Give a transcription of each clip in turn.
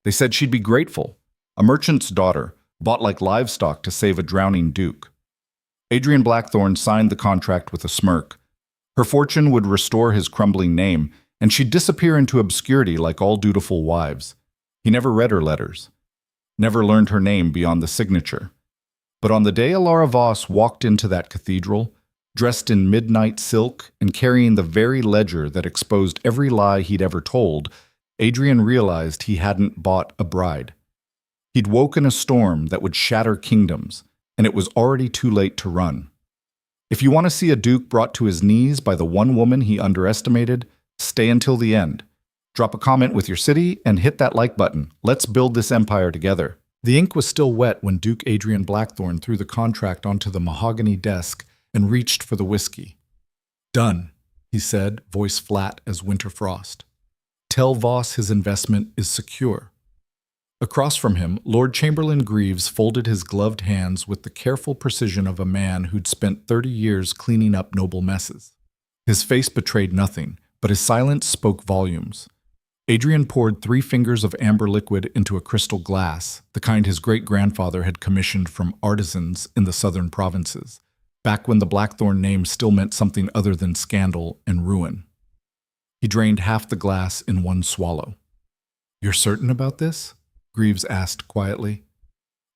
They said she'd be grateful. A merchant's daughter, bought like livestock to save a drowning duke. Adrian Blackthorne signed the contract with a smirk. Her fortune would restore his crumbling name, and she'd disappear into obscurity like all dutiful wives. He never read her letters, never learned her name beyond the signature. But on the day Elara Voss walked into that cathedral, dressed in midnight silk and carrying the very ledger that exposed every lie he'd ever told, Adrian realized he hadn't bought a bride. He'd woken a storm that would shatter kingdoms, and it was already too late to run. If you want to see a duke brought to his knees by the one woman he underestimated, stay until the end. Drop a comment with your city and hit that like button. Let's build this empire together. The ink was still wet when Duke Adrian Blackthorne threw the contract onto the mahogany desk and reached for the whiskey. "Done," he said, voice flat as winter frost. "Tell Voss his investment is secure." Across from him, Lord Chamberlain Greaves folded his gloved hands with the careful precision of a man who'd spent 30 years cleaning up noble messes. His face betrayed nothing, but his silence spoke volumes. Adrian poured 3 fingers of amber liquid into a crystal glass, the kind his great-grandfather had commissioned from artisans in the southern provinces, back when the Blackthorne name still meant something other than scandal and ruin. He drained half the glass in one swallow. "You're certain about this?" Greaves asked quietly.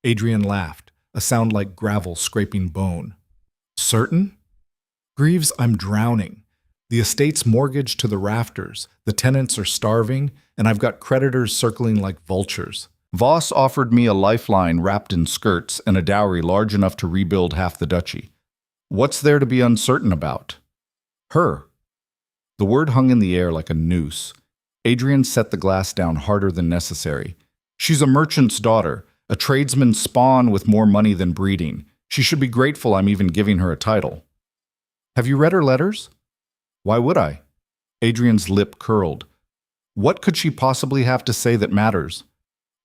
Adrian laughed, a sound like gravel scraping bone. "Certain? Greaves, I'm drowning. The estate's mortgaged to the rafters, the tenants are starving, and I've got creditors circling like vultures. Voss offered me a lifeline wrapped in skirts and a dowry large enough to rebuild half the duchy. What's there to be uncertain about?" "Her." The word hung in the air like a noose. Adrian set the glass down harder than necessary. "She's a merchant's daughter, a tradesman's spawn with more money than breeding. She should be grateful I'm even giving her a title." "Have you read her letters?" "Why would I?" Adrian's lip curled. What could she possibly have to say that matters?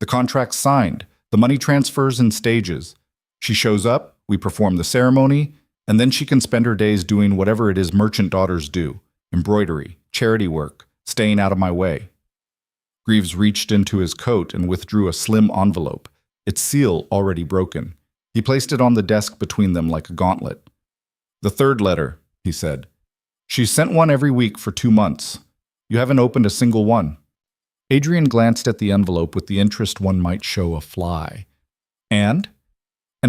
The contract's signed, the money transfers in stages. She shows up, we perform the ceremony, and then she can spend her days doing whatever it is merchant daughters do: embroidery, charity work, staying out of my way. Greaves reached into his coat and withdrew a slim envelope, its seal already broken. He placed it on the desk between them like a gauntlet. "The third letter," he said. "She's sent one every week for 2 months. You haven't opened a single one." Adrian glanced at the envelope with the interest one might show a fly. And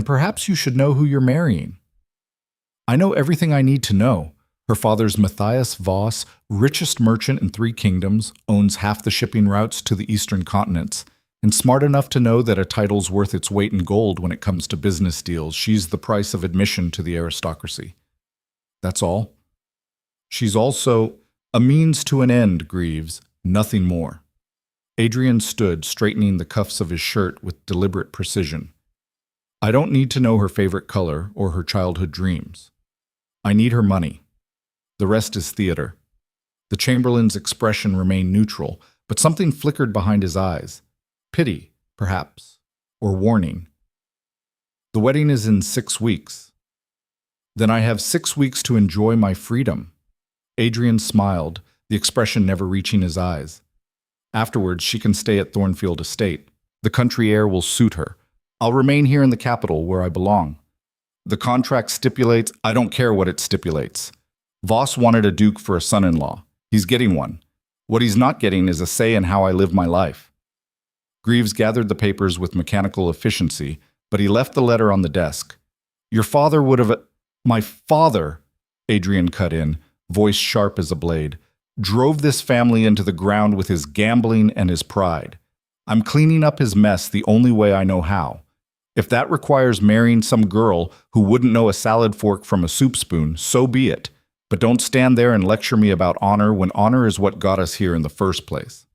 perhaps you should know who you're marrying." "I know everything I need to know. Her father's Matthias Voss, richest merchant in 3 kingdoms, owns half the shipping routes to the eastern continents, and smart enough to know that a title's worth its weight in gold when it comes to business deals. She's the price of admission to the aristocracy." "That's all?" "She's also a means to an end, Greaves, nothing more." Adrian stood, straightening the cuffs of his shirt with deliberate precision. "I don't need to know her favorite color or her childhood dreams. I need her money. The rest is theater." The Chamberlain's expression remained neutral, but something flickered behind his eyes. Pity, perhaps, or warning. "The wedding is in 6 weeks. Then I have 6 weeks to enjoy my freedom." Adrian smiled, the expression never reaching his eyes. "Afterwards, she can stay at Thornfield Estate. The country air will suit her. I'll remain here in the capital where I belong. The contract stipulates, I don't care what it stipulates. Voss wanted a duke for a son-in-law. He's getting one. What he's not getting is a say in how I live my life." Greaves gathered the papers with mechanical efficiency, but he left the letter on the desk. "Your father would have—" "My father," Adrian cut in, voice sharp as a blade, "drove this family into the ground with his gambling and his pride. I'm cleaning up his mess the only way I know how. If that requires marrying some girl who wouldn't know a salad fork from a soup spoon, so be it. But don't stand there and lecture me about honor when honor is what got us here in the first place."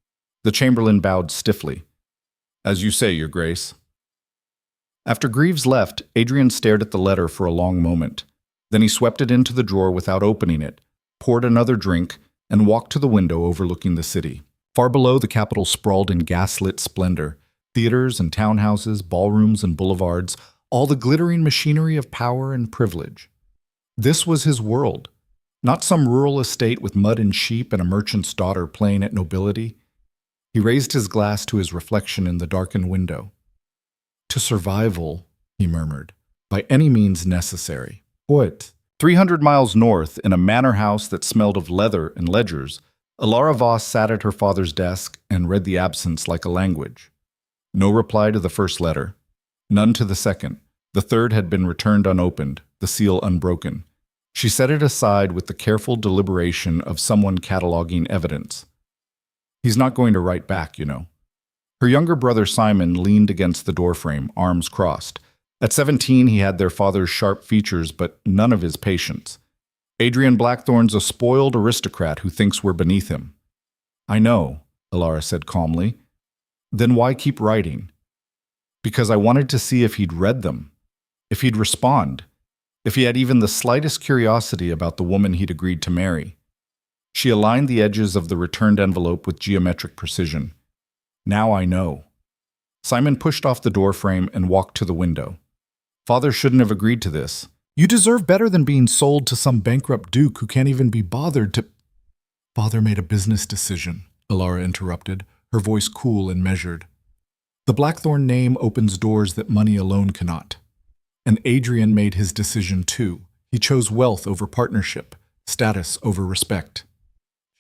The Chamberlain bowed stiffly. "As you say, Your Grace." After Greaves left, Adrian stared at the letter for a long moment. Then he swept it into the drawer without opening it, poured another drink, and walked to the window overlooking the city. Far below, the capital sprawled in gaslit splendor. Theaters and townhouses, ballrooms and boulevards, all the glittering machinery of power and privilege. This was his world. Not some rural estate with mud and sheep and a merchant's daughter playing at nobility. He raised his glass to his reflection in the darkened window. To survival, he murmured, by any means necessary. What? 300 miles north, in a manor house that smelled of leather and ledgers, Elara Voss sat at her father's desk and read the absence like a language. No reply to the first letter. None to the second. The third had been returned unopened, the seal unbroken. She set it aside with the careful deliberation of someone cataloging evidence. He's not going to write back, you know. Her younger brother Simon leaned against the doorframe, arms crossed. At 17, he had their father's sharp features, but none of his patience. Adrian Blackthorne's a spoiled aristocrat who thinks we're beneath him. I know, Elara said calmly. Then why keep writing? Because I wanted to see if he'd read them, if he'd respond, if he had even the slightest curiosity about the woman he'd agreed to marry. She aligned the edges of the returned envelope with geometric precision. Now I know. Simon pushed off the doorframe and walked to the window. Father shouldn't have agreed to this. You deserve better than being sold to some bankrupt duke who can't even be bothered to— Father made a business decision, Elara interrupted, her voice cool and measured. The Blackthorne name opens doors that money alone cannot. And Adrian made his decision too. He chose wealth over partnership, status over respect.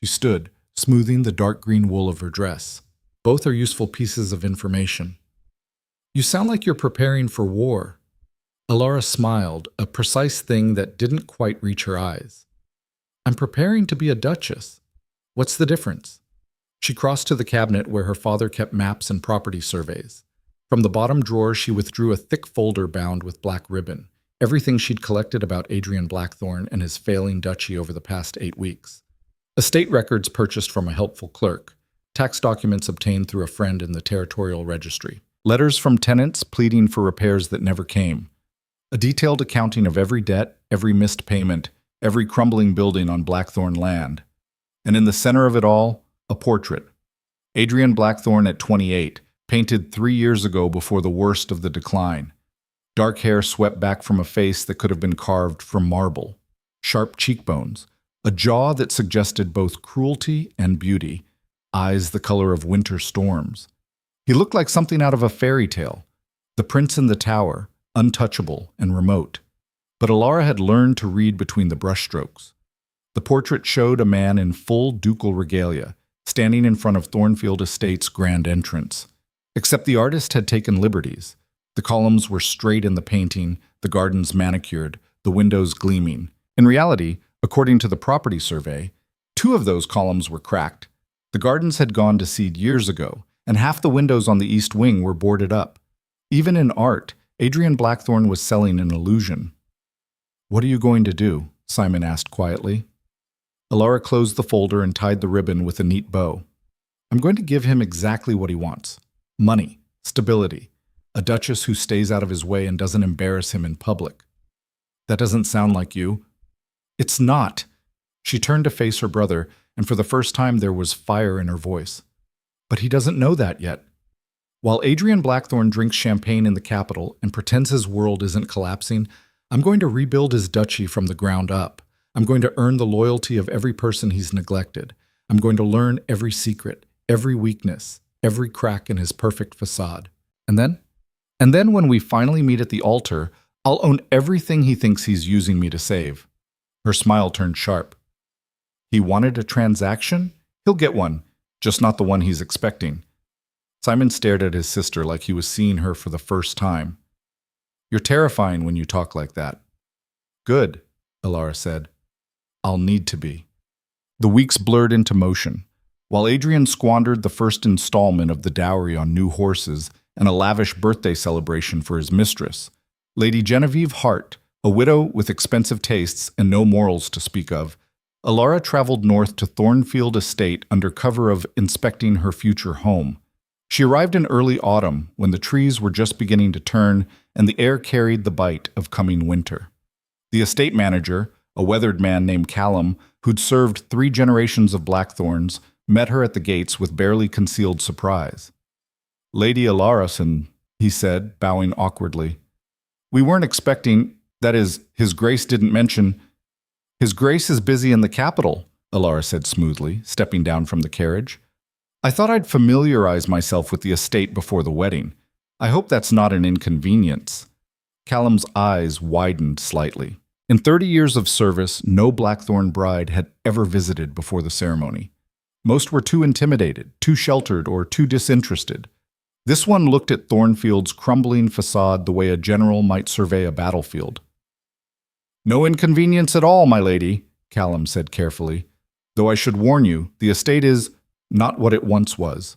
She stood, smoothing the dark green wool of her dress. Both are useful pieces of information. You sound like you're preparing for war. Elara smiled, a precise thing that didn't quite reach her eyes. I'm preparing to be a duchess. What's the difference? She crossed to the cabinet where her father kept maps and property surveys. From the bottom drawer, she withdrew a thick folder bound with black ribbon, everything she'd collected about Adrian Blackthorne and his failing duchy over the past 8 weeks. Estate records purchased from a helpful clerk, tax documents obtained through a friend in the territorial registry, letters from tenants pleading for repairs that never came, a detailed accounting of every debt, every missed payment, every crumbling building on Blackthorne land. And in the center of it all, a portrait. Adrian Blackthorne at 28, painted 3 years ago before the worst of the decline. Dark hair swept back from a face that could have been carved from marble. Sharp cheekbones, a jaw that suggested both cruelty and beauty, eyes the color of winter storms. He looked like something out of a fairy tale, the prince in the tower, untouchable and remote. But Elara had learned to read between the brushstrokes. The portrait showed a man in full ducal regalia, standing in front of Thornfield Estate's grand entrance. Except the artist had taken liberties. The columns were straight in the painting, the gardens manicured, the windows gleaming. In reality, according to the property survey, 2 of those columns were cracked. The gardens had gone to seed years ago, and half the windows on the east wing were boarded up. Even in art, Adrian Blackthorne was selling an illusion. What are you going to do? Simon asked quietly. Elara closed the folder and tied the ribbon with a neat bow. I'm going to give him exactly what he wants. Money, stability, a duchess who stays out of his way and doesn't embarrass him in public. That doesn't sound like you. It's not. She turned to face her brother, and for the first time there was fire in her voice. But he doesn't know that yet. While Adrian Blackthorne drinks champagne in the capital and pretends his world isn't collapsing, I'm going to rebuild his duchy from the ground up. I'm going to earn the loyalty of every person he's neglected. I'm going to learn every secret, every weakness, every crack in his perfect facade. And then when we finally meet at the altar, I'll own everything he thinks he's using me to save. Her smile turned sharp. He wanted a transaction? He'll get one, just not the one he's expecting. Simon stared at his sister like he was seeing her for the first time. You're terrifying when you talk like that. Good, Elara said. I'll need to be. The weeks blurred into motion. While Adrian squandered the first installment of the dowry on new horses and a lavish birthday celebration for his mistress, Lady Genevieve Hart, a widow with expensive tastes and no morals to speak of, Elara traveled north to Thornfield Estate under cover of inspecting her future home. She arrived in early autumn when the trees were just beginning to turn and the air carried the bite of coming winter. The estate manager, a weathered man named Callum, who'd served 3 generations of Blackthornes, met her at the gates with barely concealed surprise. Lady Elara, he said, bowing awkwardly. We weren't expecting, that is, His Grace didn't mention. His Grace is busy in the capital, Elara said smoothly, stepping down from the carriage. I thought I'd familiarize myself with the estate before the wedding. I hope that's not an inconvenience." Callum's eyes widened slightly. In 30 years of service, no Blackthorn bride had ever visited before the ceremony. Most were too intimidated, too sheltered, or too disinterested. This one looked at Thornfield's crumbling facade the way a general might survey a battlefield. "No inconvenience at all, my lady," Callum said carefully. "Though I should warn you, the estate is not what it once was."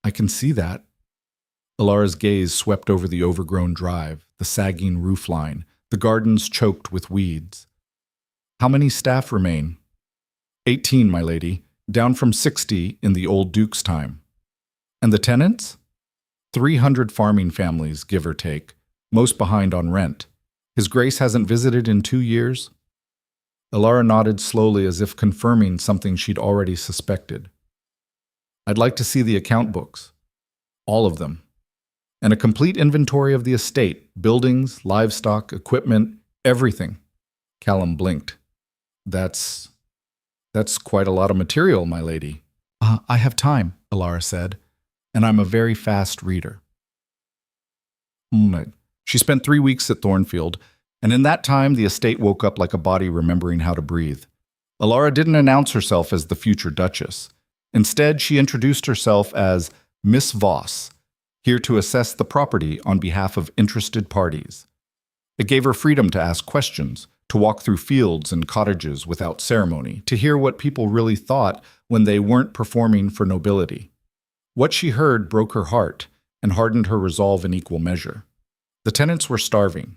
"I can see that." Elara's gaze swept over the overgrown drive, the sagging roofline, the gardens choked with weeds. "How many staff remain?" 18, my lady, down from 60 in the old Duke's time." "And the tenants?" 300 farming families, give or take, most behind on rent. His Grace hasn't visited in 2 years? Elara nodded slowly as if confirming something she'd already suspected. "I'd like to see the account books. All of them. And a complete inventory of the estate, buildings, livestock, equipment, everything." Callum blinked. That's quite a lot of material, my lady." "I have time," Elara said, "and I'm a very fast reader." She spent 3 weeks at Thornfield, and in that time the estate woke up like a body remembering how to breathe. Elara didn't announce herself as the future Duchess. Instead, she introduced herself as Miss Voss, here to assess the property on behalf of interested parties. It gave her freedom to ask questions, to walk through fields and cottages without ceremony, to hear what people really thought when they weren't performing for nobility. What she heard broke her heart and hardened her resolve in equal measure. The tenants were starving.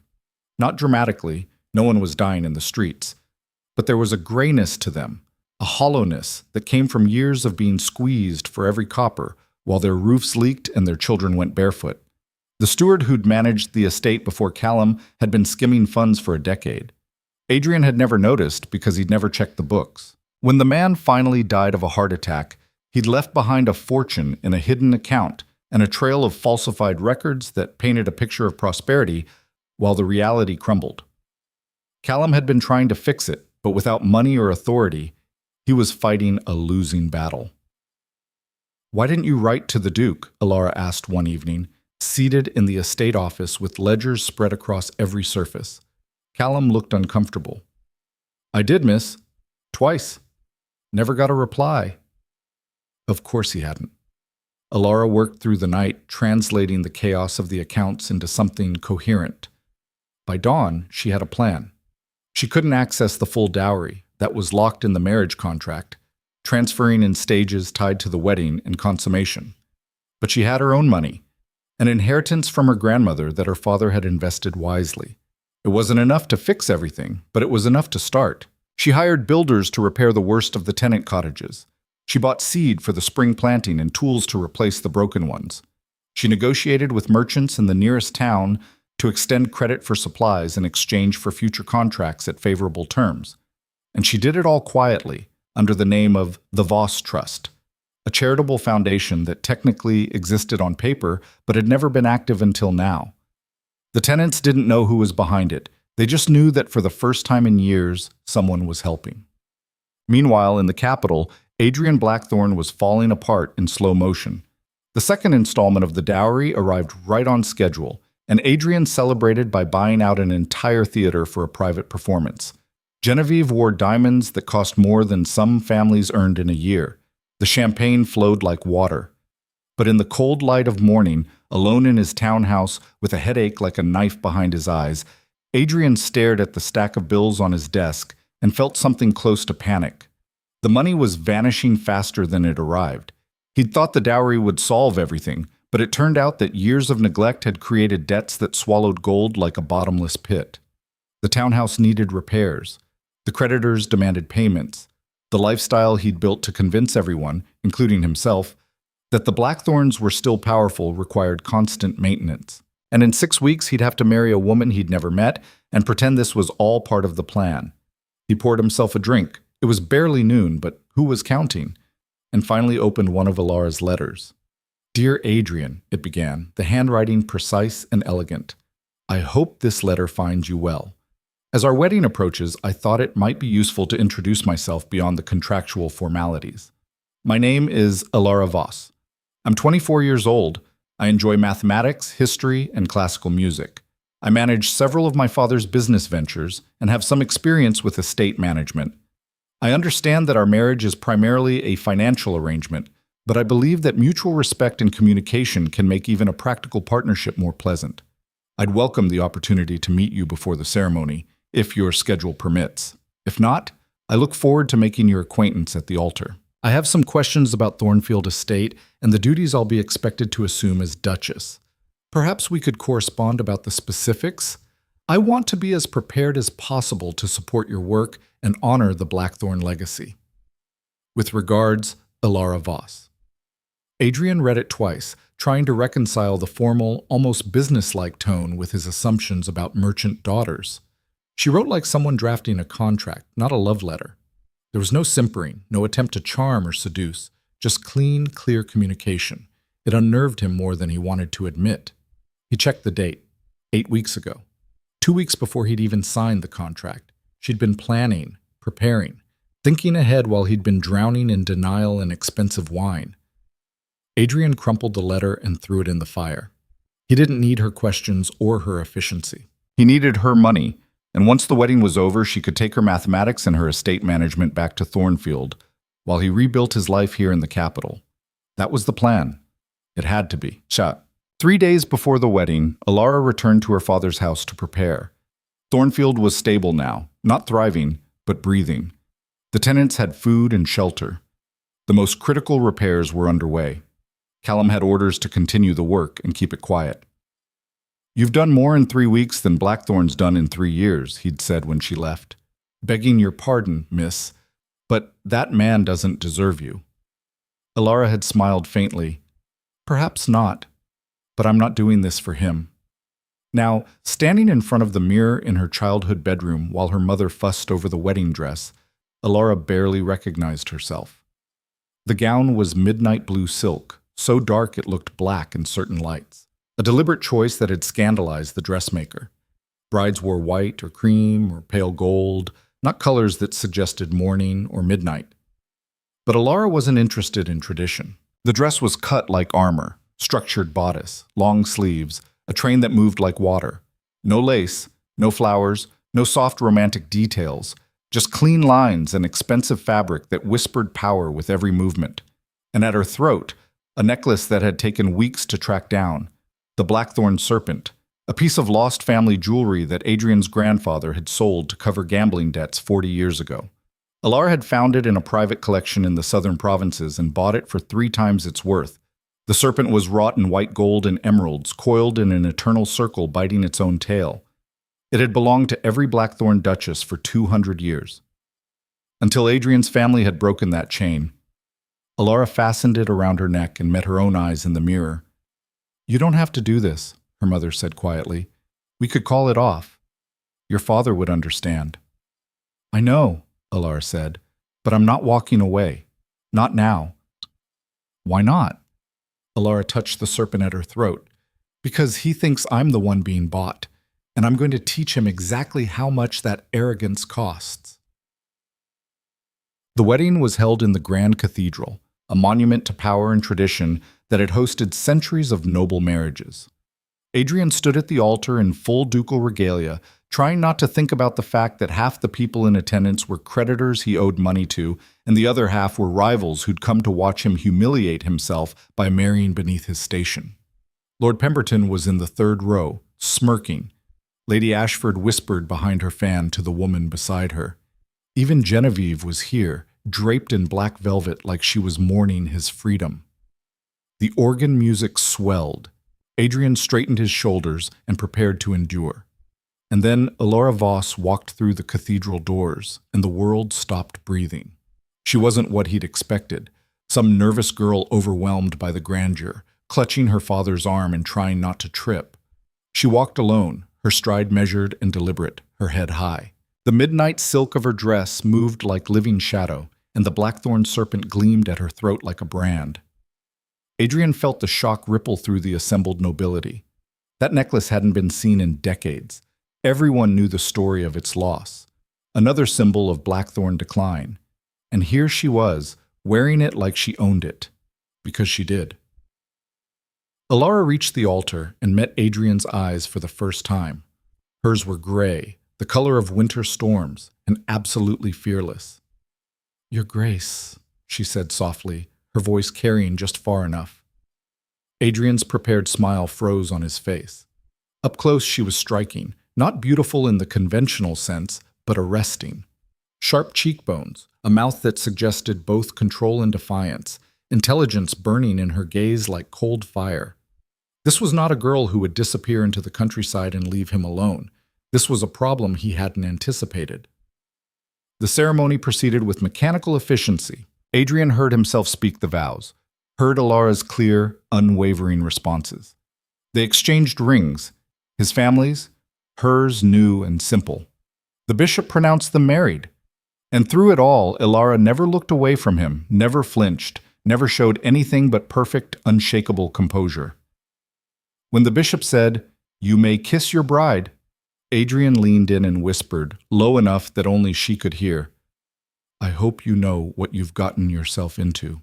Not dramatically, no one was dying in the streets, but there was a grayness to them, a hollowness that came from years of being squeezed for every copper, while their roofs leaked and their children went barefoot. The steward who'd managed the estate before Callum had been skimming funds for a decade. Adrian had never noticed because he'd never checked the books. When the man finally died of a heart attack, he'd left behind a fortune in a hidden account and a trail of falsified records that painted a picture of prosperity while the reality crumbled. Callum had been trying to fix it, but without money or authority, he was fighting a losing battle. "Why didn't you write to the Duke?" Elara asked one evening, seated in the estate office with ledgers spread across every surface. Callum looked uncomfortable. "I did, miss. Twice. Never got a reply." Of course he hadn't. Elara worked through the night, translating the chaos of the accounts into something coherent. By dawn, she had a plan. She couldn't access the full dowry that was locked in the marriage contract, transferring in stages tied to the wedding and consummation. But she had her own money, an inheritance from her grandmother that her father had invested wisely. It wasn't enough to fix everything, but it was enough to start. She hired builders to repair the worst of the tenant cottages. She bought seed for the spring planting and tools to replace the broken ones. She negotiated with merchants in the nearest town to extend credit for supplies in exchange for future contracts at favorable terms. And she did it all quietly, under the name of the Voss Trust, a charitable foundation that technically existed on paper but had never been active until now. The tenants didn't know who was behind it. They just knew that for the first time in years, someone was helping. Meanwhile, in the capital, Adrian Blackthorn was falling apart in slow motion. The second installment of the dowry arrived right on schedule, and Adrian celebrated by buying out an entire theater for a private performance. Genevieve wore diamonds that cost more than some families earned in a year. The champagne flowed like water. But in the cold light of morning, alone in his townhouse with a headache like a knife behind his eyes, Adrian stared at the stack of bills on his desk and felt something close to panic. The money was vanishing faster than it arrived. He'd thought the dowry would solve everything, but it turned out that years of neglect had created debts that swallowed gold like a bottomless pit. The townhouse needed repairs. The creditors demanded payments. The lifestyle he'd built to convince everyone, including himself, that the Blackthorns were still powerful required constant maintenance. And in 6 weeks, he'd have to marry a woman he'd never met and pretend this was all part of the plan. He poured himself a drink. It was barely noon, but who was counting? And finally opened one of Elara's letters. "Dear Adrian," it began, the handwriting precise and elegant. "I hope this letter finds you well. As our wedding approaches, I thought it might be useful to introduce myself beyond the contractual formalities. My name is Elara Voss. I'm 24 years old. I enjoy mathematics, history, and classical music. I manage several of my father's business ventures and have some experience with estate management. I understand that our marriage is primarily a financial arrangement, but I believe that mutual respect and communication can make even a practical partnership more pleasant. I'd welcome the opportunity to meet you before the ceremony, if your schedule permits. If not, I look forward to making your acquaintance at the altar. I have some questions about Thornfield Estate and the duties I'll be expected to assume as Duchess. Perhaps we could correspond about the specifics. I want to be as prepared as possible to support your work and honor the Blackthorn legacy. With regards, Elara Voss. Adrian read it twice, trying to reconcile the formal, almost businesslike tone with his assumptions about merchant daughters. She wrote like someone drafting a contract, not a love letter. There was no simpering, no attempt to charm or seduce, just clean, clear communication. It unnerved him more than he wanted to admit. He checked the date, 8 weeks ago. 2 weeks before he'd even signed the contract. She'd been planning, preparing, thinking ahead while he'd been drowning in denial and expensive wine. Adrian crumpled the letter and threw it in the fire. He didn't need her questions or her efficiency. He needed her money, and once the wedding was over, she could take her mathematics and her estate management back to Thornfield, while he rebuilt his life here in the capital. That was the plan. It had to be. 3 days before the wedding, Elara returned to her father's house to prepare. Thornfield was stable now, not thriving, but breathing. The tenants had food and shelter. The most critical repairs were underway. Callum had orders to continue the work and keep it quiet. "You've done more in 3 weeks than Blackthorn's done in 3 years," he'd said when she left. "Begging your pardon, miss, but that man doesn't deserve you." Elara had smiled faintly. "Perhaps not, but I'm not doing this for him." Now, standing in front of the mirror in her childhood bedroom while her mother fussed over the wedding dress, Elara barely recognized herself. The gown was midnight blue silk, so dark it looked black in certain lights, a deliberate choice that had scandalized the dressmaker. Brides wore white or cream or pale gold, not colors that suggested morning or midnight. But Elara wasn't interested in tradition. The dress was cut like armor, structured bodice, long sleeves, a train that moved like water. No lace, no flowers, no soft romantic details, just clean lines and expensive fabric that whispered power with every movement. And at her throat, a necklace that had taken weeks to track down, the Blackthorn serpent, a piece of lost family jewelry that Adrian's grandfather had sold to cover gambling debts 40 years ago. Elara had found it in a private collection in the southern provinces and bought it for 3 times its worth. The serpent was wrought in white gold and emeralds, coiled in an eternal circle biting its own tail. It had belonged to every Blackthorn duchess for 200 years. Until Adrian's family had broken that chain. Elara fastened it around her neck and met her own eyes in the mirror. "You don't have to do this," her mother said quietly. "We could call it off. Your father would understand." "I know," Elara said, "but I'm not walking away. Not now." "Why not?" Elara touched the serpent at her throat. "Because he thinks I'm the one being bought, and I'm going to teach him exactly how much that arrogance costs." The wedding was held in the Grand Cathedral, a monument to power and tradition that had hosted centuries of noble marriages. Adrian stood at the altar in full ducal regalia, trying not to think about the fact that half the people in attendance were creditors he owed money to, and the other half were rivals who'd come to watch him humiliate himself by marrying beneath his station. Lord Pemberton was in the 3rd row, smirking. Lady Ashford whispered behind her fan to the woman beside her. Even Genevieve was here, draped in black velvet like she was mourning his freedom. The organ music swelled. Adrian straightened his shoulders and prepared to endure. And then Elara Voss walked through the cathedral doors, and the world stopped breathing. She wasn't what he'd expected, some nervous girl overwhelmed by the grandeur, clutching her father's arm and trying not to trip. She walked alone, her stride measured and deliberate, her head high. The midnight silk of her dress moved like living shadow, and the Blackthorn serpent gleamed at her throat like a brand. Adrian felt the shock ripple through the assembled nobility. That necklace hadn't been seen in decades. Everyone knew the story of its loss, another symbol of Blackthorn decline. And here she was, wearing it like she owned it, because she did. Elara reached the altar and met Adrian's eyes for the first time. Hers were gray, the color of winter storms, and absolutely fearless. "Your Grace," she said softly, her voice carrying just far enough. Adrian's prepared smile froze on his face. Up close she was striking, not beautiful in the conventional sense, but arresting. Sharp cheekbones, a mouth that suggested both control and defiance, intelligence burning in her gaze like cold fire. This was not a girl who would disappear into the countryside and leave him alone. This was a problem he hadn't anticipated. The ceremony proceeded with mechanical efficiency. Adrian heard himself speak the vows, heard Elara's clear, unwavering responses. They exchanged rings, his family's, hers new and simple. The bishop pronounced them married. And through it all, Elara never looked away from him, never flinched, never showed anything but perfect, unshakable composure. When the bishop said, "You may kiss your bride," Adrian leaned in and whispered, low enough that only she could hear, "I hope you know what you've gotten yourself into."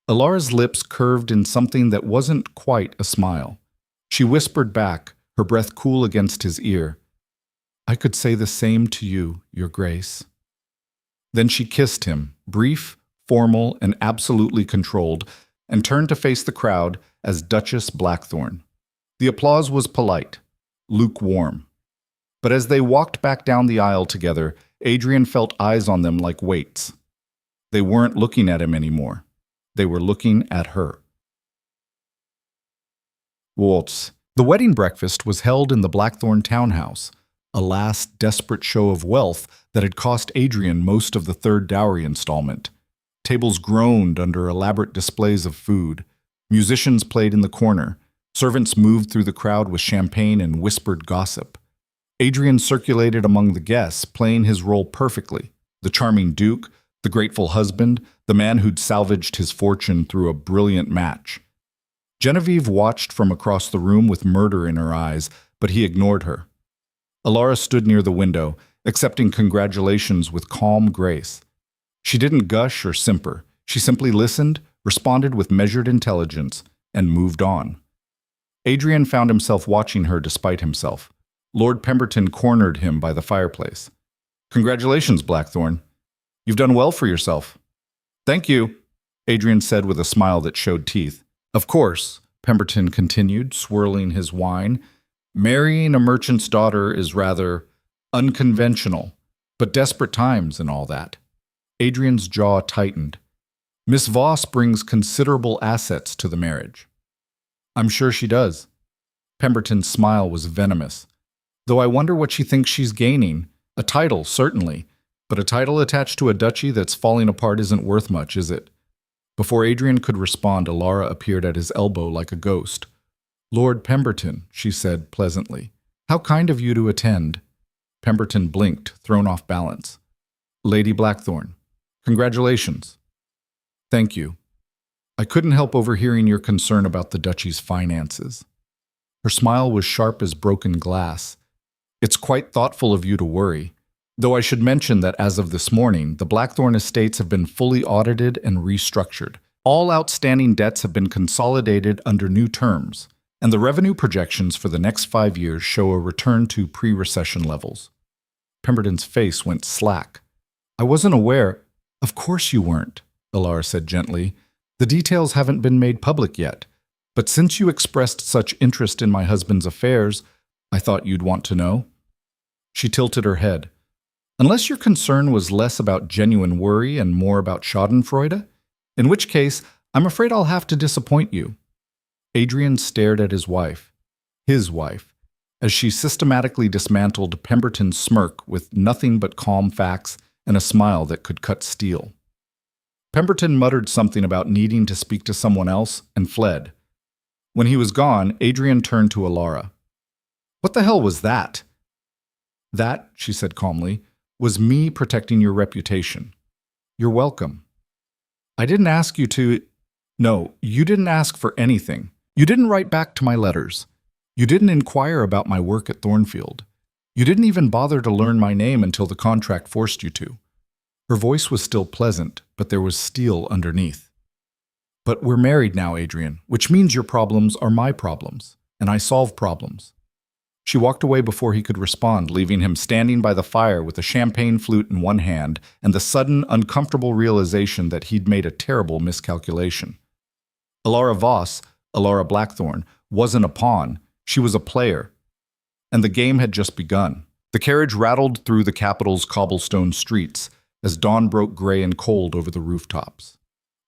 Elara's lips curved in something that wasn't quite a smile. She whispered back, her breath cool against his ear, "I could say the same to you, Your Grace." Then she kissed him, brief, formal, and absolutely controlled, and turned to face the crowd as Duchess Blackthorn. The applause was polite, lukewarm. But as they walked back down the aisle together, Adrian felt eyes on them like weights. They weren't looking at him anymore. They were looking at her. Waltz. The wedding breakfast was held in the Blackthorn townhouse, a last desperate show of wealth that had cost Adrian most of the third dowry installment. Tables groaned under elaborate displays of food. Musicians played in the corner. Servants moved through the crowd with champagne and whispered gossip. Adrian circulated among the guests, playing his role perfectly. The charming duke, the grateful husband, the man who'd salvaged his fortune through a brilliant match. Genevieve watched from across the room with murder in her eyes, but he ignored her. Elara stood near the window, accepting congratulations with calm grace. She didn't gush or simper. She simply listened, responded with measured intelligence, and moved on. Adrian found himself watching her despite himself. Lord Pemberton cornered him by the fireplace. "Congratulations, Blackthorn. You've done well for yourself." "Thank you," Adrian said with a smile that showed teeth. "Of course," Pemberton continued, swirling his wine, "marrying a merchant's daughter is rather unconventional, but desperate times and all that." Adrian's jaw tightened. "Miss Voss brings considerable assets to the marriage." "I'm sure she does." Pemberton's smile was venomous. "Though I wonder what she thinks she's gaining. A title, certainly, but a title attached to a duchy that's falling apart isn't worth much, is it?" Before Adrian could respond, Elara appeared at his elbow like a ghost. "Lord Pemberton," she said pleasantly. "How kind of you to attend." Pemberton blinked, thrown off balance. "Lady Blackthorn, congratulations." "Thank you. I couldn't help overhearing your concern about the duchy's finances." Her smile was sharp as broken glass. "It's quite thoughtful of you to worry. Though I should mention that as of this morning, the Blackthorn estates have been fully audited and restructured. All outstanding debts have been consolidated under new terms, and the revenue projections for the next 5 years show a return to pre-recession levels." Pemberton's face went slack. "I wasn't aware." "Of course you weren't," Elara said gently. "The details haven't been made public yet. But since you expressed such interest in my husband's affairs, I thought you'd want to know." She tilted her head. "Unless your concern was less about genuine worry and more about schadenfreude, in which case I'm afraid I'll have to disappoint you." Adrian stared at his wife, as she systematically dismantled Pemberton's smirk with nothing but calm facts and a smile that could cut steel. Pemberton muttered something about needing to speak to someone else and fled. When he was gone, Adrian turned to Elara. "What the hell was that?" "That," she said calmly, "was me protecting your reputation. You're welcome. I didn't ask you to—" "No, you didn't ask for anything. You didn't write back to my letters. You didn't inquire about my work at Thornfield. You didn't even bother to learn my name until the contract forced you to. Her voice was still pleasant, but there was steel underneath. But we're married now, Adrian, which means your problems are my problems, and I solve problems. She walked away before he could respond, leaving him standing by the fire with a champagne flute in one hand and the sudden, uncomfortable realization that he'd made a terrible miscalculation. Elara Voss, Elara Blackthorn, wasn't a pawn, she was a player. And the game had just begun. The carriage rattled through the capital's cobblestone streets as dawn broke gray and cold over the rooftops.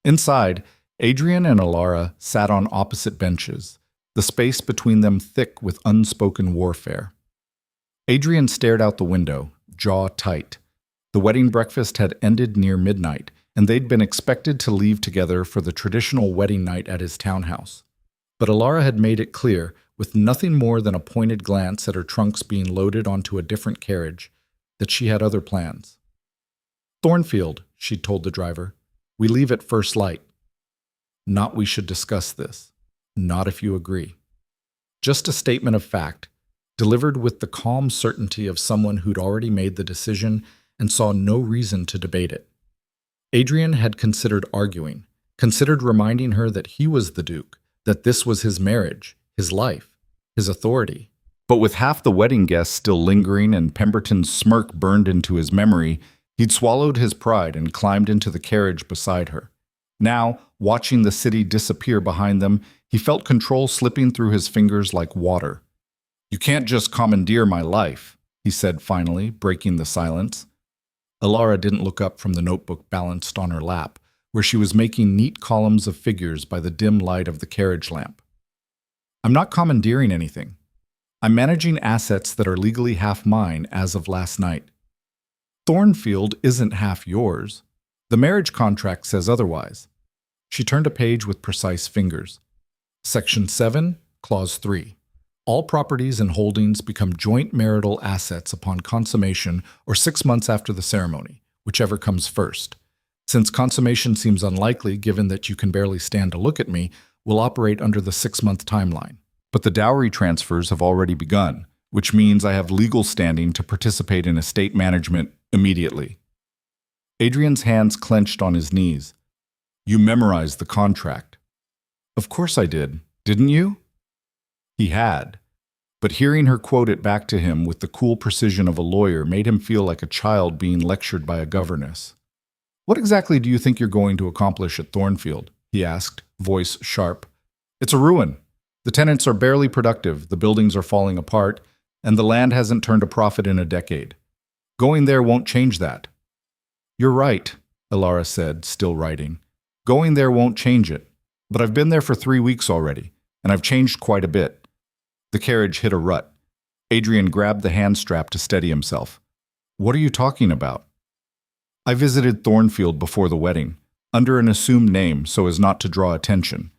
Inside, Adrian and Elara sat on opposite benches, the space between them thick with unspoken warfare. Adrian stared out the window, jaw tight. The wedding breakfast had ended near midnight, and they'd been expected to leave together for the traditional wedding night at his townhouse. But Elara had made it clear, with nothing more than a pointed glance at her trunks being loaded onto a different carriage, that she had other plans. "Thornfield," she'd told the driver. "We leave at first light. Not we should discuss this. Not if you agree." Just a statement of fact, delivered with the calm certainty of someone who'd already made the decision and saw no reason to debate it. Adrian had considered arguing, considered reminding her that he was the Duke, that this was his marriage, his life, his authority. But with half the wedding guests still lingering and Pemberton's smirk burned into his memory, he'd swallowed his pride and climbed into the carriage beside her. Now, watching the city disappear behind them, he felt control slipping through his fingers like water. "You can't just commandeer my life," he said finally, breaking the silence. Elara didn't look up from the notebook balanced on her lap, where she was making neat columns of figures by the dim light of the carriage lamp. "I'm not commandeering anything. I'm managing assets that are legally half mine as of last night. Thornfield isn't half yours. The marriage contract says otherwise." She turned a page with precise fingers. Section 7, Clause 3. All properties and holdings become joint marital assets upon consummation or 6 months after the ceremony, whichever comes first. Since consummation seems unlikely given that you can barely stand to look at me, we'll operate under the 6-month timeline. But the dowry transfers have already begun, which means I have legal standing to participate in estate management immediately. Adrian's hands clenched on his knees. "You memorized the contract." "Of course I did. Didn't you?" He had. But hearing her quote it back to him with the cool precision of a lawyer made him feel like a child being lectured by a governess. "What exactly do you think you're going to accomplish at Thornfield?" he asked, voice sharp. "It's a ruin. The tenants are barely productive, the buildings are falling apart, and the land hasn't turned a profit in a decade. Going there won't change that." "You're right," Elara said, still writing. "Going there won't change it. But I've been there for 3 weeks already, and I've changed quite a bit." The carriage hit a rut. Adrian grabbed the hand strap to steady himself. "What are you talking about?" "I visited Thornfield before the wedding, under an assumed name so as not to draw attention."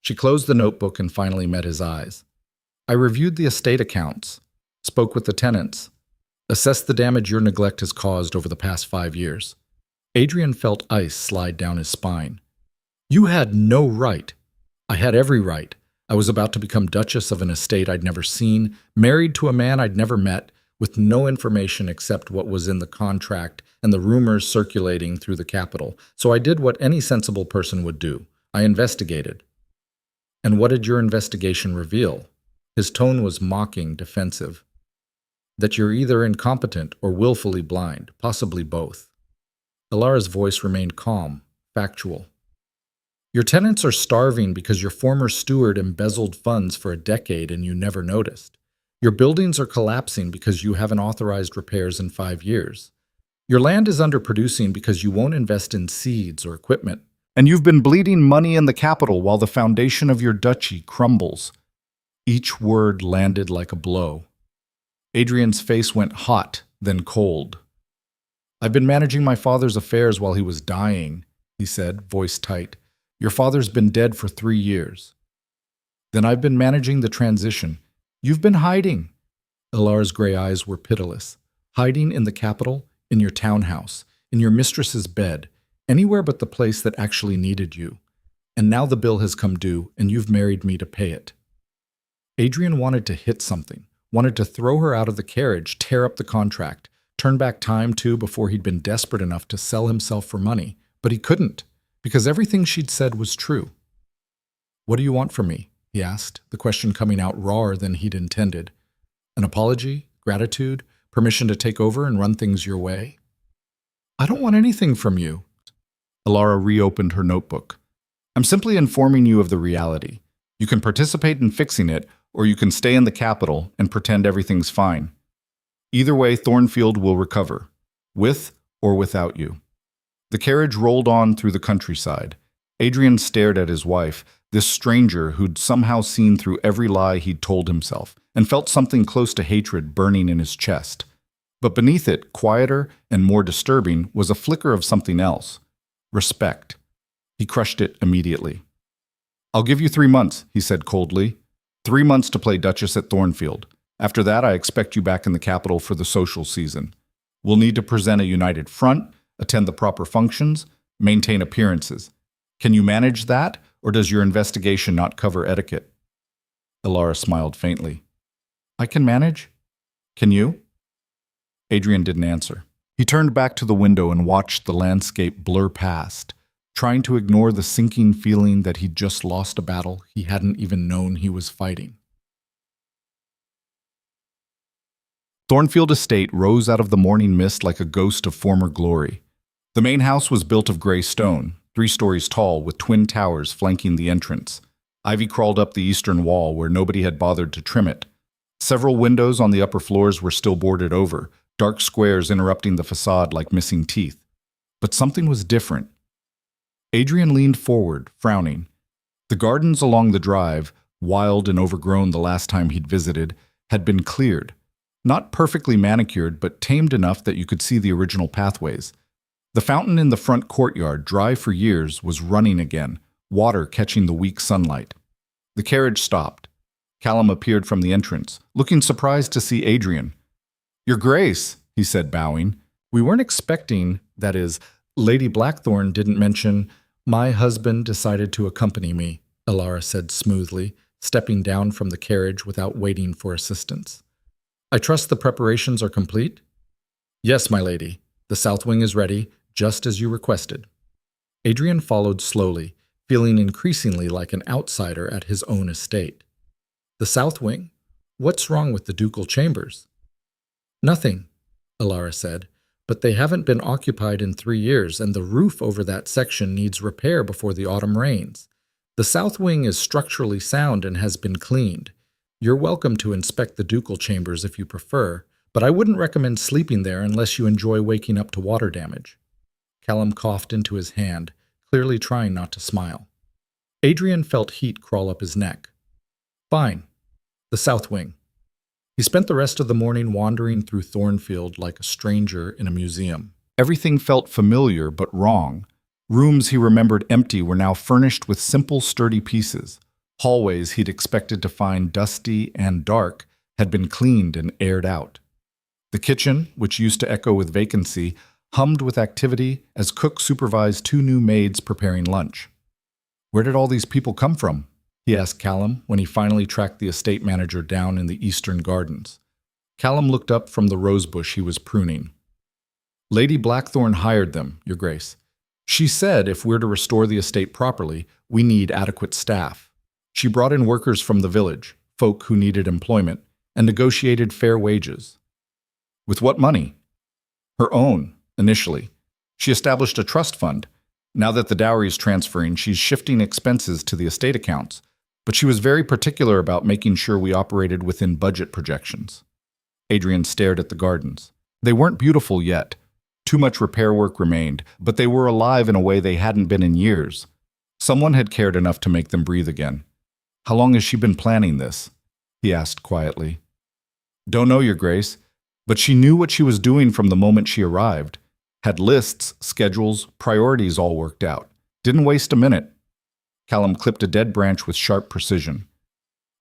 She closed the notebook and finally met his eyes. "I reviewed the estate accounts, spoke with the tenants, assessed the damage your neglect has caused over the past 5 years. Adrian felt ice slide down his spine. "You had no right. I had every right. I was about to become Duchess of an estate I'd never seen, married to a man I'd never met, with no information except what was in the contract and the rumors circulating through the capital. So I did what any sensible person would do. I investigated." "And what did your investigation reveal?" His tone was mocking, defensive. "That you're either incompetent or willfully blind, possibly both." Elara's voice remained calm, factual. "Your tenants are starving because your former steward embezzled funds for a decade and you never noticed. Your buildings are collapsing because you haven't authorized repairs in 5 years. Your land is underproducing because you won't invest in seeds or equipment. And you've been bleeding money in the capital while the foundation of your duchy crumbles." Each word landed like a blow. Adrian's face went hot, then cold. "I've been managing my father's affairs while he was dying," he said, voice tight. "Your father's been dead for 3 years. Then I've been managing the transition. You've been hiding." Elara's gray eyes were pitiless. "Hiding in the capital, in your townhouse, in your mistress's bed, anywhere but the place that actually needed you. And now the bill has come due, and you've married me to pay it." Adrian wanted to hit something, wanted to throw her out of the carriage, tear up the contract, Turn back time, too, before he'd been desperate enough to sell himself for money. But he couldn't, because everything she'd said was true. "What do you want from me?" he asked, the question coming out rawer than he'd intended. "An apology? Gratitude? Permission to take over and run things your way?" "I don't want anything from you." Elara reopened her notebook. "I'm simply informing you of the reality. You can participate in fixing it, or you can stay in the capital and pretend everything's fine. Either way, Thornfield will recover, with or without you." The carriage rolled on through the countryside. Adrian stared at his wife, this stranger who'd somehow seen through every lie he'd told himself, and felt something close to hatred burning in his chest. But beneath it, quieter and more disturbing, was a flicker of something else. Respect. He crushed it immediately. "I'll give you 3 months," he said coldly. 3 months to play Duchess at Thornfield. After that, I expect you back in the capital for the social season. We'll need to present a united front, attend the proper functions, maintain appearances. Can you manage that, or does your investigation not cover etiquette?" Elara smiled faintly. "I can manage. Can you?" Adrian didn't answer. He turned back to the window and watched the landscape blur past, trying to ignore the sinking feeling that he'd just lost a battle he hadn't even known he was fighting. Thornfield Estate rose out of the morning mist like a ghost of former glory. The main house was built of gray stone, 3 stories tall, with twin towers flanking the entrance. Ivy crawled up the eastern wall where nobody had bothered to trim it. Several windows on the upper floors were still boarded over, dark squares interrupting the facade like missing teeth. But something was different. Adrian leaned forward, frowning. The gardens along the drive, wild and overgrown the last time he'd visited, had been cleared. Not perfectly manicured, but tamed enough that you could see the original pathways. The fountain in the front courtyard, dry for years, was running again, water catching the weak sunlight. The carriage stopped. Callum appeared from the entrance, looking surprised to see Adrian. "Your Grace," he said, bowing. "We weren't expecting, that is, Lady Blackthorn didn't mention—" "My husband decided to accompany me," Elara said smoothly, stepping down from the carriage without waiting for assistance. "I trust the preparations are complete?" "Yes, my lady. The south wing is ready, just as you requested." Adrian followed slowly, feeling increasingly like an outsider at his own estate. "The south wing? What's wrong with the ducal chambers?" "Nothing," Elara said, "but they haven't been occupied in 3 years, and the roof over that section needs repair before the autumn rains. The south wing is structurally sound and has been cleaned. You're welcome to inspect the ducal chambers if you prefer, but I wouldn't recommend sleeping there unless you enjoy waking up to water damage." Callum coughed into his hand, clearly trying not to smile. Adrian felt heat crawl up his neck. "Fine. The south wing." He spent the rest of the morning wandering through Thornfield like a stranger in a museum. Everything felt familiar but wrong. Rooms he remembered empty were now furnished with simple, sturdy pieces. Hallways he'd expected to find dusty and dark had been cleaned and aired out. The kitchen, which used to echo with vacancy, hummed with activity as cook supervised 2 new maids preparing lunch. "Where did all these people come from?" he asked Callum when he finally tracked the estate manager down in the eastern gardens. Callum looked up from the rosebush he was pruning. "Lady Blackthorn hired them, Your Grace. She said if we're to restore the estate properly, we need adequate staff. She brought in workers from the village, folk who needed employment, and negotiated fair wages." "With what money?" "Her own, initially. She established a trust fund. Now that the dowry is transferring, she's shifting expenses to the estate accounts, but she was very particular about making sure we operated within budget projections." Adrian stared at the gardens. They weren't beautiful yet. Too much repair work remained, but they were alive in a way they hadn't been in years. Someone had cared enough to make them breathe again. "How long has she been planning this?" he asked quietly. "Don't know, Your Grace, but she knew what she was doing from the moment she arrived. Had lists, schedules, priorities all worked out. Didn't waste a minute." Callum clipped a dead branch with sharp precision.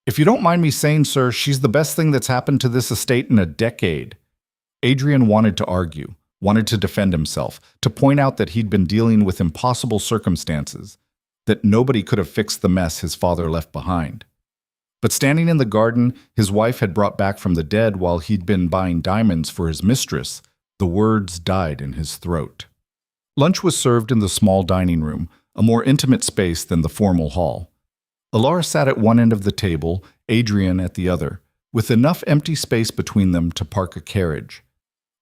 "If you don't mind me saying, sir, she's the best thing that's happened to this estate in a decade." Adrian wanted to argue, wanted to defend himself, to point out that he'd been dealing with impossible circumstances, that nobody could have fixed the mess his father left behind. But standing in the garden his wife had brought back from the dead while he'd been buying diamonds for his mistress The words died in his throat. Lunch was served in the small dining room, a more intimate space than the formal hall. Elara sat at one end of the table, Adrian at the other, with enough empty space between them to park a carriage.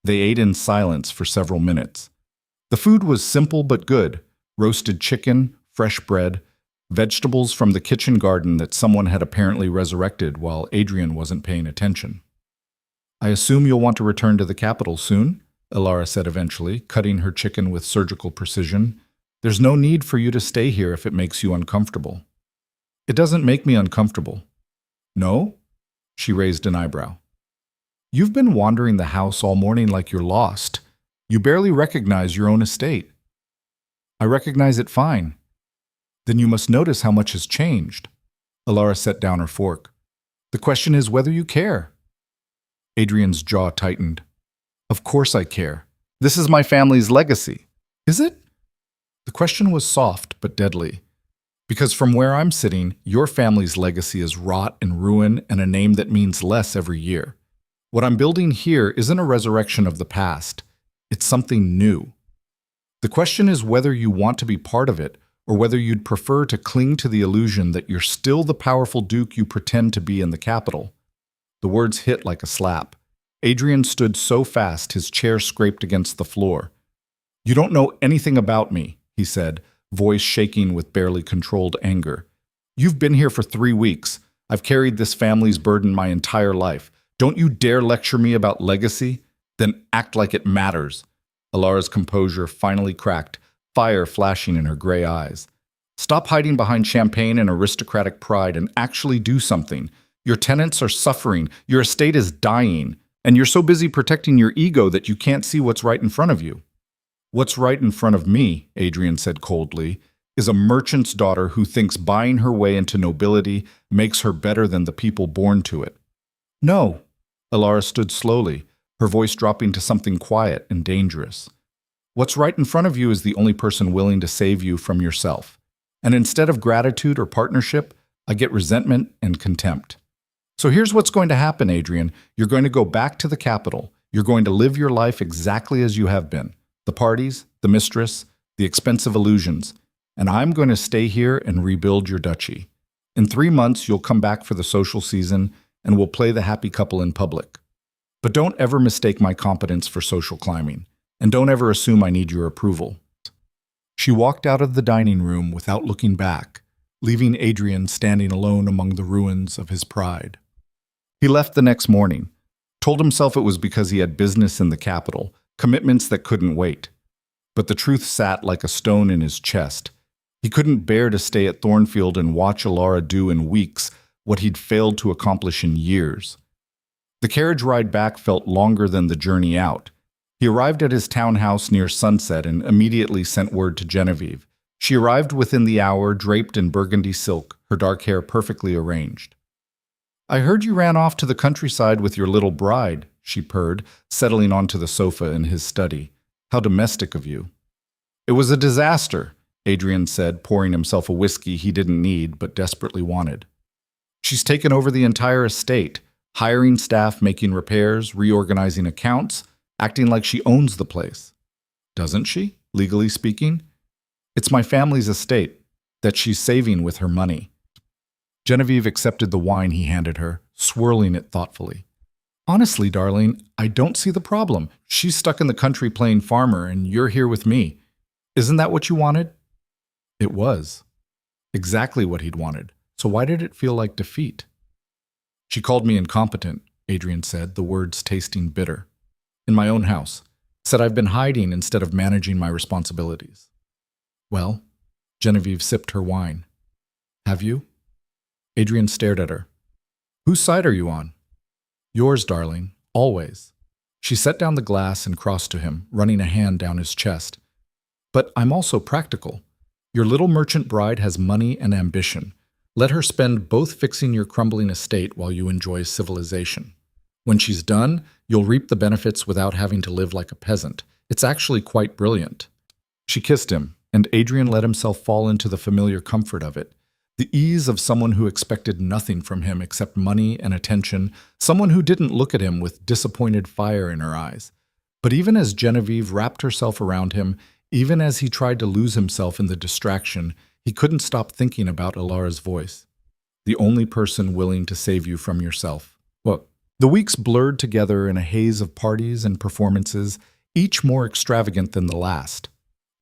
They ate in silence for several minutes. The food was simple but good: roasted chicken, fresh bread, vegetables from the kitchen garden that someone had apparently resurrected while Adrian wasn't paying attention. "I assume you'll want to return to the capital soon?" Elara said eventually, cutting her chicken with surgical precision. "There's no need for you to stay here if it makes you uncomfortable." "It doesn't make me uncomfortable." "No?" She raised an eyebrow. "You've been wandering the house all morning like you're lost. You barely recognize your own estate." "I recognize it fine." "Then you must notice how much has changed." Elara set down her fork. "The question is whether you care." Adrian's jaw tightened. "Of course I care. This is my family's legacy." "Is it?" The question was soft but deadly. "Because from where I'm sitting, your family's legacy is rot and ruin and a name that means less every year. What I'm building here isn't a resurrection of the past. It's something new. The question is whether you want to be part of it, or whether you'd prefer to cling to the illusion that you're still the powerful duke you pretend to be in the capital." The words hit like a slap. Adrian stood so fast his chair scraped against the floor. "You don't know anything about me," he said, voice shaking with barely controlled anger. "You've been here for 3 weeks. I've carried this family's burden my entire life. Don't you dare lecture me about legacy? Then act like it matters." Elara's composure finally cracked, fire flashing in her gray eyes. "Stop hiding behind champagne and aristocratic pride and actually do something. Your tenants are suffering, your estate is dying, and you're so busy protecting your ego that you can't see what's right in front of you." "What's right in front of me," Adrian said coldly, "is a merchant's daughter who thinks buying her way into nobility makes her better than the people born to it." "No." Elara stood slowly, her voice dropping to something quiet and dangerous. "What's right in front of you is the only person willing to save you from yourself. And instead of gratitude or partnership, I get resentment and contempt. So here's what's going to happen, Adrian. You're going to go back to the capital. You're going to live your life exactly as you have been. The parties, the mistress, the expensive illusions. And I'm going to stay here and rebuild your duchy. In 3 months, you'll come back for the social season, and we'll play the happy couple in public. But don't ever mistake my competence for social climbing. And don't ever assume I need your approval." She walked out of the dining room without looking back, leaving Adrian standing alone among the ruins of his pride. He left the next morning, told himself it was because he had business in the capital, commitments that couldn't wait. But the truth sat like a stone in his chest. He couldn't bear to stay at Thornfield and watch Elara do in weeks what he'd failed to accomplish in years. The carriage ride back felt longer than the journey out. He arrived at his townhouse near sunset and immediately sent word to Genevieve. She arrived within the hour, draped in burgundy silk, her dark hair perfectly arranged. "I heard you ran off to the countryside with your little bride," she purred, settling onto the sofa in his study. "How domestic of you." "It was a disaster," Adrian said, pouring himself a whiskey he didn't need but desperately wanted. "She's taken over the entire estate, hiring staff, making repairs, reorganizing accounts, acting like she owns the place." "Doesn't she, legally speaking?" "It's my family's estate that she's saving with her money." Genevieve accepted the wine he handed her, swirling it thoughtfully. "Honestly, darling, I don't see the problem. She's stuck in the country playing farmer, and you're here with me. Isn't that what you wanted?" It was. Exactly what he'd wanted. So why did it feel like defeat? "She called me incompetent," Adrian said, the words tasting bitter. "In my own house. Said I've been hiding instead of managing my responsibilities." "Well," Genevieve sipped her wine. "Have you?" Adrian stared at her. "Whose side are you on?" "Yours, darling, always." She set down the glass and crossed to him, running a hand down his chest. "But I'm also practical. Your little merchant bride has money and ambition. Let her spend both fixing your crumbling estate while you enjoy civilization. When she's done, you'll reap the benefits without having to live like a peasant. It's actually quite brilliant." She kissed him, and Adrian let himself fall into the familiar comfort of it. The ease of someone who expected nothing from him except money and attention, someone who didn't look at him with disappointed fire in her eyes. But even as Genevieve wrapped herself around him, even as he tried to lose himself in the distraction, he couldn't stop thinking about Elara's voice. The only person willing to save you from yourself. Well, the weeks blurred together in a haze of parties and performances, each more extravagant than the last.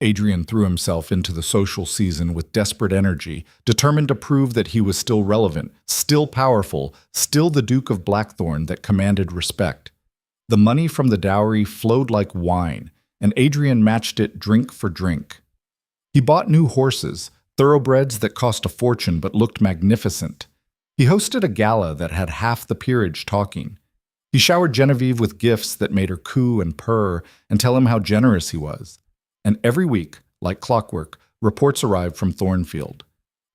Adrian threw himself into the social season with desperate energy, determined to prove that he was still relevant, still powerful, still the Duke of Blackthorn that commanded respect. The money from the dowry flowed like wine, and Adrian matched it drink for drink. He bought new horses, thoroughbreds that cost a fortune but looked magnificent. He hosted a gala that had half the peerage talking. He showered Genevieve with gifts that made her coo and purr and tell him how generous he was. And every week, like clockwork, reports arrived from Thornfield.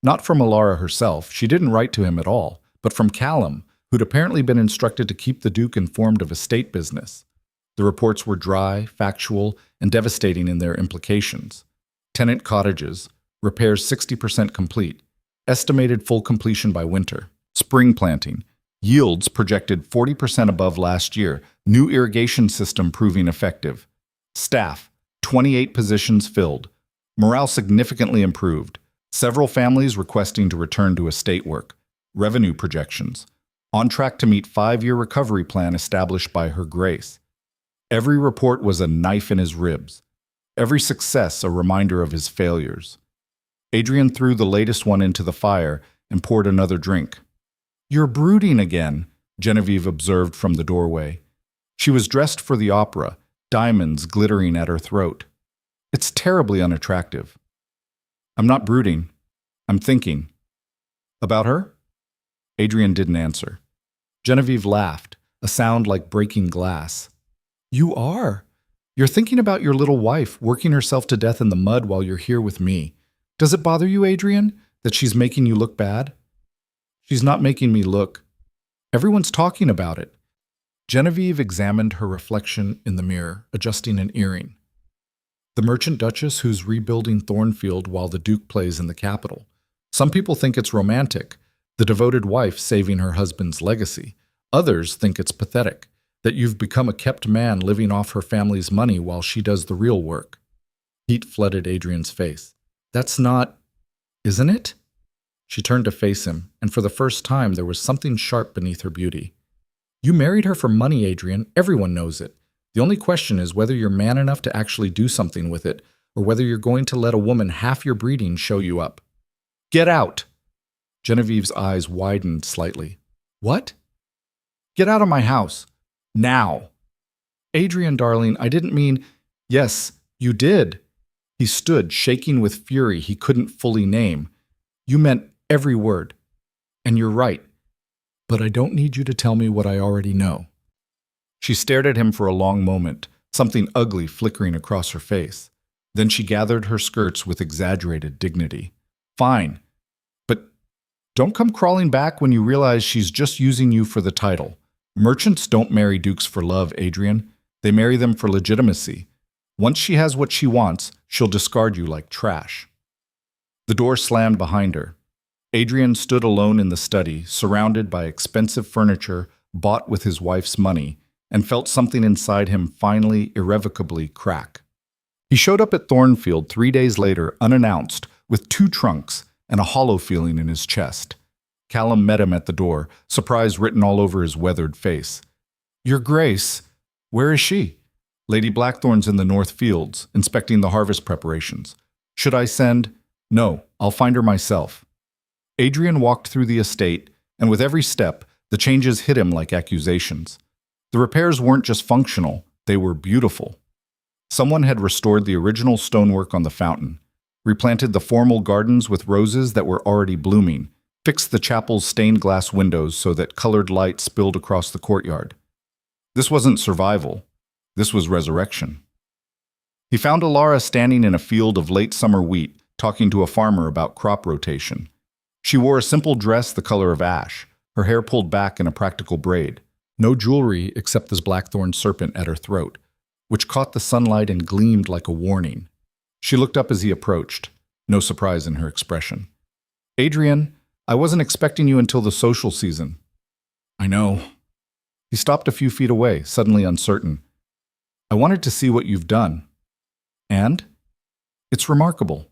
Not from Elara herself, she didn't write to him at all, but from Callum, who'd apparently been instructed to keep the Duke informed of estate business. The reports were dry, factual, and devastating in their implications. Tenant cottages, repairs 60% complete, estimated full completion by winter, spring planting, yields projected 40% above last year, new irrigation system proving effective, staff, 28 positions filled, morale significantly improved, several families requesting to return to estate work, revenue projections, on track to meet 5-year recovery plan established by Her Grace. Every report was a knife in his ribs, every success a reminder of his failures. Adrian threw the latest one into the fire and poured another drink. "You're brooding again," Genevieve observed from the doorway. She was dressed for the opera, diamonds glittering at her throat. "It's terribly unattractive." "I'm not brooding. I'm thinking." "About her?" Adrian didn't answer. Genevieve laughed, a sound like breaking glass. "You are. You're thinking about your little wife working herself to death in the mud while you're here with me. Does it bother you, Adrian, that she's making you look bad?" "She's not making me look. Everyone's talking about it." Genevieve examined her reflection in the mirror, adjusting an earring. The merchant duchess who's rebuilding Thornfield while the Duke plays in the capital. Some people think it's romantic, the devoted wife saving her husband's legacy. Others think it's pathetic, that you've become a kept man living off her family's money while she does the real work. Heat flooded Adrian's face. "That's not, isn't it?" She turned to face him, and for the first time there was something sharp beneath her beauty. "You married her for money, Adrian. Everyone knows it. The only question is whether you're man enough to actually do something with it, or whether you're going to let a woman half your breeding show you up." "Get out!" Genevieve's eyes widened slightly. "What?" "Get out of my house. Now." "Adrian, darling, I didn't mean—" "Yes, you did." He stood, shaking with fury he couldn't fully name. "You meant every word. And you're right. But I don't need you to tell me what I already know." She stared at him for a long moment, something ugly flickering across her face. Then she gathered her skirts with exaggerated dignity. "Fine. But don't come crawling back when you realize she's just using you for the title. Merchants don't marry dukes for love, Adrian. They marry them for legitimacy. Once she has what she wants, she'll discard you like trash." The door slammed behind her. Adrian stood alone in the study, surrounded by expensive furniture bought with his wife's money, and felt something inside him finally, irrevocably crack. He showed up at Thornfield 3 days later, unannounced, with 2 trunks and a hollow feeling in his chest. Callum met him at the door, surprise written all over his weathered face. "Your Grace, where is she?" "Lady Blackthorn's in the North Fields, inspecting the harvest preparations. Should I send—" "No, I'll find her myself." Adrian walked through the estate, and with every step, the changes hit him like accusations. The repairs weren't just functional, they were beautiful. Someone had restored the original stonework on the fountain, replanted the formal gardens with roses that were already blooming, fixed the chapel's stained glass windows so that colored light spilled across the courtyard. This wasn't survival. This was resurrection. He found Elara standing in a field of late summer wheat, talking to a farmer about crop rotation. She wore a simple dress the color of ash, her hair pulled back in a practical braid. No jewelry except this blackthorn serpent at her throat, which caught the sunlight and gleamed like a warning. She looked up as he approached, no surprise in her expression. "Adrian, I wasn't expecting you until the social season." "I know." He stopped a few feet away, suddenly uncertain. I wanted to see what you've done. And? It's remarkable.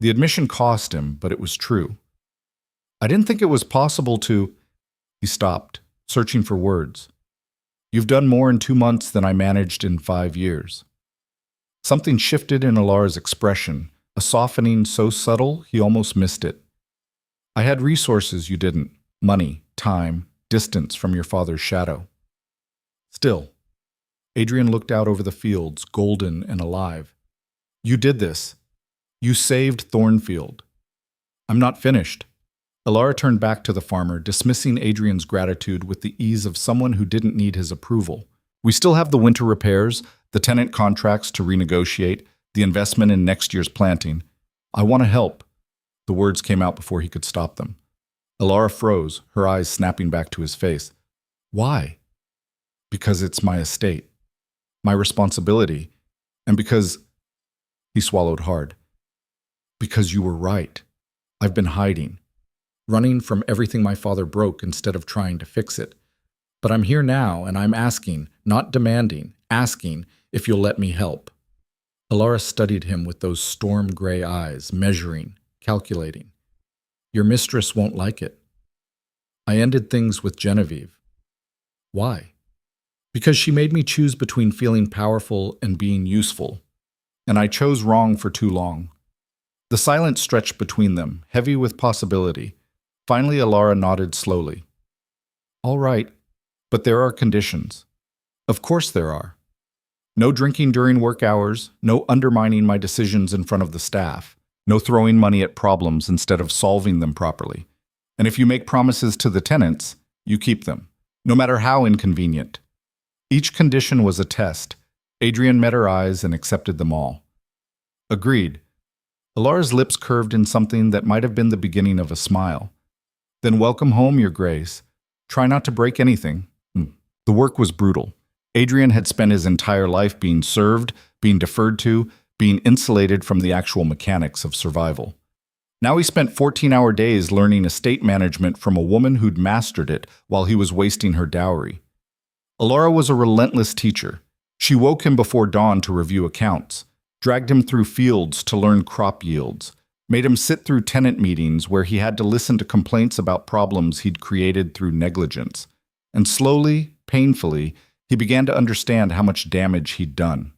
The admission cost him, but it was true. I didn't think it was possible to... He stopped, searching for words. You've done more in 2 months than I managed in 5 years. Something shifted in Elara's expression, a softening so subtle he almost missed it. I had resources you didn't. Money, time, distance from your father's shadow. Still, Adrian looked out over the fields, golden and alive. You did this. You saved Thornfield. I'm not finished. Elara turned back to the farmer, dismissing Adrian's gratitude with the ease of someone who didn't need his approval. We still have the winter repairs, the tenant contracts to renegotiate, the investment in next year's planting. I want to help. The words came out before he could stop them. Elara froze, her eyes snapping back to his face. Why? Because it's my estate, my responsibility, and because... He swallowed hard. Because you were right. I've been hiding, running from everything my father broke instead of trying to fix it. But I'm here now, and I'm asking, not demanding, asking if you'll let me help. Elara studied him with those storm-gray eyes, measuring, calculating. Your mistress won't like it. I ended things with Genevieve. Why? Because she made me choose between feeling powerful and being useful, and I chose wrong for too long. The silence stretched between them, heavy with possibility. Finally, Elara nodded slowly. All right, but there are conditions. Of course there are. No drinking during work hours, no undermining my decisions in front of the staff, no throwing money at problems instead of solving them properly. And if you make promises to the tenants, you keep them, no matter how inconvenient. Each condition was a test. Adrian met her eyes and accepted them all. Agreed. Elara's lips curved in something that might have been the beginning of a smile. Then welcome home, Your Grace. Try not to break anything. The work was brutal. Adrian had spent his entire life being served, being deferred to, being insulated from the actual mechanics of survival. Now he spent 14-hour days learning estate management from a woman who'd mastered it while he was wasting her dowry. Elara was a relentless teacher. She woke him before dawn to review accounts, dragged him through fields to learn crop yields, made him sit through tenant meetings where he had to listen to complaints about problems he'd created through negligence. And slowly, painfully, he began to understand how much damage he'd done.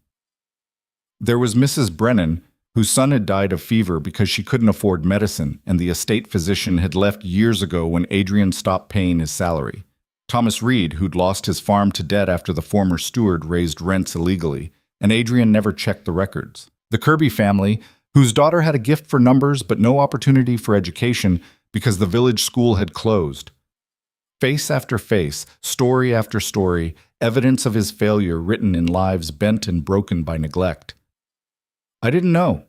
There was Mrs. Brennan, whose son had died of fever because she couldn't afford medicine, and the estate physician had left years ago when Adrian stopped paying his salary. Thomas Reed, who'd lost his farm to debt after the former steward raised rents illegally, and Adrian never checked the records. The Kirby family, whose daughter had a gift for numbers but no opportunity for education because the village school had closed. Face after face, story after story, evidence of his failure written in lives bent and broken by neglect. I didn't know,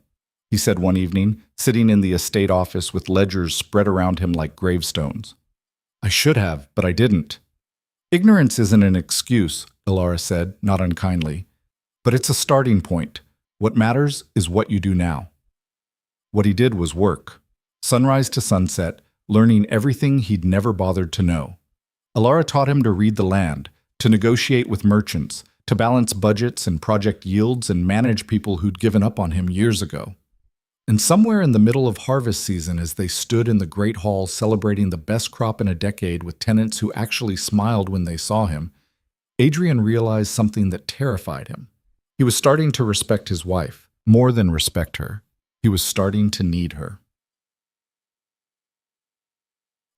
he said one evening, sitting in the estate office with ledgers spread around him like gravestones. I should have, but I didn't. Ignorance isn't an excuse, Elara said, not unkindly. But it's a starting point. What matters is what you do now. What he did was work. Sunrise to sunset, learning everything he'd never bothered to know. Elara taught him to read the land, to negotiate with merchants, to balance budgets and project yields and manage people who'd given up on him years ago. And somewhere in the middle of harvest season, as they stood in the great hall celebrating the best crop in a decade with tenants who actually smiled when they saw him, Adrian realized something that terrified him. He was starting to respect his wife, more than respect her. He was starting to need her.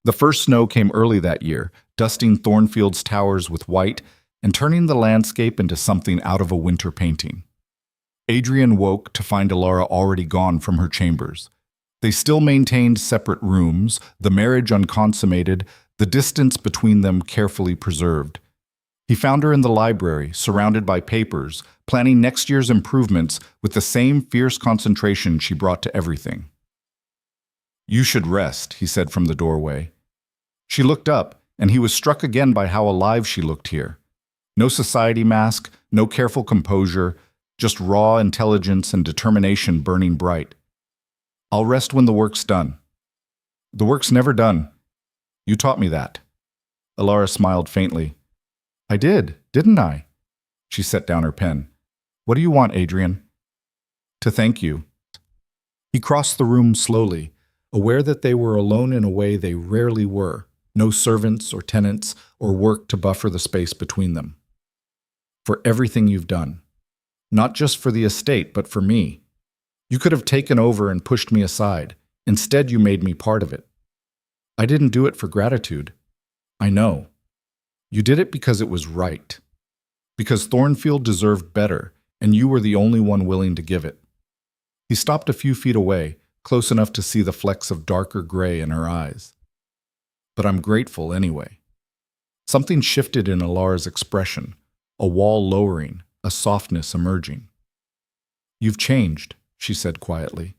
The first snow came early that year, dusting Thornfield's towers with white and turning the landscape into something out of a winter painting. Adrian woke to find Elara already gone from her chambers. They still maintained separate rooms, the marriage unconsummated, the distance between them carefully preserved. He found her in the library, surrounded by papers, planning next year's improvements with the same fierce concentration she brought to everything. You should rest, he said from the doorway. She looked up, and he was struck again by how alive she looked here. No society mask, no careful composure, just raw intelligence and determination burning bright. I'll rest when the work's done. The work's never done. You taught me that. Elara smiled faintly. I did, didn't I? She set down her pen. What do you want, Adrian? To thank you. He crossed the room slowly, aware that they were alone in a way they rarely were, no servants or tenants or work to buffer the space between them. For everything you've done. Not just for the estate, but for me. You could have taken over and pushed me aside. Instead, you made me part of it. I didn't do it for gratitude. I know. You did it because it was right. Because Thornfield deserved better, and you were the only one willing to give it. He stopped a few feet away, close enough to see the flecks of darker gray in her eyes. But I'm grateful anyway. Something shifted in Elara's expression, a wall lowering, a softness emerging. You've changed, she said quietly.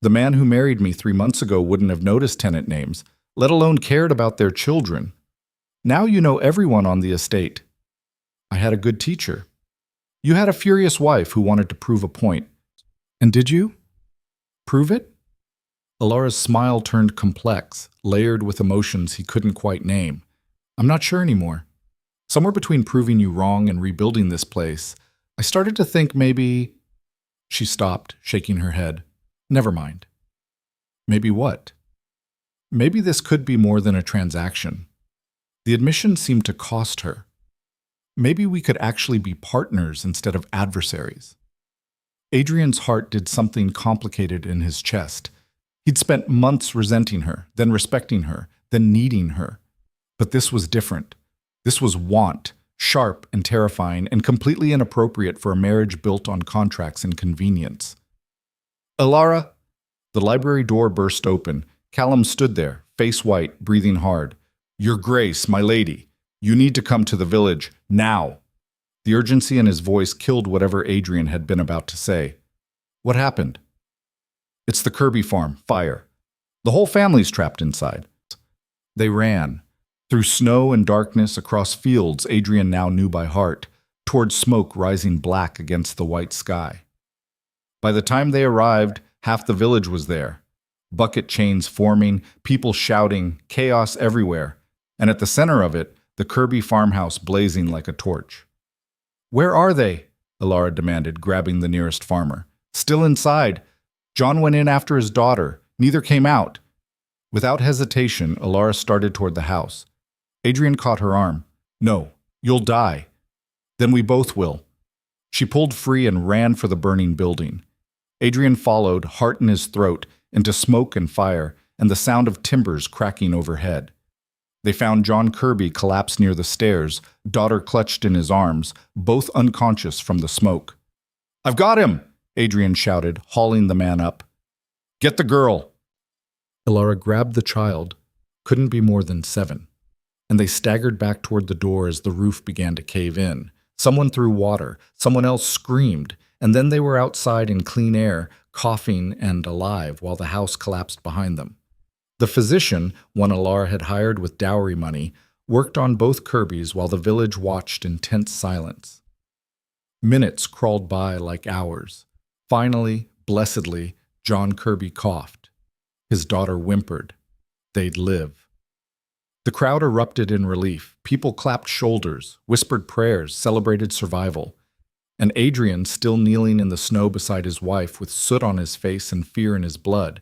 The man who married me 3 months ago wouldn't have noticed tenant names, let alone cared about their children. Now you know everyone on the estate. I had a good teacher. You had a furious wife who wanted to prove a point. And did you? Prove it? Elara's smile turned complex, layered with emotions he couldn't quite name. I'm not sure anymore. Somewhere between proving you wrong and rebuilding this place, I started to think maybe... She stopped, shaking her head. Never mind. Maybe what? Maybe this could be more than a transaction. The admission seemed to cost her. Maybe we could actually be partners instead of adversaries. Adrian's heart did something complicated in his chest. He'd spent months resenting her, then respecting her, then needing her. But this was different. This was want, sharp and terrifying, and completely inappropriate for a marriage built on contracts and convenience. Elara! The library door burst open. Callum stood there, face white, breathing hard. Your Grace, my lady, you need to come to the village, now. The urgency in his voice killed whatever Adrian had been about to say. What happened? It's the Kirby farm, fire. The whole family's trapped inside. They ran. Through snow and darkness, across fields Adrian now knew by heart, toward smoke rising black against the white sky. By the time they arrived, half the village was there. Bucket chains forming, people shouting, chaos everywhere, and at the center of it, the Kirby farmhouse blazing like a torch. Where are they? Elara demanded, grabbing the nearest farmer. Still inside. John went in after his daughter. Neither came out. Without hesitation, Elara started toward the house. Adrian caught her arm. No, you'll die. Then we both will. She pulled free and ran for the burning building. Adrian followed, heart in his throat, into smoke and fire, and the sound of timbers cracking overhead. They found John Kirby collapsed near the stairs, daughter clutched in his arms, both unconscious from the smoke. I've got him! Adrian shouted, hauling the man up. Get the girl! Elara grabbed the child, couldn't be more than 7, and they staggered back toward the door as the roof began to cave in. Someone threw water, someone else screamed, and then they were outside in clean air, coughing and alive while the house collapsed behind them. The physician, one Elara had hired with dowry money, worked on both Kirbys while the village watched in tense silence. Minutes crawled by like hours. Finally, blessedly, John Kirby coughed. His daughter whimpered. They'd live. The crowd erupted in relief. People clapped shoulders, whispered prayers, celebrated survival. And Adrian, still kneeling in the snow beside his wife with soot on his face and fear in his blood,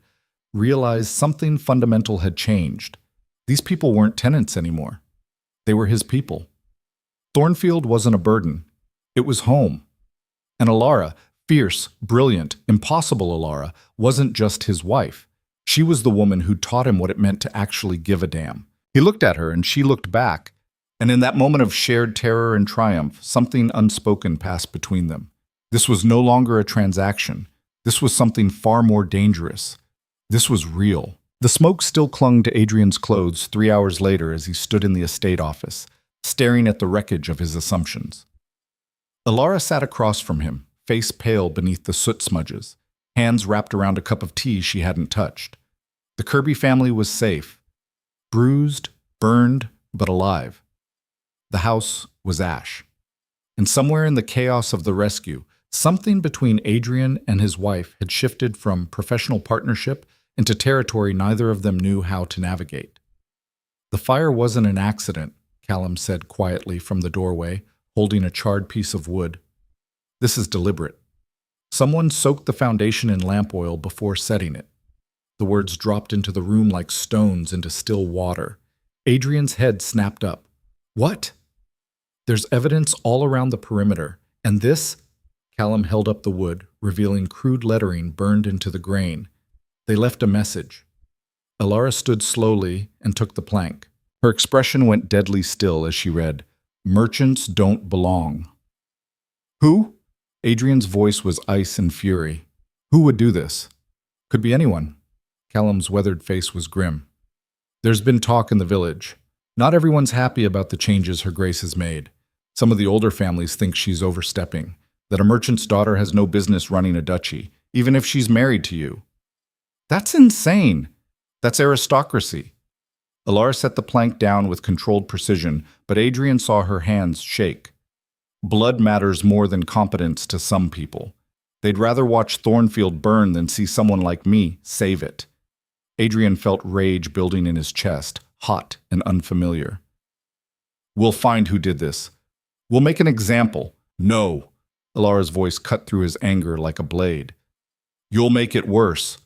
realized something fundamental had changed. These people weren't tenants anymore. They were his people. Thornfield wasn't a burden. It was home. And Elara, fierce, brilliant, impossible Elara, wasn't just his wife. She was the woman who taught him what it meant to actually give a damn. He looked at her and she looked back, and in that moment of shared terror and triumph, something unspoken passed between them. This was no longer a transaction. This was something far more dangerous. This was real. The smoke still clung to Adrian's clothes 3 hours later as he stood in the estate office, staring at the wreckage of his assumptions. Elara sat across from him, face pale beneath the soot smudges, hands wrapped around a cup of tea she hadn't touched. The Kirby family was safe. Bruised, burned, but alive. The house was ash. And somewhere in the chaos of the rescue, something between Adrian and his wife had shifted from professional partnership into territory neither of them knew how to navigate. The fire wasn't an accident, Callum said quietly from the doorway, holding a charred piece of wood. This is deliberate. Someone soaked the foundation in lamp oil before setting it. The words dropped into the room like stones into still water. Adrian's head snapped up. What? There's evidence all around the perimeter, and this? Callum held up the wood, revealing crude lettering burned into the grain. They left a message. Elara stood slowly and took the plank. Her expression went deadly still as she read, "Merchants don't belong." Who? Adrian's voice was ice and fury. Who would do this? Could be anyone. Callum's weathered face was grim. There's been talk in the village. Not everyone's happy about the changes Her Grace has made. Some of the older families think she's overstepping, that a merchant's daughter has no business running a duchy, even if she's married to you. That's insane. That's aristocracy. Elara set the plank down with controlled precision, but Adrian saw her hands shake. Blood matters more than competence to some people. They'd rather watch Thornfield burn than see someone like me save it. Adrian felt rage building in his chest, hot and unfamiliar. We'll find who did this. We'll make an example. No. Elara's voice cut through his anger like a blade. You'll make it worse.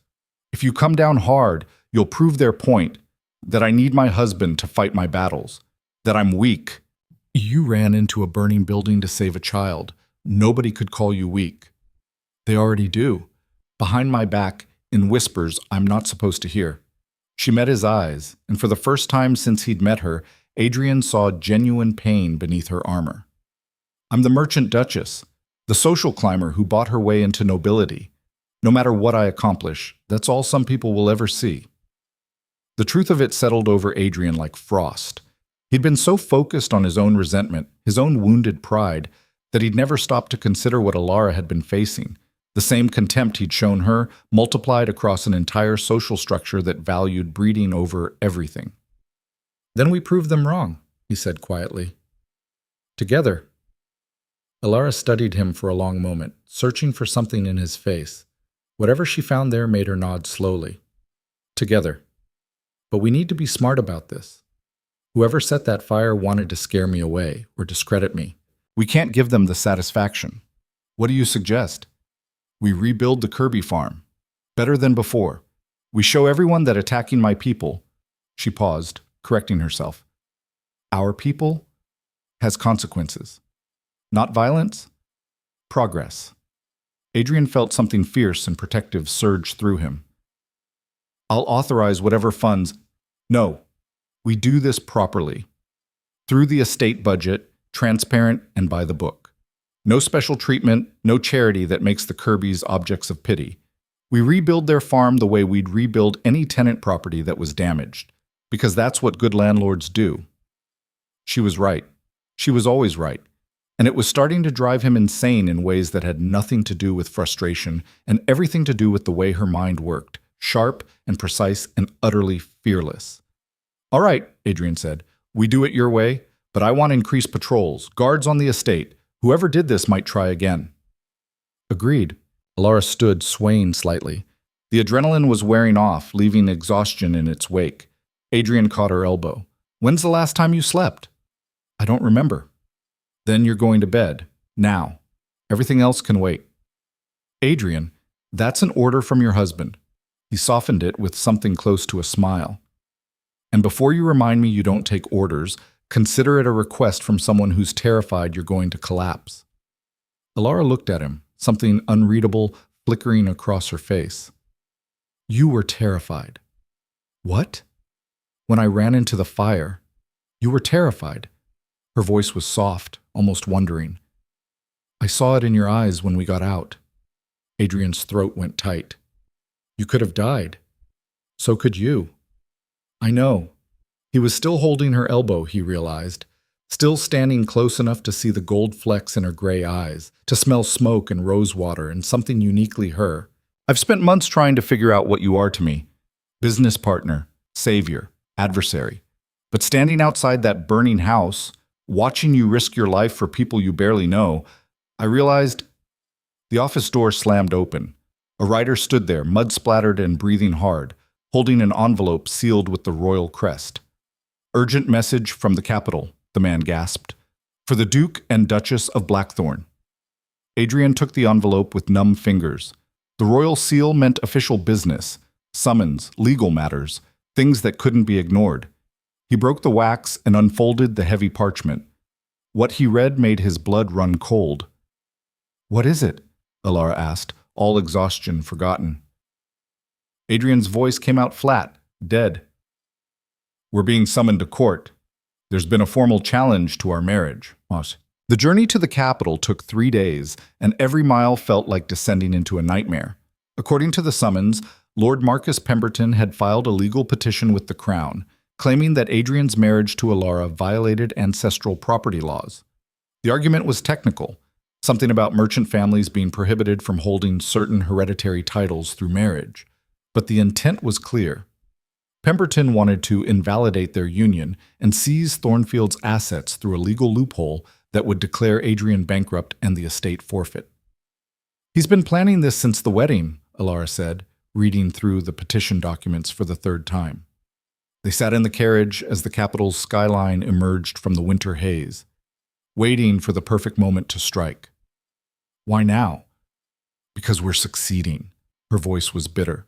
If you come down hard, you'll prove their point, that I need my husband to fight my battles, that I'm weak. You ran into a burning building to save a child. Nobody could call you weak. They already do. Behind my back, in whispers I'm not supposed to hear. She met his eyes, and for the first time since he'd met her, Adrian saw genuine pain beneath her armor. I'm the merchant duchess, the social climber who bought her way into nobility. No matter what I accomplish, that's all some people will ever see. The truth of it settled over Adrian like frost. He'd been so focused on his own resentment, his own wounded pride, that he'd never stopped to consider what Elara had been facing. The same contempt he'd shown her, multiplied across an entire social structure that valued breeding over everything. Then we proved them wrong, he said quietly. Together. Elara studied him for a long moment, searching for something in his face. Whatever she found there made her nod slowly. Together. But we need to be smart about this. Whoever set that fire wanted to scare me away or discredit me. We can't give them the satisfaction. What do you suggest? We rebuild the Kirby farm. Better than before. We show everyone that attacking my people, she paused, correcting herself, our people, has consequences. Not violence, progress. Adrian felt something fierce and protective surge through him. I'll authorize whatever funds. No, we do this properly. Through the estate budget, transparent and by the book. No special treatment, no charity that makes the Kirbys objects of pity. We rebuild their farm the way we'd rebuild any tenant property that was damaged, because that's what good landlords do. She was right. She was always right. And it was starting to drive him insane in ways that had nothing to do with frustration and everything to do with the way her mind worked, sharp and precise and utterly fearless. All right, Adrian said, we do it your way, but I want increased patrols, guards on the estate. Whoever did this might try again. Agreed. Elara stood, swaying slightly. The adrenaline was wearing off, leaving exhaustion in its wake. Adrian caught her elbow. When's the last time you slept? I don't remember. Then you're going to bed. Now. Everything else can wait. Adrian, that's an order from your husband. He softened it with something close to a smile. And before you remind me you don't take orders, consider it a request from someone who's terrified you're going to collapse. Elara looked at him, something unreadable flickering across her face. You were terrified. What? When I ran into the fire. You were terrified. Her voice was soft, almost wondering. I saw it in your eyes when we got out. Adrian's throat went tight. You could have died. So could you. I know. He was still holding her elbow, he realized, still standing close enough to see the gold flecks in her gray eyes, to smell smoke and rosewater and something uniquely her. I've spent months trying to figure out what you are to me. Business partner, savior, adversary. But standing outside that burning house, watching you risk your life for people you barely know, I realized. The office door slammed open. A writer stood there, mud-splattered and breathing hard, holding an envelope sealed with the royal crest. Urgent message from the capital, the man gasped. For the Duke and Duchess of Blackthorn. Adrian took the envelope with numb fingers. The royal seal meant official business, summons, legal matters, things that couldn't be ignored. He broke the wax and unfolded the heavy parchment. What he read made his blood run cold. "What is it?" Elara asked, all exhaustion forgotten. Adrian's voice came out flat, dead. "We're being summoned to court. There's been a formal challenge to our marriage." The journey to the capital took 3 days, and every mile felt like descending into a nightmare. According to the summons, Lord Marcus Pemberton had filed a legal petition with the Crown, claiming that Adrian's marriage to Elara violated ancestral property laws. The argument was technical, something about merchant families being prohibited from holding certain hereditary titles through marriage. But the intent was clear. Pemberton wanted to invalidate their union and seize Thornfield's assets through a legal loophole that would declare Adrian bankrupt and the estate forfeit. "He's been planning this since the wedding," Elara said, reading through the petition documents for the 3rd time. They sat in the carriage as the capital's skyline emerged from the winter haze, waiting for the perfect moment to strike. "Why now?" "Because we're succeeding." Her voice was bitter.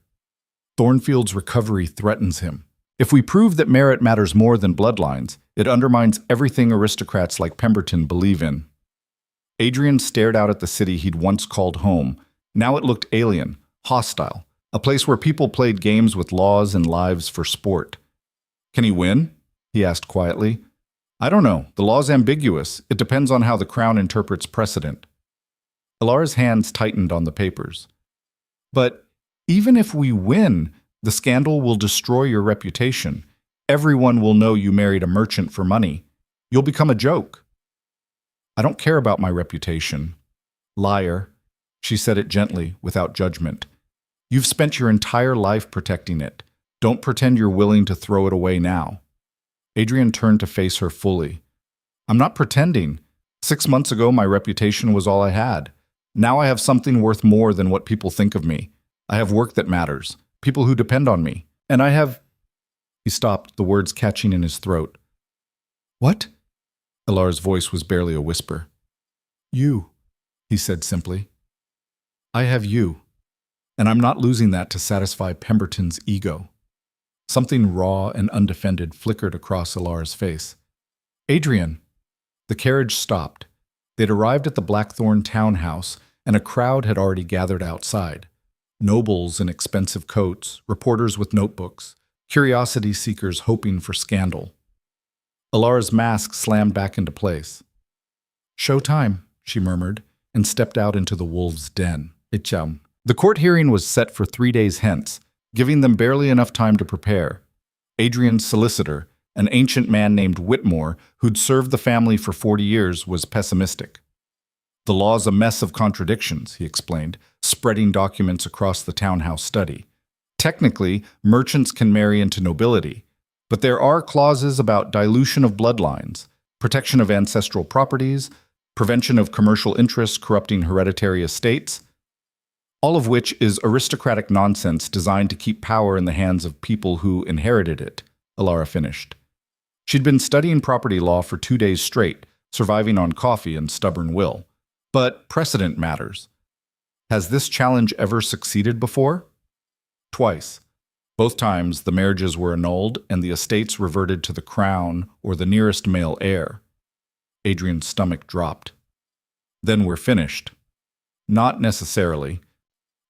"Thornfield's recovery threatens him. If we prove that merit matters more than bloodlines, it undermines everything aristocrats like Pemberton believe in." Adrian stared out at the city he'd once called home. Now it looked alien, hostile, a place where people played games with laws and lives for sport. "Can he win?" he asked quietly. "I don't know. The law's ambiguous. It depends on how the Crown interprets precedent." Elara's hands tightened on the papers. "But even if we win, the scandal will destroy your reputation. Everyone will know you married a merchant for money. You'll become a joke." "I don't care about my reputation." "Liar." She said it gently, without judgment. "You've spent your entire life protecting it. Don't pretend you're willing to throw it away now." Adrian turned to face her fully. "I'm not pretending. 6 months ago, my reputation was all I had. Now I have something worth more than what people think of me. I have work that matters, people who depend on me, and I have—" He stopped, the words catching in his throat. "What?" Elara's voice was barely a whisper. "You," he said simply. "I have you, and I'm not losing that to satisfy Pemberton's ego." Something raw and undefended flickered across Elara's face. "Adrian!" The carriage stopped. They'd arrived at the Blackthorn townhouse, and a crowd had already gathered outside. Nobles in expensive coats, reporters with notebooks, curiosity seekers hoping for scandal. Elara's mask slammed back into place. "Show time," she murmured, and stepped out into the wolves' den. The court hearing was set for 3 days hence, giving them barely enough time to prepare. Adrian's solicitor, an ancient man named Whitmore, who'd served the family for 40 years, was pessimistic. "The law's a mess of contradictions," he explained, spreading documents across the townhouse study. "Technically, merchants can marry into nobility, but there are clauses about dilution of bloodlines, protection of ancestral properties, prevention of commercial interests corrupting hereditary estates, all of which is aristocratic nonsense designed to keep power in the hands of people who inherited it," Elara finished. She'd been studying property law for 2 days straight, surviving on coffee and stubborn will. But precedent matters. Has this challenge ever succeeded before? Twice. Both times the marriages were annulled and the estates reverted to the Crown or the nearest male heir. Adrian's stomach dropped. "Then we're finished." "Not necessarily."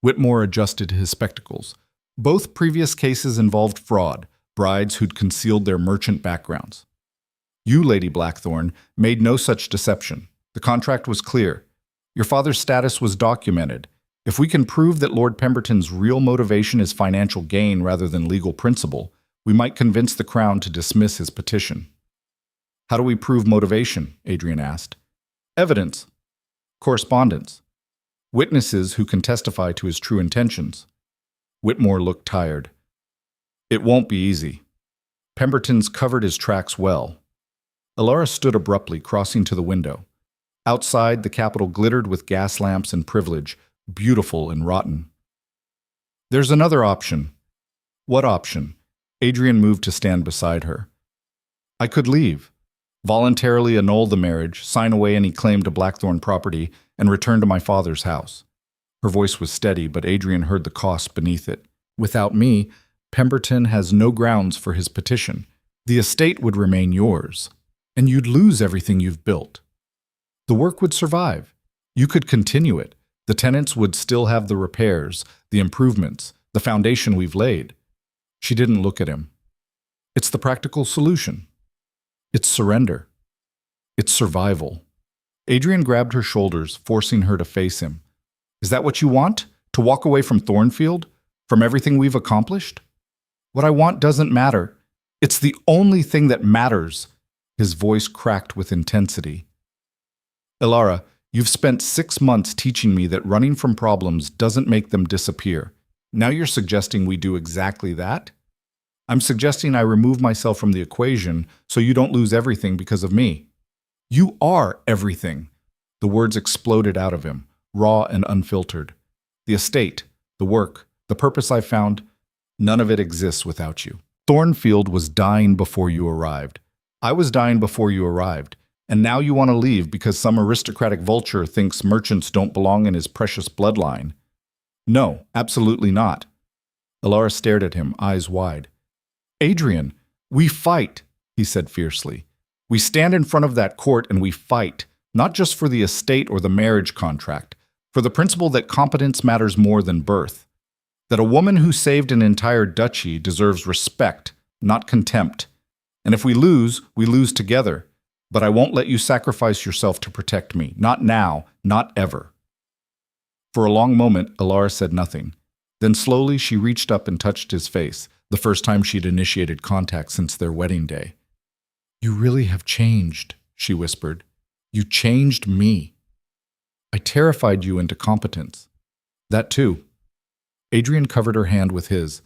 Whitmore adjusted his spectacles. "Both previous cases involved fraud, brides who'd concealed their merchant backgrounds. You, Lady Blackthorn, made no such deception. The contract was clear. Your father's status was documented. If we can prove that Lord Pemberton's real motivation is financial gain rather than legal principle, we might convince the Crown to dismiss his petition." "How do we prove motivation?" Adrian asked. "Evidence. Correspondence. Witnesses who can testify to his true intentions." Whitmore looked tired. "It won't be easy. Pemberton's covered his tracks well." Elara stood abruptly, crossing to the window. Outside, the capital glittered with gas lamps and privilege, beautiful and rotten. "There's another option." "What option?" Adrian moved to stand beside her. "I could leave. Voluntarily annul the marriage, sign away any claim to Blackthorn property, and return to my father's house. Her voice was steady, but Adrian heard the cost beneath it. Without me, Pemberton has no grounds for his petition. The estate would remain yours, and you'd lose everything you've built. The work would survive. You could continue it. The tenants would still have the repairs, the improvements, the foundation we've laid. She didn't look at him. It's the practical solution. It's surrender. It's survival. Adrian grabbed her shoulders, forcing her to face him. Is that what you want? To walk away from Thornfield? From everything we've accomplished? What I want doesn't matter. It's the only thing that matters. His voice cracked with intensity. Elara, you've spent 6 months teaching me that running from problems doesn't make them disappear. Now you're suggesting we do exactly that? I'm suggesting I remove myself from the equation so you don't lose everything because of me. You are everything. The words exploded out of him, raw and unfiltered. The estate, the work, the purpose I've found, none of it exists without you. Thornfield was dying before you arrived. I was dying before you arrived. And now you want to leave because some aristocratic vulture thinks merchants don't belong in his precious bloodline. No, absolutely not. Elara stared at him, eyes wide. Adrian, we fight, he said fiercely. We stand in front of that court and we fight, not just for the estate or the marriage contract, for the principle that competence matters more than birth. That a woman who saved an entire duchy deserves respect, not contempt. And if we lose together. But I won't let you sacrifice yourself to protect me. Not now, not ever. For a long moment, Elara said nothing. Then slowly she reached up and touched his face, the first time she'd initiated contact since their wedding day. You really have changed, she whispered. You changed me. I terrified you into competence. That too. Adrian covered her hand with his.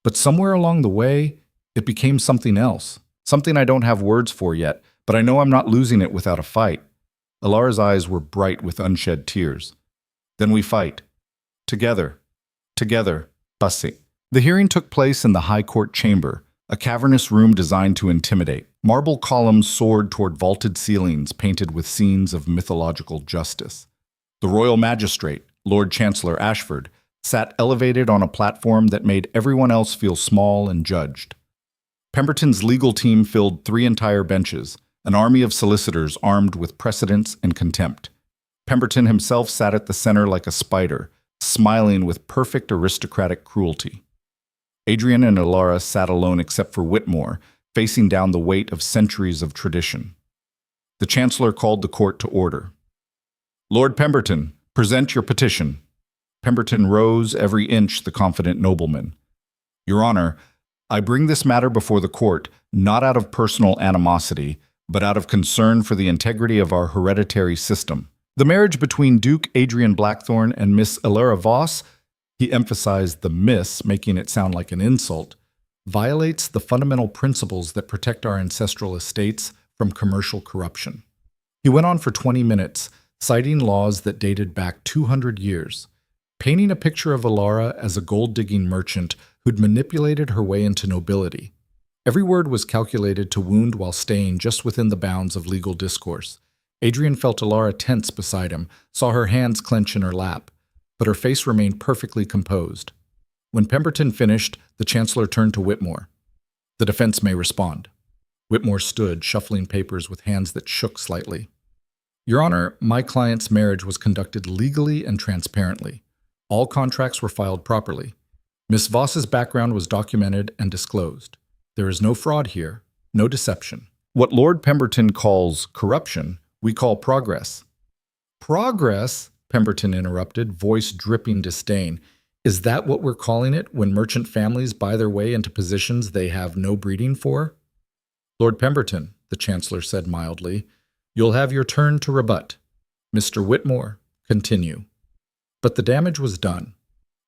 But somewhere along the way, it became something else. Something I don't have words for yet, but I know I'm not losing it without a fight. Elara's eyes were bright with unshed tears. Then we fight. Together. Bussy. The hearing took place in the High Court chamber, a cavernous room designed to intimidate. Marble columns soared toward vaulted ceilings painted with scenes of mythological justice. The royal magistrate, Lord Chancellor Ashford, sat elevated on a platform that made everyone else feel small and judged. Pemberton's legal team filled 3 entire benches, an army of solicitors armed with precedents and contempt. Pemberton himself sat at the center like a spider, smiling with perfect aristocratic cruelty. Adrian and Elara sat alone except for Whitmore, facing down the weight of centuries of tradition. The Chancellor called the court to order. Lord Pemberton, present your petition. Pemberton rose every inch the confident nobleman. Your Honor, I bring this matter before the court not out of personal animosity, but out of concern for the integrity of our hereditary system. The marriage between Duke Adrian Blackthorn and Miss Elara Voss, he emphasized the miss, making it sound like an insult, violates the fundamental principles that protect our ancestral estates from commercial corruption. He went on for 20 minutes, citing laws that dated back 200 years, painting a picture of Elara as a gold-digging merchant who'd manipulated her way into nobility. Every word was calculated to wound while staying just within the bounds of legal discourse. Adrian felt Elara tense beside him, saw her hands clench in her lap, but her face remained perfectly composed. When Pemberton finished, the Chancellor turned to Whitmore. The defense may respond. Whitmore stood, shuffling papers with hands that shook slightly. Your Honor, my client's marriage was conducted legally and transparently. All contracts were filed properly. Miss Voss's background was documented and disclosed. There is no fraud here, no deception. What Lord Pemberton calls corruption, we call progress. Progress? Pemberton interrupted, voice dripping disdain. Is that what we're calling it when merchant families buy their way into positions they have no breeding for? Lord Pemberton, the Chancellor said mildly, you'll have your turn to rebut. Mr. Whitmore, continue. But the damage was done.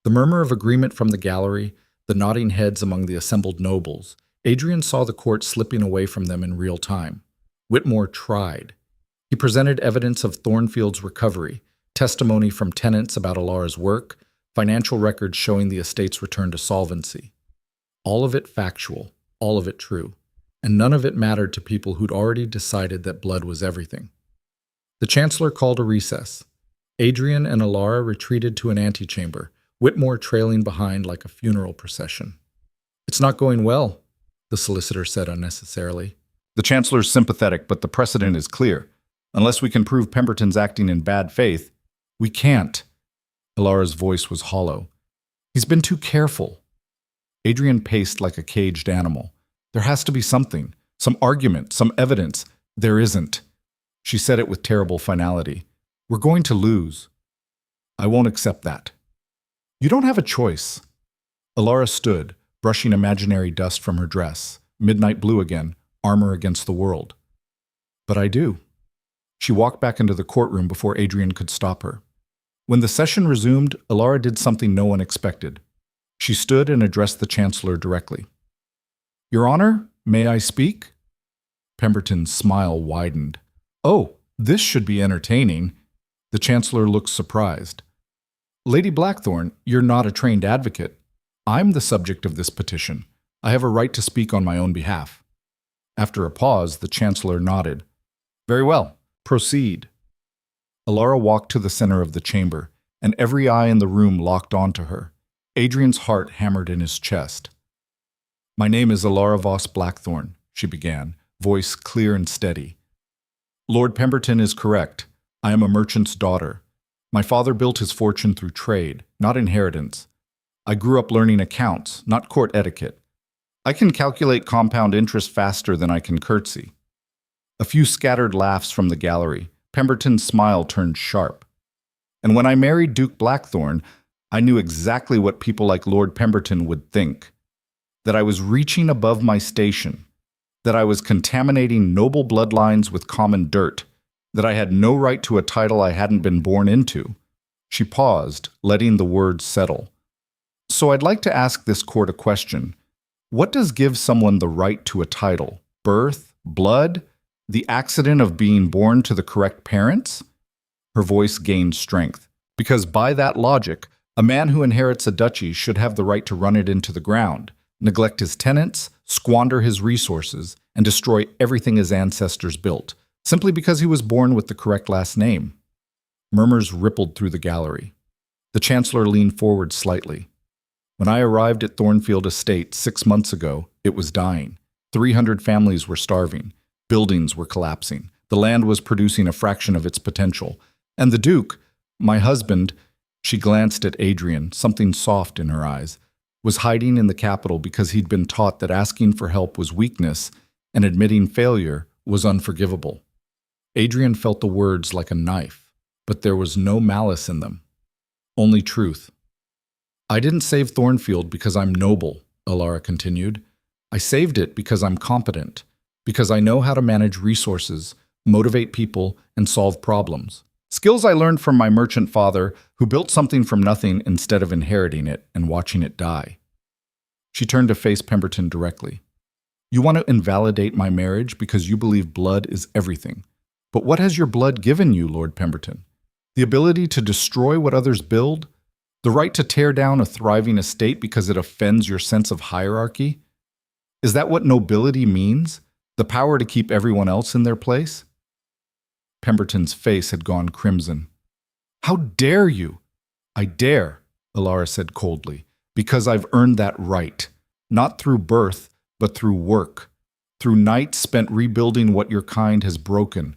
The murmur of agreement from the gallery, the nodding heads among the assembled nobles. Adrian saw the court slipping away from them in real time. Whitmore tried. He presented evidence of Thornfield's recovery, testimony from tenants about Elara's work, financial records showing the estate's return to solvency. All of it factual, all of it true. and none of it mattered to people who'd already decided that blood was everything. The Chancellor called a recess. Adrian and Elara retreated to an antechamber, Whitmore trailing behind like a funeral procession. "It's not going well," the solicitor said unnecessarily. The Chancellor's sympathetic, but the precedent is clear. Unless we can prove Pemberton's acting in bad faith, we can't. Elara's voice was hollow. He's been too careful. Adrian paced like a caged animal. There has to be something, some argument, some evidence. There isn't. She said it with terrible finality. We're going to lose. I won't accept that. You don't have a choice. Elara stood, brushing imaginary dust from her dress, midnight blue again, armor against the world. But I do. She walked back into the courtroom before Adrian could stop her. When the session resumed, Elara did something no one expected. She stood and addressed the Chancellor directly. Your Honor, may I speak? Pemberton's smile widened. Oh, this should be entertaining. The Chancellor looked surprised. Lady Blackthorn, you're not a trained advocate. I'm the subject of this petition. I have a right to speak on my own behalf. After a pause, the Chancellor nodded. Very well, proceed. Elara walked to the center of the chamber, and every eye in the room locked onto her. Adrian's heart hammered in his chest. My name is Elara Voss Blackthorn, she began, voice clear and steady. Lord Pemberton is correct. I am a merchant's daughter. My father built his fortune through trade, not inheritance. I grew up learning accounts, not court etiquette. I can calculate compound interest faster than I can curtsy. A few scattered laughs from the gallery. Pemberton's smile turned sharp. And when I married Duke Blackthorn, I knew exactly what people like Lord Pemberton would think. That I was reaching above my station. That I was contaminating noble bloodlines with common dirt. That I had no right to a title I hadn't been born into. She paused, letting the words settle. So I'd like to ask this court a question. What does give someone the right to a title? Birth? Blood? The accident of being born to the correct parents? Her voice gained strength. Because by that logic, a man who inherits a duchy should have the right to run it into the ground, neglect his tenants, squander his resources, and destroy everything his ancestors built, simply because he was born with the correct last name. Murmurs rippled through the gallery. The Chancellor leaned forward slightly. When I arrived at Thornfield Estate 6 months ago, it was dying. 300 families were starving. Buildings were collapsing. The land was producing a fraction of its potential. And the Duke, my husband, she glanced at Adrian, something soft in her eyes, was hiding in the capital because he'd been taught that asking for help was weakness and admitting failure was unforgivable. Adrian felt the words like a knife, but there was no malice in them. Only truth. I didn't save Thornfield because I'm noble, Elara continued. I saved it because I'm competent, because I know how to manage resources, motivate people, and solve problems. Skills I learned from my merchant father, who built something from nothing instead of inheriting it and watching it die. She turned to face Pemberton directly. You want to invalidate my marriage because you believe blood is everything. But what has your blood given you, Lord Pemberton? The ability to destroy what others build? The right to tear down a thriving estate because it offends your sense of hierarchy? Is that what nobility means? The power to keep everyone else in their place? Pemberton's face had gone crimson. How dare you? I dare, Elara said coldly, because I've earned that right, not through birth, but through work, through nights spent rebuilding what your kind has broken,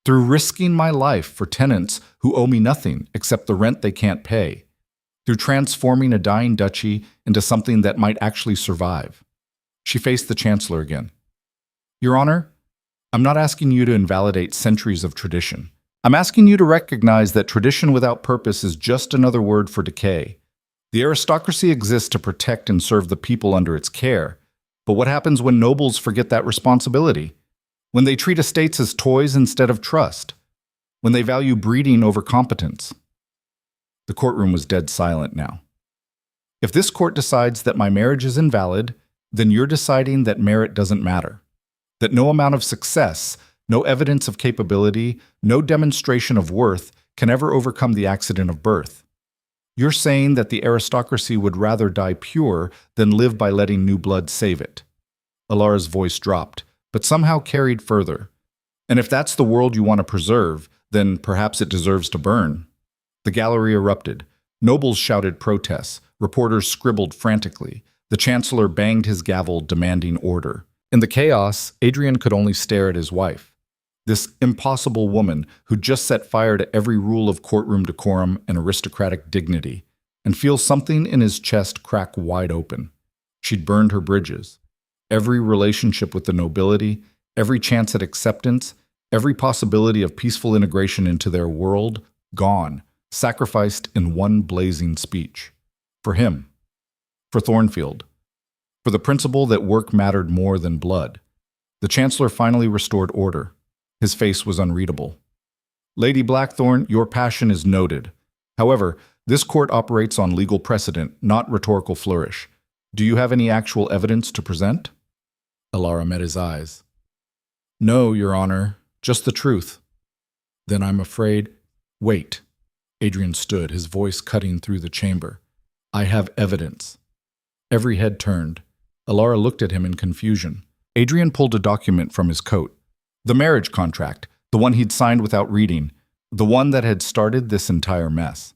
through risking my life for tenants who owe me nothing except the rent they can't pay, through transforming a dying duchy into something that might actually survive. She faced the Chancellor again. Your Honor, I'm not asking you to invalidate centuries of tradition. I'm asking you to recognize that tradition without purpose is just another word for decay. The aristocracy exists to protect and serve the people under its care. But what happens when nobles forget that responsibility? When they treat estates as toys instead of trust? When they value breeding over competence? The courtroom was dead silent now. If this court decides that my marriage is invalid, then you're deciding that merit doesn't matter. That no amount of success, no evidence of capability, no demonstration of worth can ever overcome the accident of birth. You're saying that the aristocracy would rather die pure than live by letting new blood save it. Elara's voice dropped. but somehow carried further. And if that's the world you want to preserve, then perhaps it deserves to burn. The gallery erupted. Nobles shouted protests. Reporters scribbled frantically. The chancellor banged his gavel, demanding order. In the chaos, Adrian could only stare at his wife. This impossible woman who'd just set fire to every rule of courtroom decorum and aristocratic dignity, and feel something in his chest crack wide open. She'd burned her bridges. Every relationship with the nobility, every chance at acceptance, every possibility of peaceful integration into their world, gone, sacrificed in one blazing speech. For him. For Thornfield. For the principle that work mattered more than blood. The chancellor finally restored order. His face was unreadable. Lady Blackthorn, your passion is noted. However, this court operates on legal precedent, not rhetorical flourish. Do you have any actual evidence to present? Elara met his eyes. No, Your Honor, just the truth. Then I'm afraid... Wait. Adrian stood, his voice cutting through the chamber. I have evidence. Every head turned. Elara looked at him in confusion. Adrian pulled a document from his coat. The marriage contract, the one he'd signed without reading, the one that had started this entire mess.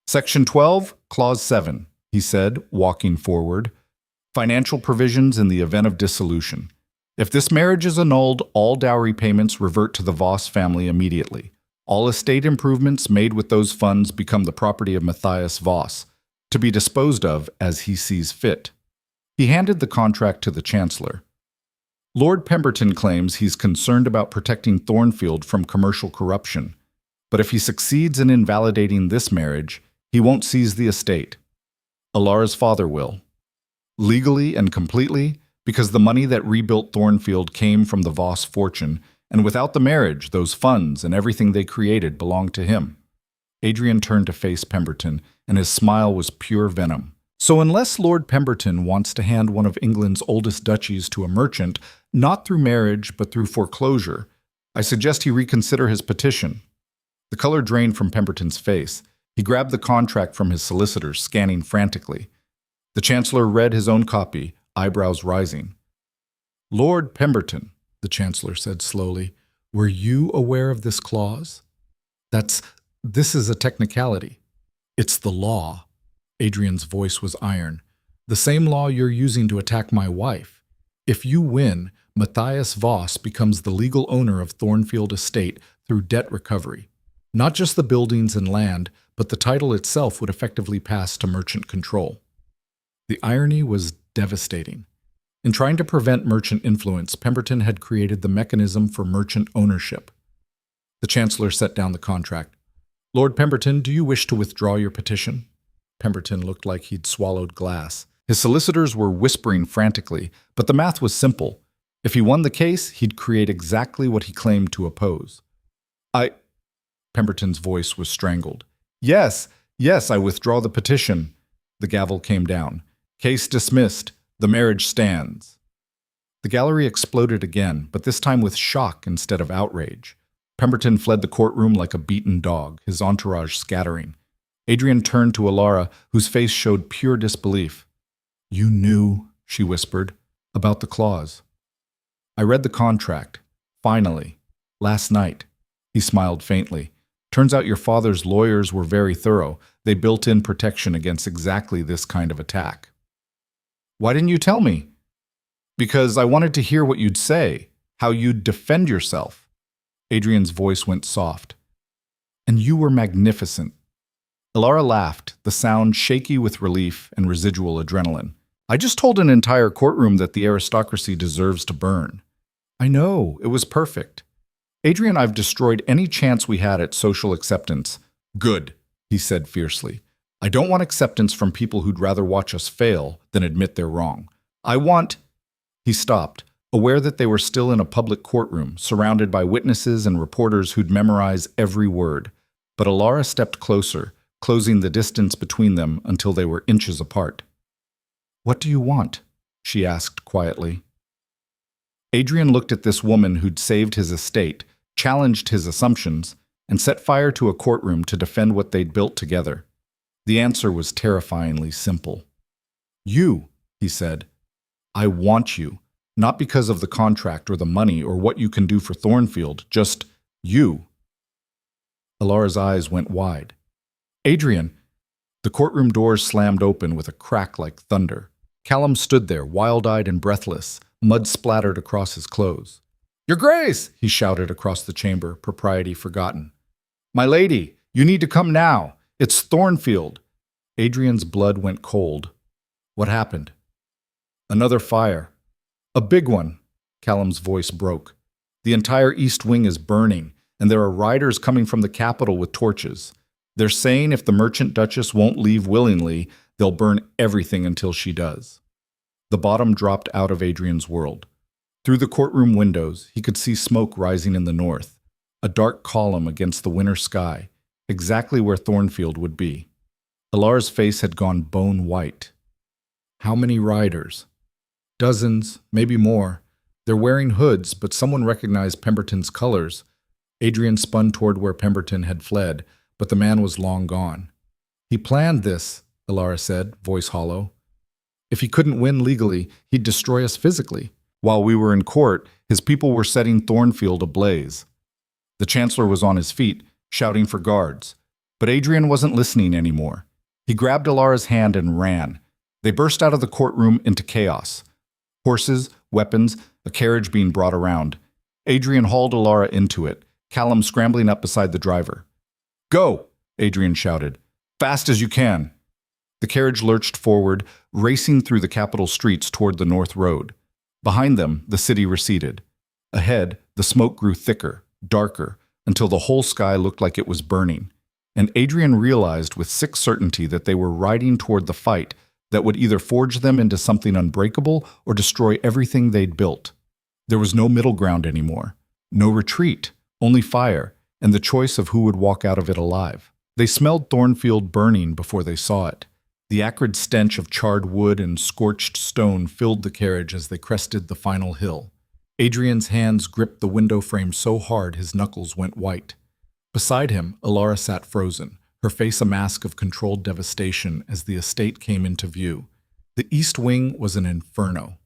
Section 12, Clause 7, he said, walking forward. Financial provisions in the event of dissolution. If this marriage is annulled, all dowry payments revert to the Voss family immediately. All estate improvements made with those funds become the property of Matthias Voss, to be disposed of as he sees fit. He handed the contract to the chancellor. Lord Pemberton claims he's concerned about protecting Thornfield from commercial corruption, but if he succeeds in invalidating this marriage, he won't seize the estate. Elara's father will. Legally and completely, because the money that rebuilt Thornfield came from the Voss fortune, and without the marriage, those funds and everything they created belonged to him. Adrian turned to face Pemberton, and his smile was pure venom. So unless Lord Pemberton wants to hand one of England's oldest duchies to a merchant, not through marriage but through foreclosure, I suggest he reconsider his petition. The color drained from Pemberton's face. He grabbed the contract from his solicitors, scanning frantically. The chancellor read his own copy, eyebrows rising. Lord Pemberton, the chancellor said slowly, were you aware of this clause? This is a technicality. It's the law. Adrian's voice was iron. The same law you're using to attack my wife. If you win, Matthias Voss becomes the legal owner of Thornfield Estate through debt recovery. Not just the buildings and land, but the title itself would effectively pass to merchant control. The irony was devastating. In trying to prevent merchant influence, Pemberton had created the mechanism for merchant ownership. The chancellor set down the contract. Lord Pemberton, do you wish to withdraw your petition? Pemberton looked like he'd swallowed glass. His solicitors were whispering frantically, but the math was simple. If he won the case, he'd create exactly what he claimed to oppose. Pemberton's voice was strangled. Yes, I withdraw the petition. The gavel came down. Case dismissed. The marriage stands. The gallery exploded again, but this time with shock instead of outrage. Pemberton fled the courtroom like a beaten dog, his entourage scattering. Adrian turned to Elara, whose face showed pure disbelief. You knew, she whispered, about the clause. I read the contract. Finally. Last night. He smiled faintly. Turns out your father's lawyers were very thorough. They built in protection against exactly this kind of attack. Why didn't you tell me? Because I wanted to hear what you'd say, how you'd defend yourself. Adrian's voice went soft. And you were magnificent. Elara laughed, the sound shaky with relief and residual adrenaline. I just told an entire courtroom that the aristocracy deserves to burn. I know, it was perfect. Adrian, I've destroyed any chance we had at social acceptance. Good, he said fiercely. I don't want acceptance from people who'd rather watch us fail than admit they're wrong. I want... He stopped, aware that they were still in a public courtroom, surrounded by witnesses and reporters who'd memorize every word. But Elara stepped closer, closing the distance between them until they were inches apart. What do you want? She asked quietly. Adrian looked at this woman who'd saved his estate, challenged his assumptions, and set fire to a courtroom to defend what they'd built together. The answer was terrifyingly simple. You, he said. I want you. Not because of the contract or the money or what you can do for Thornfield, just you. Elara's eyes went wide. Adrian! The courtroom doors slammed open with a crack like thunder. Callum stood there, wild-eyed and breathless, mud splattered across his clothes. "Your Grace!" he shouted across the chamber, propriety forgotten. "My lady, you need to come now. It's Thornfield." Adrian's blood went cold. What happened? Another fire. A big one. Callum's voice broke. The entire East Wing is burning, and there are riders coming from the capital with torches. They're saying if the Merchant Duchess won't leave willingly, they'll burn everything until she does. The bottom dropped out of Adrian's world. Through the courtroom windows, he could see smoke rising in the north, a dark column against the winter sky, exactly where Thornfield would be. Elara's face had gone bone white. How many riders? Dozens, maybe more. They're wearing hoods, but someone recognized Pemberton's colors. Adrian spun toward where Pemberton had fled, but the man was long gone. He planned this, Elara said, voice hollow. If he couldn't win legally, he'd destroy us physically. While we were in court, his people were setting Thornfield ablaze. The Chancellor was on his feet, shouting for guards. But Adrian wasn't listening anymore. He grabbed Elara's hand and ran. They burst out of the courtroom into chaos. Horses, weapons, a carriage being brought around. Adrian hauled Elara into it, Callum scrambling up beside the driver. "Go!" Adrian shouted. "Fast as you can." The carriage lurched forward, racing through the capital streets toward the North Road. Behind them, the city receded. Ahead, the smoke grew thicker, darker, until the whole sky looked like it was burning. And Adrian realized with sick certainty that they were riding toward the fight that would either forge them into something unbreakable or destroy everything they'd built. There was no middle ground anymore. No retreat, only fire, and the choice of who would walk out of it alive. They smelled Thornfield burning before they saw it. The acrid stench of charred wood and scorched stone filled the carriage as they crested the final hill. Adrian's hands gripped the window frame so hard his knuckles went white. Beside him, Elara sat frozen, her face a mask of controlled devastation as the estate came into view. The East Wing was an inferno.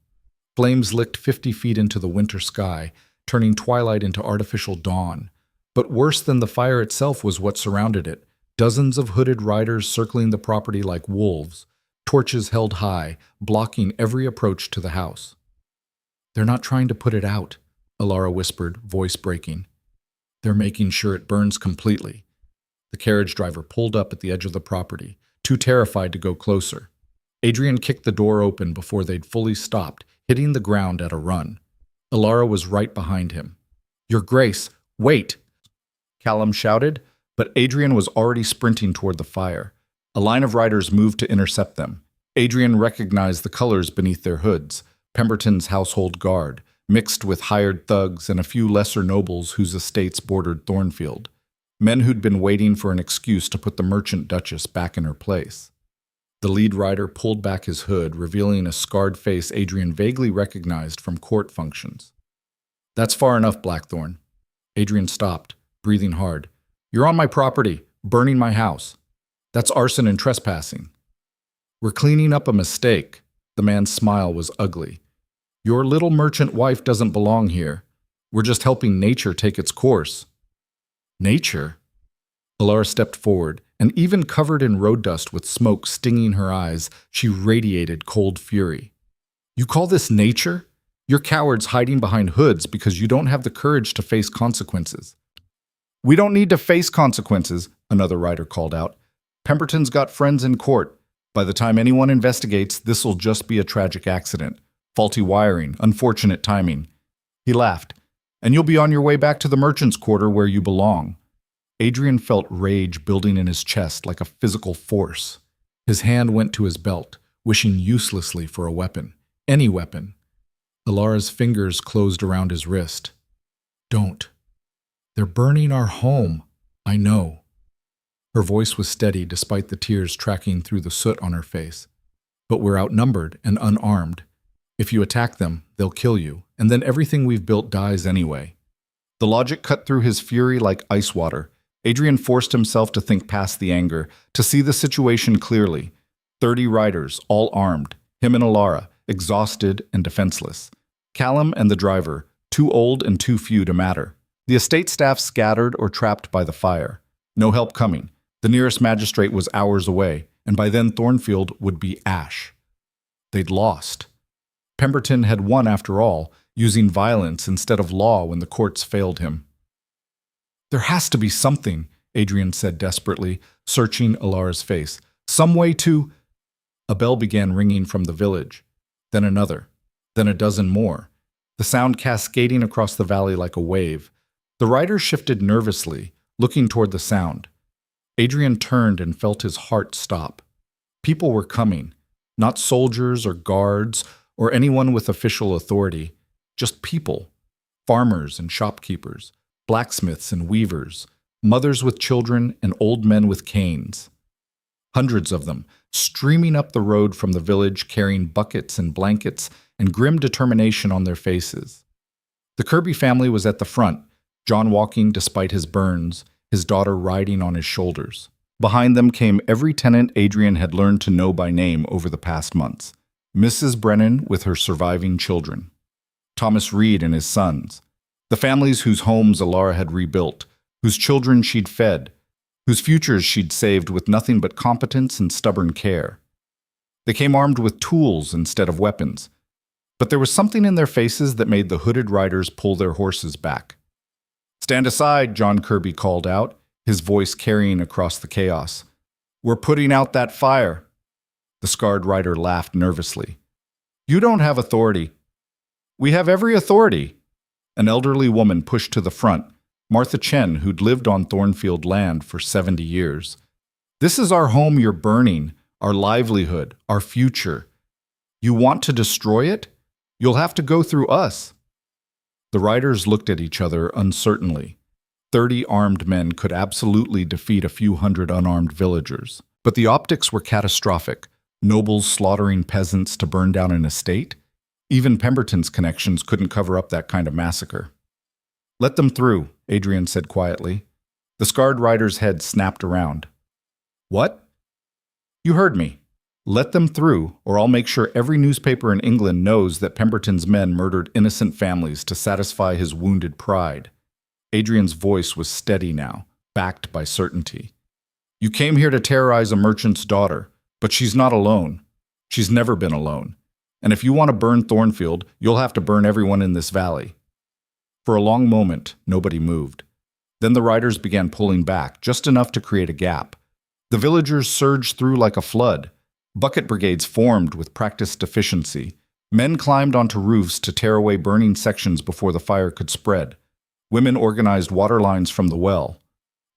Flames licked 50 feet into the winter sky, turning twilight into artificial dawn. But worse than the fire itself was what surrounded it. Dozens of hooded riders circling the property like wolves, torches held high, blocking every approach to the house. "They're not trying to put it out," Elara whispered, voice breaking. "They're making sure it burns completely." The carriage driver pulled up at the edge of the property, too terrified to go closer. Adrian kicked the door open before they'd fully stopped, hitting the ground at a run. Elara was right behind him. "Your Grace, wait!" Callum shouted, but Adrian was already sprinting toward the fire. A line of riders moved to intercept them. Adrian recognized the colors beneath their hoods, Pemberton's household guard, mixed with hired thugs and a few lesser nobles whose estates bordered Thornfield. Men who'd been waiting for an excuse to put the Merchant Duchess back in her place. The lead rider pulled back his hood, revealing a scarred face Adrian vaguely recognized from court functions. "That's far enough, Blackthorn." Adrian stopped, breathing hard. "You're on my property, burning my house. That's arson and trespassing." "We're cleaning up a mistake." The man's smile was ugly. "Your little merchant wife doesn't belong here. We're just helping nature take its course." "Nature?" Elara stepped forward, and even covered in road dust with smoke stinging her eyes, she radiated cold fury. "You call this nature? You're cowards hiding behind hoods because you don't have the courage to face consequences." "We don't need to face consequences," another rider called out. "Pemberton's got friends in court. By the time anyone investigates, this'll just be a tragic accident. Faulty wiring, unfortunate timing." He laughed. "And you'll be on your way back to the merchant's quarter where you belong." Adrian felt rage building in his chest like a physical force. His hand went to his belt, wishing uselessly for a weapon. Any weapon. Elara's fingers closed around his wrist. "Don't. They're burning our home. I know." Her voice was steady despite the tears tracking through the soot on her face. "But we're outnumbered and unarmed. If you attack them, they'll kill you, and then everything we've built dies anyway." The logic cut through his fury like ice water. Adrian forced himself to think past the anger, to see the situation clearly. 30 riders, all armed, him and Elara, exhausted and defenseless. Callum and the driver, too old and too few to matter. The estate staff scattered or trapped by the fire. No help coming. The nearest magistrate was hours away, and by then Thornfield would be ash. They'd lost. Pemberton had won after all, using violence instead of law when the courts failed him. "There has to be something," Adrian said desperately, searching Elara's face. "Some way to—" A bell began ringing from the village, then another, then a dozen more, the sound cascading across the valley like a wave. The rider shifted nervously, looking toward the sound. Adrian turned and felt his heart stop. People were coming, not soldiers or guards or anyone with official authority, just people, farmers and shopkeepers, blacksmiths and weavers, mothers with children and old men with canes. Hundreds of them, streaming up the road from the village carrying buckets and blankets and grim determination on their faces. The Kirby family was at the front, John walking despite his burns, his daughter riding on his shoulders. Behind them came every tenant Adrian had learned to know by name over the past months. Mrs. Brennan with her surviving children. Thomas Reed and his sons. The families whose homes Elara had rebuilt, whose children she'd fed, whose futures she'd saved with nothing but competence and stubborn care. They came armed with tools instead of weapons. But there was something in their faces that made the hooded riders pull their horses back. "Stand aside," John Kirby called out, his voice carrying across the chaos. "We're putting out that fire." The scarred rider laughed nervously. "You don't have authority." "We have every authority." An elderly woman pushed to the front, Martha Chen, who'd lived on Thornfield land for 70 years. "This is our home you're burning, our livelihood, our future. You want to destroy it? You'll have to go through us." The riders looked at each other uncertainly. 30 armed men could absolutely defeat a few hundred unarmed villagers. But the optics were catastrophic. Nobles slaughtering peasants to burn down an estate? Even Pemberton's connections couldn't cover up that kind of massacre. "Let them through," Adrian said quietly. The scarred rider's head snapped around. "What?" "You heard me. Let them through, or I'll make sure every newspaper in England knows that Pemberton's men murdered innocent families to satisfy his wounded pride." Adrian's voice was steady now, backed by certainty. "You came here to terrorize a merchant's daughter, but she's not alone. She's never been alone. And if you want to burn Thornfield, you'll have to burn everyone in this valley." For a long moment, nobody moved. Then the riders began pulling back, just enough to create a gap. The villagers surged through like a flood. Bucket brigades formed with practiced efficiency. Men climbed onto roofs to tear away burning sections before the fire could spread. Women organized water lines from the well.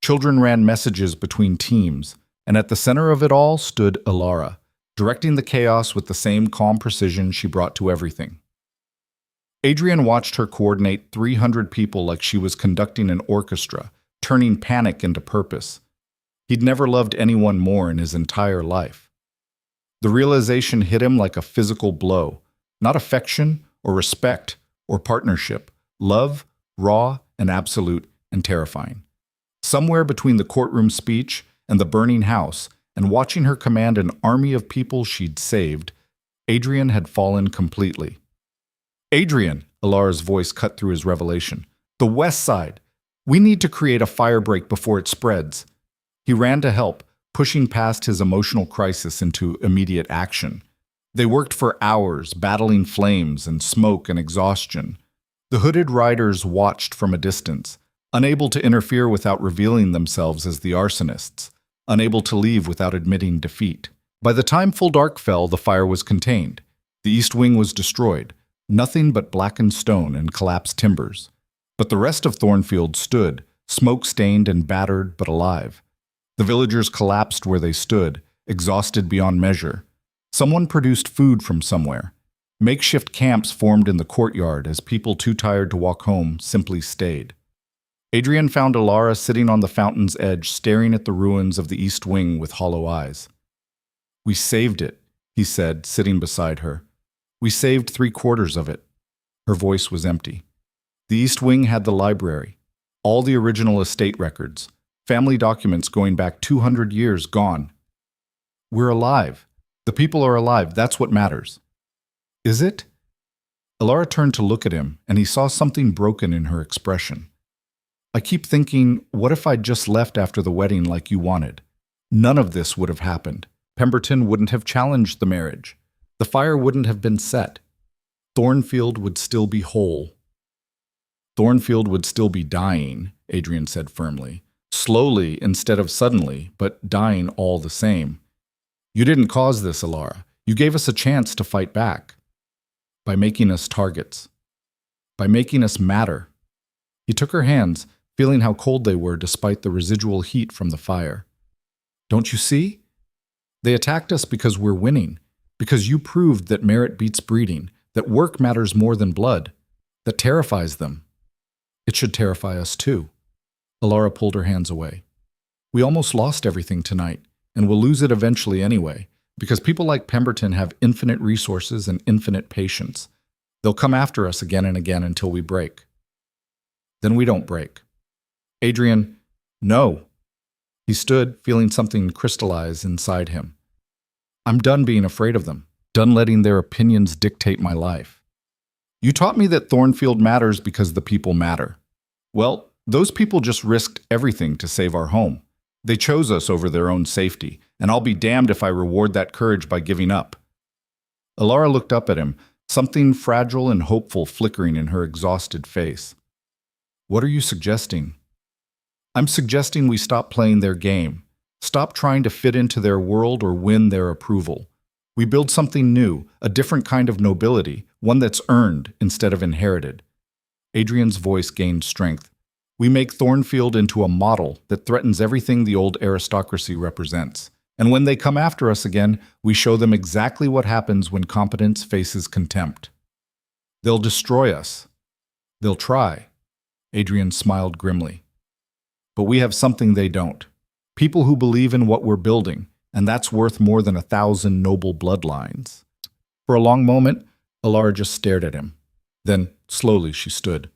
Children ran messages between teams, and at the center of it all stood Elara, directing the chaos with the same calm precision she brought to everything. Adrian watched her coordinate 300 people like she was conducting an orchestra, turning panic into purpose. He'd never loved anyone more in his entire life. The realization hit him like a physical blow, not affection or respect or partnership, love, raw and absolute and terrifying. Somewhere between the courtroom speech and the burning house and watching her command an army of people she'd saved, Adrian had fallen completely. "Adrian," Elara's voice cut through his revelation, "the west side. We need to create a firebreak before it spreads." He ran to help, pushing past his emotional crisis into immediate action. They worked for hours, battling flames and smoke and exhaustion. The hooded riders watched from a distance, unable to interfere without revealing themselves as the arsonists, unable to leave without admitting defeat. By the time full dark fell, the fire was contained. The east wing was destroyed, nothing but blackened stone and collapsed timbers. But the rest of Thornfield stood, smoke-stained and battered but alive. The villagers collapsed where they stood, exhausted beyond measure. Someone produced food from somewhere. Makeshift camps formed in the courtyard as people too tired to walk home simply stayed. Adrian found Elara sitting on the fountain's edge, staring at the ruins of the east wing with hollow eyes. "We saved it," he said, sitting beside her. "We saved 3/4 of it." Her voice was empty. The east wing had the library, all the original estate records, family documents going back 200 years gone. "We're alive. The people are alive. That's what matters." "Is it?" Elara turned to look at him, and he saw something broken in her expression. I keep thinking, what if I'd just left after the wedding like you wanted? None of this would have happened. Pemberton wouldn't have challenged the marriage. The fire wouldn't have been set. Thornfield would still be whole. Thornfield would still be dying, Adrian said firmly. Slowly instead of suddenly, but dying all the same. You didn't cause this, Elara. You gave us a chance to fight back. By making us targets. By making us matter. He took her hands, feeling how cold they were despite the residual heat from the fire. Don't you see? They attacked us because we're winning, because you proved that merit beats breeding, that work matters more than blood. That terrifies them. It should terrify us too. Elara pulled her hands away. We almost lost everything tonight, and we'll lose it eventually anyway, because people like Pemberton have infinite resources and infinite patience. They'll come after us again and again until we break. Then we don't break. Adrian, no. He stood, feeling something crystallize inside him. I'm done being afraid of them, done letting their opinions dictate my life. You taught me that Thornfield matters because the people matter. Well, those people just risked everything to save our home. They chose us over their own safety, and I'll be damned if I reward that courage by giving up. Elara looked up at him, something fragile and hopeful flickering in her exhausted face. What are you suggesting? I'm suggesting we stop playing their game. Stop trying to fit into their world or win their approval. We build something new, a different kind of nobility, one that's earned instead of inherited. Adrian's voice gained strength. We make Thornfield into a model that threatens everything the old aristocracy represents. And when they come after us again, we show them exactly what happens when competence faces contempt. They'll destroy us. They'll try. Adrian smiled grimly. But we have something they don't. People who believe in what we're building, and that's worth more than 1,000 noble bloodlines. For a long moment, Elara just stared at him. Then, slowly, she stood.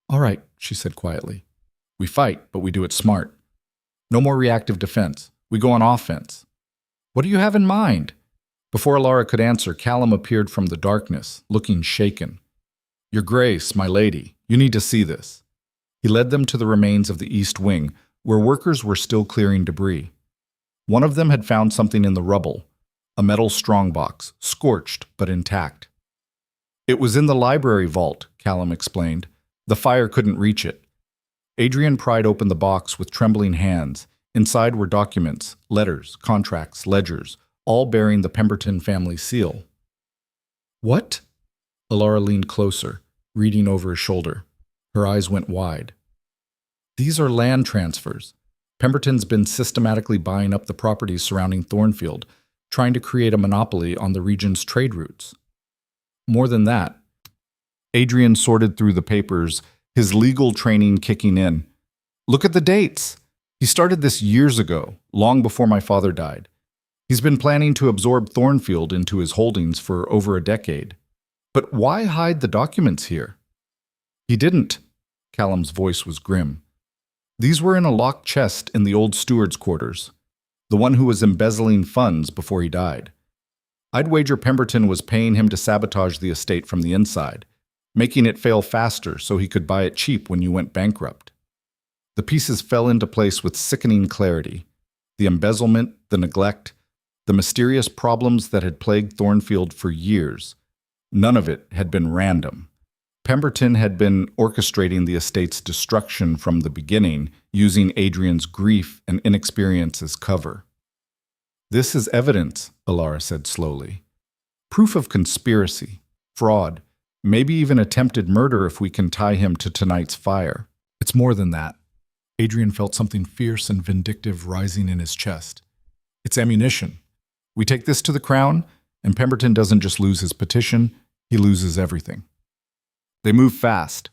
All right, she said quietly. We fight, but we do it smart. No more reactive defense. We go on offense. What do you have in mind? Before Elara could answer, Callum appeared from the darkness, looking shaken. Your Grace, my lady, you need to see this. He led them to the remains of the East Wing, where workers were still clearing debris. One of them had found something in the rubble, a metal strongbox, scorched but intact. It was in the library vault, Callum explained. The fire couldn't reach it. Adrian pried open the box with trembling hands. Inside were documents, letters, contracts, ledgers, all bearing the Pemberton family seal. What? Elara leaned closer, reading over his shoulder. Her eyes went wide. These are land transfers. Pemberton's been systematically buying up the properties surrounding Thornfield, trying to create a monopoly on the region's trade routes. More than that, Adrian sorted through the papers, his legal training kicking in. Look at the dates. He started this years ago, long before my father died. He's been planning to absorb Thornfield into his holdings for over a decade. But why hide the documents here? He didn't. Callum's voice was grim. These were in a locked chest in the old steward's quarters, the one who was embezzling funds before he died. I'd wager Pemberton was paying him to sabotage the estate from the inside, making it fail faster so he could buy it cheap when you went bankrupt. The pieces fell into place with sickening clarity. The embezzlement, the neglect, the mysterious problems that had plagued Thornfield for years. None of it had been random. Pemberton had been orchestrating the estate's destruction from the beginning, using Adrian's grief and inexperience as cover. This is evidence, Elara said slowly. Proof of conspiracy, fraud, maybe even attempted murder if we can tie him to tonight's fire. It's more than that. Adrian felt something fierce and vindictive rising in his chest. It's ammunition. We take this to the Crown, and Pemberton doesn't just lose his petition, he loses everything. They move fast.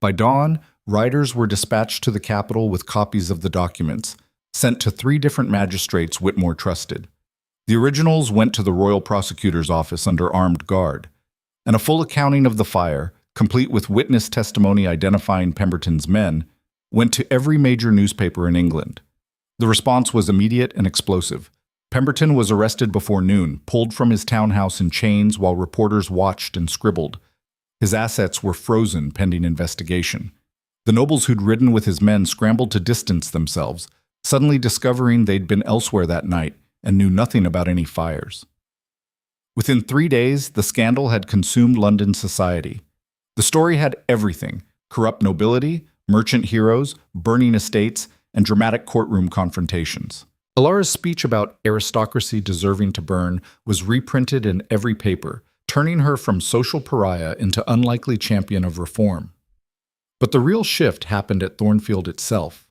By dawn, riders were dispatched to the capital with copies of the documents, sent to 3 different magistrates Whitmore trusted. The originals went to the royal prosecutor's office under armed guard, and a full accounting of the fire, complete with witness testimony identifying Pemberton's men, went to every major newspaper in England. The response was immediate and explosive. Pemberton was arrested before noon, pulled from his townhouse in chains while reporters watched and scribbled. His assets were frozen pending investigation. The nobles who'd ridden with his men scrambled to distance themselves, suddenly discovering they'd been elsewhere that night and knew nothing about any fires. Within 3 days, the scandal had consumed London society. The story had everything: corrupt nobility, merchant heroes, burning estates, and dramatic courtroom confrontations. Elara's speech about aristocracy deserving to burn was reprinted in every paper, turning her from social pariah into unlikely champion of reform. But the real shift happened at Thornfield itself.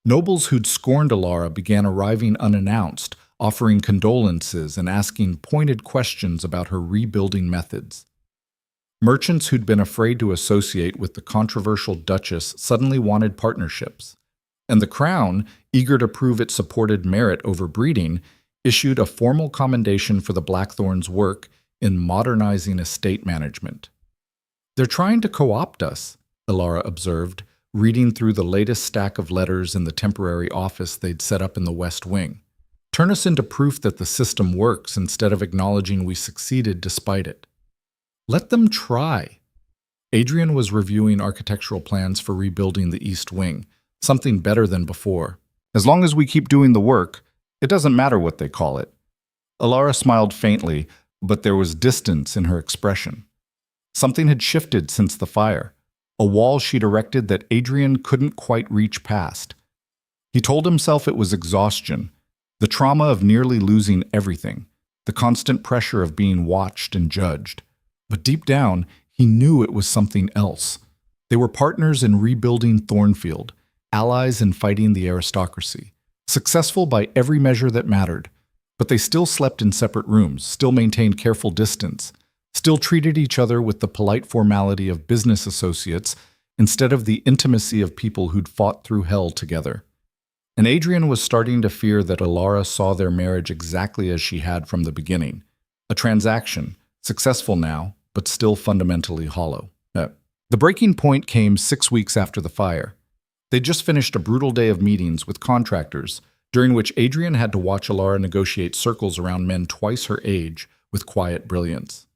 Nobles who'd scorned Elara began arriving unannounced, offering condolences and asking pointed questions about her rebuilding methods. Merchants who'd been afraid to associate with the controversial Duchess suddenly wanted partnerships. And the Crown, eager to prove it supported merit over breeding, issued a formal commendation for the Blackthorns' work in modernizing estate management. "They're trying to co-opt us," Elara observed, reading through the latest stack of letters in the temporary office they'd set up in the West Wing. "Turn us into proof that the system works instead of acknowledging we succeeded despite it." "Let them try." Adrian was reviewing architectural plans for rebuilding the East Wing, something better than before. "As long as we keep doing the work, it doesn't matter what they call it." Elara smiled faintly, but there was distance in her expression. Something had shifted since the fire, a wall she'd erected that Adrian couldn't quite reach past. He told himself it was exhaustion, the trauma of nearly losing everything, the constant pressure of being watched and judged. But deep down, he knew it was something else. They were partners in rebuilding Thornfield, allies in fighting the aristocracy, successful by every measure that mattered. But they still slept in separate rooms, still maintained careful distance, still treated each other with the polite formality of business associates instead of the intimacy of people who'd fought through hell together. And Adrian was starting to fear that Elara saw their marriage exactly as she had from the beginning, a transaction, successful now, but still fundamentally hollow. The breaking point came 6 weeks after the fire. They'd just finished a brutal day of meetings with contractors, during which Adrian had to watch Elara negotiate circles around men twice her age with quiet brilliance.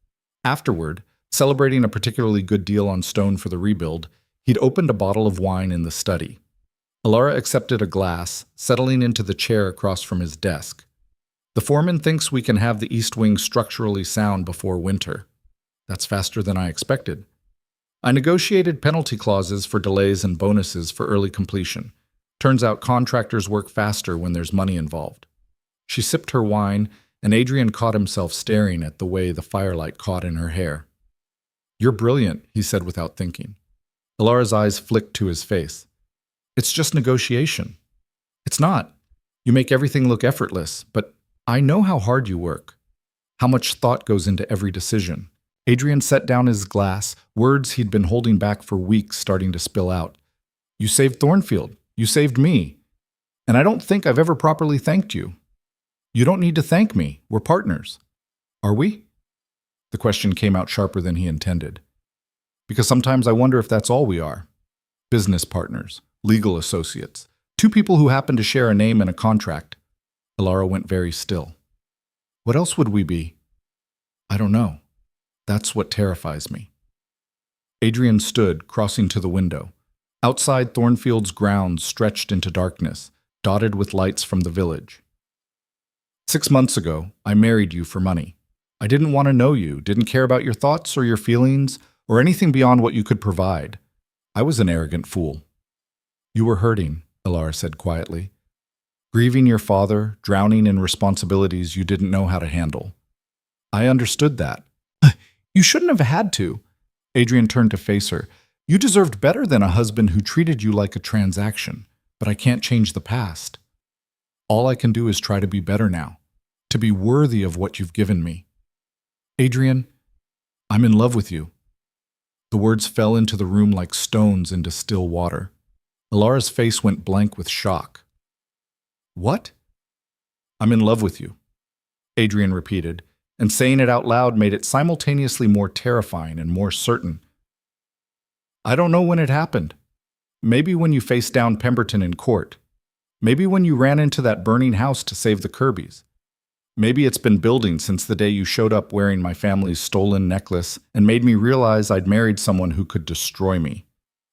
Afterward, celebrating a particularly good deal on stone for the rebuild, he'd opened a bottle of wine in the study. Elara accepted a glass, settling into the chair across from his desk. "The foreman thinks we can have the East Wing structurally sound before winter." "That's faster than I expected." "I negotiated penalty clauses for delays and bonuses for early completion. Turns out contractors work faster when there's money involved." She sipped her wine, and Adrian caught himself staring at the way the firelight caught in her hair. "You're brilliant," he said without thinking. Elara's eyes flicked to his face. "It's just negotiation." "It's not. You make everything look effortless, but I know how hard you work, how much thought goes into every decision." Adrian set down his glass, words he'd been holding back for weeks starting to spill out. "You saved Thornfield. You saved me. And I don't think I've ever properly thanked you." "You don't need to thank me. We're partners." "Are we?" The question came out sharper than he intended. "Because sometimes I wonder if that's all we are. Business partners, legal associates, two people who happen to share a name and a contract." Elara went very still. "What else would we be?" "I don't know. That's what terrifies me." Adrian stood, crossing to the window. Outside, Thornfield's grounds stretched into darkness, dotted with lights from the village. 6 months ago, I married you for money. I didn't want to know you, didn't care about your thoughts or your feelings, or anything beyond what you could provide. I was an arrogant fool." "You were hurting," Elara said quietly. "Grieving your father, drowning in responsibilities you didn't know how to handle. I understood that." "You shouldn't have had to." Adrian turned to face her. "You deserved better than a husband who treated you like a transaction, but I can't change the past. All I can do is try to be better now, to be worthy of what you've given me." "Adrian, I'm in love with you." The words fell into the room like stones into still water. Elara's face went blank with shock. "What?" "I'm in love with you," Adrian repeated, and saying it out loud made it simultaneously more terrifying and more certain. "I don't know when it happened. Maybe when you faced down Pemberton in court. Maybe when you ran into that burning house to save the Kirbys. Maybe it's been building since the day you showed up wearing my family's stolen necklace and made me realize I'd married someone who could destroy me.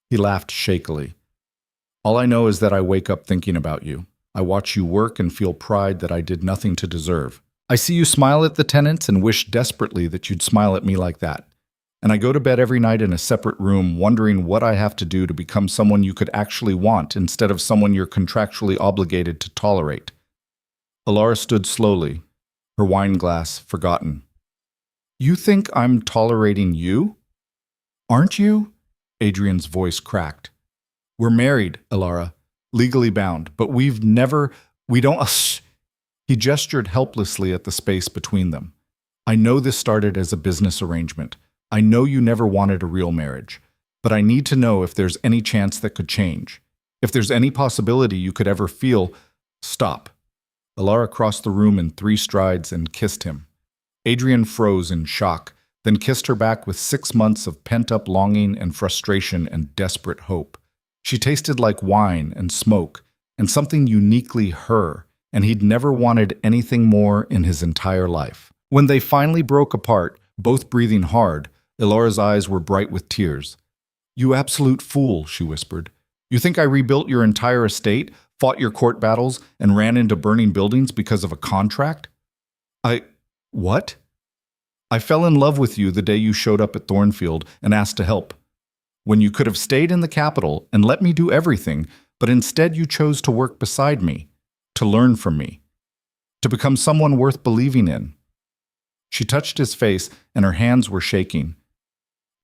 He laughed shakily. All I know is that I wake up thinking about you. I watch you work and feel pride that I did nothing to deserve. I see you smile at the tenants and wish desperately that you'd smile at me like that. And I go to bed every night in a separate room wondering what I have to do to become someone you could actually want instead of someone you're contractually obligated to tolerate. Elara stood slowly, her wine glass forgotten. You think I'm tolerating you? Aren't you? Adrian's voice cracked. We're married, Elara, legally bound, but we don't. He gestured helplessly at the space between them. I know this started as a business arrangement. I know you never wanted a real marriage, but I need to know if there's any chance that could change. If there's any possibility you could ever feel. Stop. Elara crossed the room in 3 strides and kissed him. Adrian froze in shock, then kissed her back with 6 months of pent-up longing and frustration and desperate hope. She tasted like wine and smoke, and something uniquely her, and he'd never wanted anything more in his entire life. When they finally broke apart, both breathing hard, Elara's eyes were bright with tears. You absolute fool, she whispered. You think I rebuilt your entire estate, fought your court battles, and ran into burning buildings because of a contract? What? I fell in love with you the day you showed up at Thornfield and asked to help. When you could have stayed in the capital and let me do everything, but instead you chose to work beside me, to learn from me, to become someone worth believing in. She touched his face and her hands were shaking.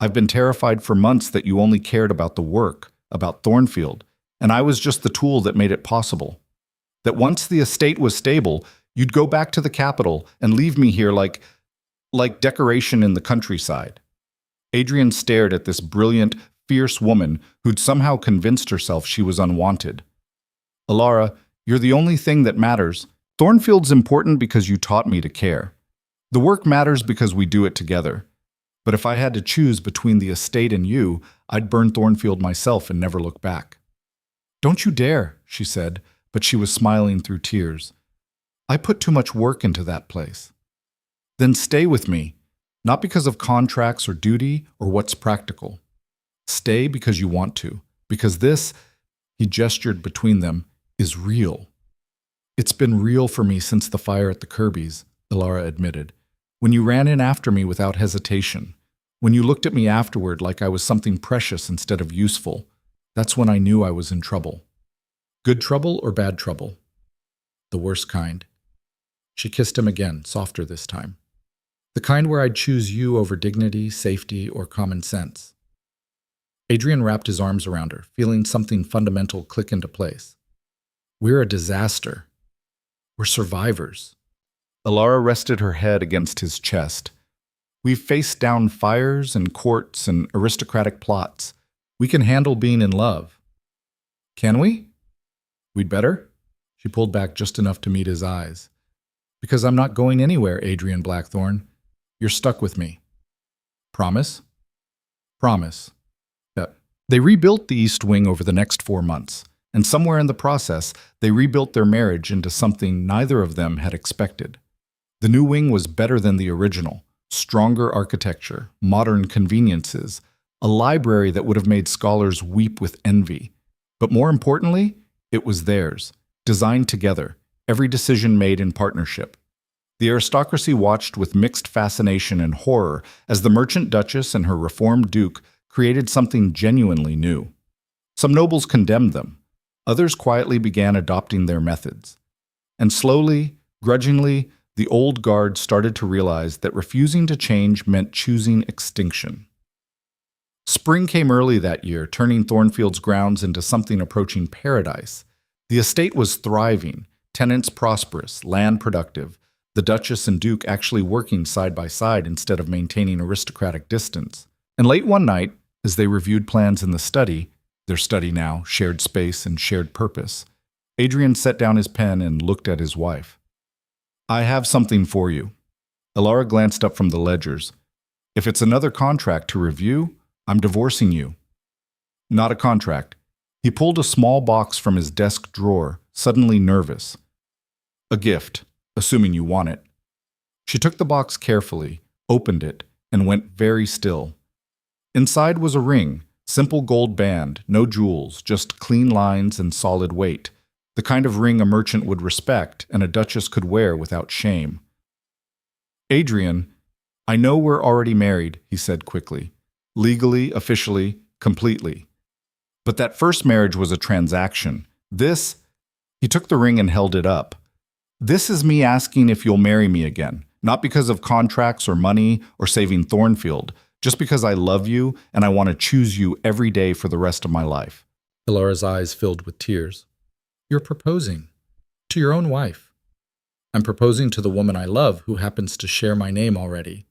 I've been terrified for months that you only cared about the work, about Thornfield, and I was just the tool that made it possible. That once the estate was stable, you'd go back to the capital and leave me here like decoration in the countryside. Adrian stared at this brilliant, fierce woman who'd somehow convinced herself she was unwanted. Elara, you're the only thing that matters. Thornfield's important because you taught me to care. The work matters because we do it together. But if I had to choose between the estate and you, I'd burn Thornfield myself and never look back. Don't you dare, she said, but she was smiling through tears. I put too much work into that place. Then stay with me, not because of contracts or duty or what's practical. Stay because you want to, because this, he gestured between them, is real. It's been real for me since the fire at the Kirby's, Elara admitted. When you ran in after me without hesitation, when you looked at me afterward like I was something precious instead of useful, that's when I knew I was in trouble. Good trouble or bad trouble? The worst kind. She kissed him again, softer this time. The kind where I'd choose you over dignity, safety, or common sense. Adrian wrapped his arms around her, feeling something fundamental click into place. We're a disaster. We're survivors. Elara rested her head against his chest. We've faced down fires and courts and aristocratic plots. We can handle being in love. Can we? We'd better? She pulled back just enough to meet his eyes. Because I'm not going anywhere, Adrian Blackthorne. You're stuck with me. Promise? Promise. They rebuilt the East Wing over the next 4 months, and somewhere in the process, they rebuilt their marriage into something neither of them had expected. The new wing was better than the original, stronger architecture, modern conveniences, a library that would have made scholars weep with envy. But more importantly, it was theirs, designed together, every decision made in partnership. The aristocracy watched with mixed fascination and horror as the merchant duchess and her reformed duke created something genuinely new. Some nobles condemned them. Others quietly began adopting their methods. And slowly, grudgingly, the old guard started to realize that refusing to change meant choosing extinction. Spring came early that year, turning Thornfield's grounds into something approaching paradise. The estate was thriving, tenants prosperous, land productive, the Duchess and Duke actually working side by side instead of maintaining aristocratic distance. And late one night, as they reviewed plans in the study, their study now, shared space and shared purpose, Adrian set down his pen and looked at his wife. I have something for you. Elara glanced up from the ledgers. If it's another contract to review, I'm divorcing you. Not a contract. He pulled a small box from his desk drawer, suddenly nervous. A gift, assuming you want it. She took the box carefully, opened it, and went very still. Inside was a ring, simple gold band, no jewels, just clean lines and solid weight, the kind of ring a merchant would respect and a duchess could wear without shame. "Adrian, I know we're already married," he said quickly. "Legally, officially, completely. But that first marriage was a transaction. This," he took the ring and held it up. "This is me asking if you'll marry me again, not because of contracts or money or saving Thornfield, just because I love you and I want to choose you every day for the rest of my life." Elara's eyes filled with tears. "You're proposing to your own wife." "I'm proposing to the woman I love who happens to share my name already.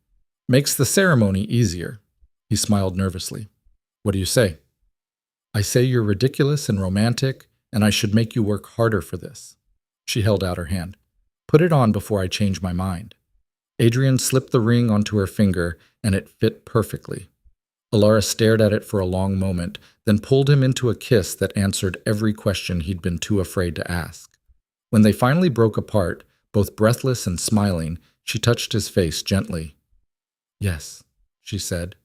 Makes the ceremony easier." He smiled nervously. "What do you say?" "I say you're ridiculous and romantic, and I should make you work harder for this." She held out her hand. "Put it on before I change my mind." Adrian slipped the ring onto her finger, and it fit perfectly. Elara stared at it for a long moment, then pulled him into a kiss that answered every question he'd been too afraid to ask. When they finally broke apart, both breathless and smiling, she touched his face gently. "Yes," she said.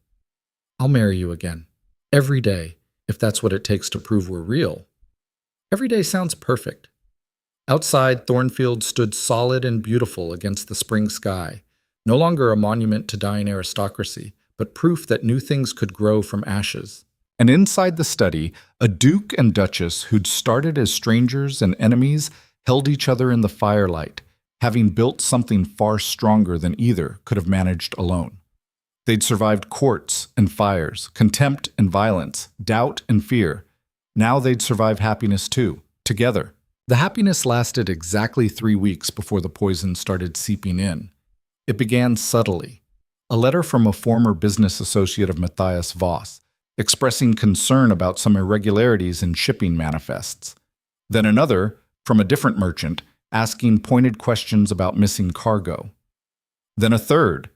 "I'll marry you again. Every day, if that's what it takes to prove we're real." Every day sounds perfect. Outside, Thornfield stood solid and beautiful against the spring sky, no longer a monument to dying aristocracy, but proof that new things could grow from ashes. And inside the study, a duke and duchess who'd started as strangers and enemies held each other in the firelight, having built something far stronger than either could have managed alone. They'd survived courts and fires, contempt and violence, doubt and fear. Now they'd survive happiness too, together. The happiness lasted exactly 3 weeks before the poison started seeping in. It began subtly. A letter from a former business associate of Elara Voss, expressing concern about some irregularities in shipping manifests. Then another, from a different merchant, asking pointed questions about missing cargo. Then a third,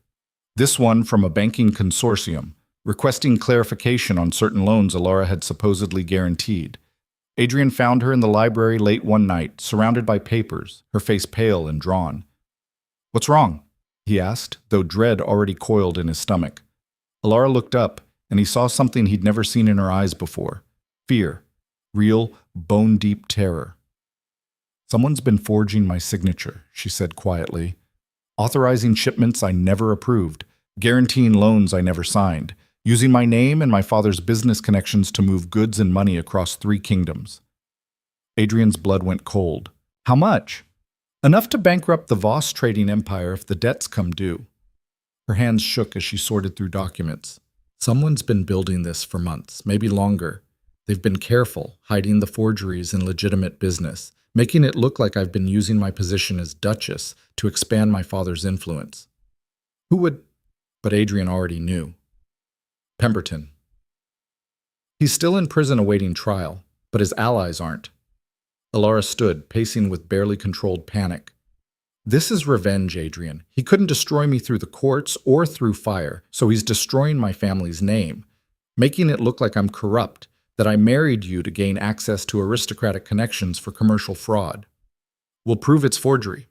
this one from a banking consortium, requesting clarification on certain loans Elara had supposedly guaranteed. Adrian found her in the library late one night, surrounded by papers, her face pale and drawn. "What's wrong?" he asked, though dread already coiled in his stomach. Elara looked up, and he saw something he'd never seen in her eyes before. Fear. Real, bone-deep terror. "Someone's been forging my signature," she said quietly. "Authorizing shipments I never approved, guaranteeing loans I never signed, using my name and my father's business connections to move goods and money across 3 kingdoms. Adrian's blood went cold. "How much?" "Enough to bankrupt the Voss trading empire if the debts come due." Her hands shook as she sorted through documents. "Someone's been building this for months, maybe longer. They've been careful, hiding the forgeries in legitimate business, making it look like I've been using my position as Duchess to expand my father's influence." Who would? But Adrian already knew. Pemberton. He's still in prison awaiting trial, but his allies aren't. Elara stood, pacing with barely controlled panic. "This is revenge, Adrian. He couldn't destroy me through the courts or through fire, so he's destroying my family's name, making it look like I'm corrupt, that I married you to gain access to aristocratic connections for commercial fraud. We'll prove it's forgery."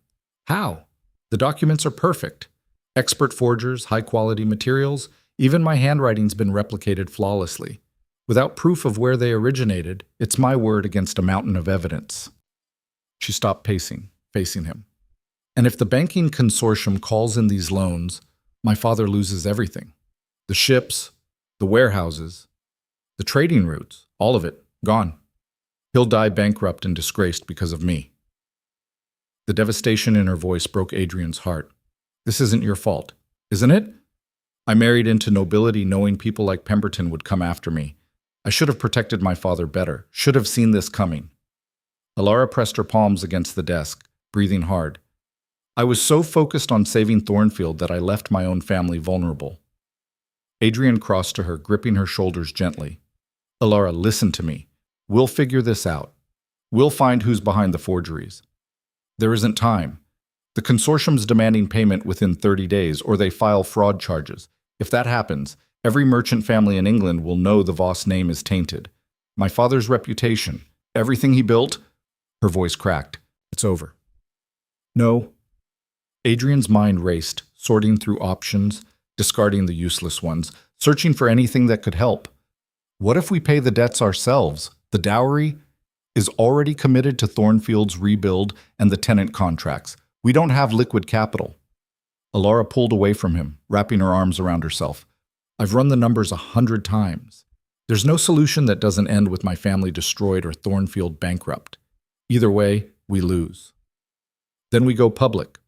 "How?" "The documents are perfect. Expert forgers, high-quality materials, even my handwriting's been replicated flawlessly. Without proof of where they originated, it's my word against a mountain of evidence." She stopped pacing, facing him. "And if the banking consortium calls in these loans, my father loses everything. The ships, the warehouses, the trading routes, all of it, gone. He'll die bankrupt and disgraced because of me." The devastation in her voice broke Adrian's heart. "This isn't your fault, isn't it? I married into nobility knowing people like Pemberton would come after me. I should have protected my father better, should have seen this coming." Elara pressed her palms against the desk, breathing hard. "I was so focused on saving Thornfield that I left my own family vulnerable." Adrian crossed to her, gripping her shoulders gently. "Elara, listen to me. We'll figure this out. We'll find who's behind the forgeries. There isn't time. The consortium's demanding payment within 30 days, or they file fraud charges. If that happens, every merchant family in England will know the Voss name is tainted. My father's reputation, everything he built," her voice cracked. "It's over." "No, Adrian's mind raced, sorting through options, discarding the useless ones, searching for anything that could help. What if we pay the debts ourselves? The dowry is already committed to Thornfield's rebuild and the tenant contracts. We don't have liquid capital. Elara pulled away from him, wrapping her arms around herself. I've run the numbers 100 times. There's no solution that doesn't end with my family destroyed or Thornfield bankrupt. Either way, we lose. Then we go public.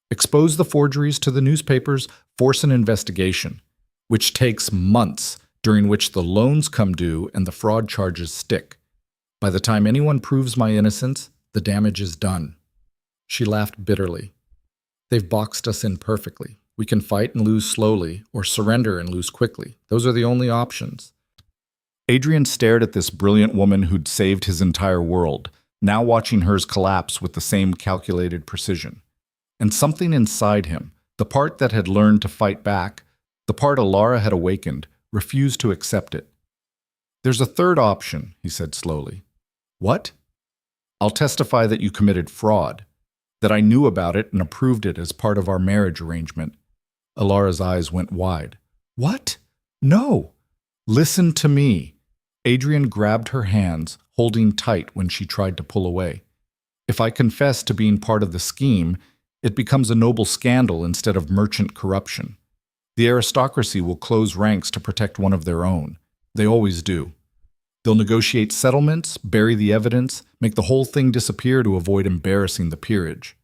Expose the forgeries to the newspapers, force an investigation, which takes months, during which the loans come due and the fraud charges stick. By the time anyone proves my innocence, the damage is done. She laughed bitterly. They've boxed us in perfectly. We can fight and lose slowly, or surrender and lose quickly. Those are the only options. Adrian stared at this brilliant woman who'd saved his entire world, now watching hers collapse with the same calculated precision. And something inside him, the part that had learned to fight back, the part Elara had awakened, refused to accept it. There's a third option, he said slowly. What? I'll testify that you committed fraud, that I knew about it and approved it as part of our marriage arrangement. Elara's eyes went wide. What? No. Listen to me. Adrian grabbed her hands, holding tight when she tried to pull away. If I confess to being part of the scheme, it becomes a noble scandal instead of merchant corruption. The aristocracy will close ranks to protect one of their own. They always do. They'll negotiate settlements, bury the evidence, make the whole thing disappear to avoid embarrassing the peerage.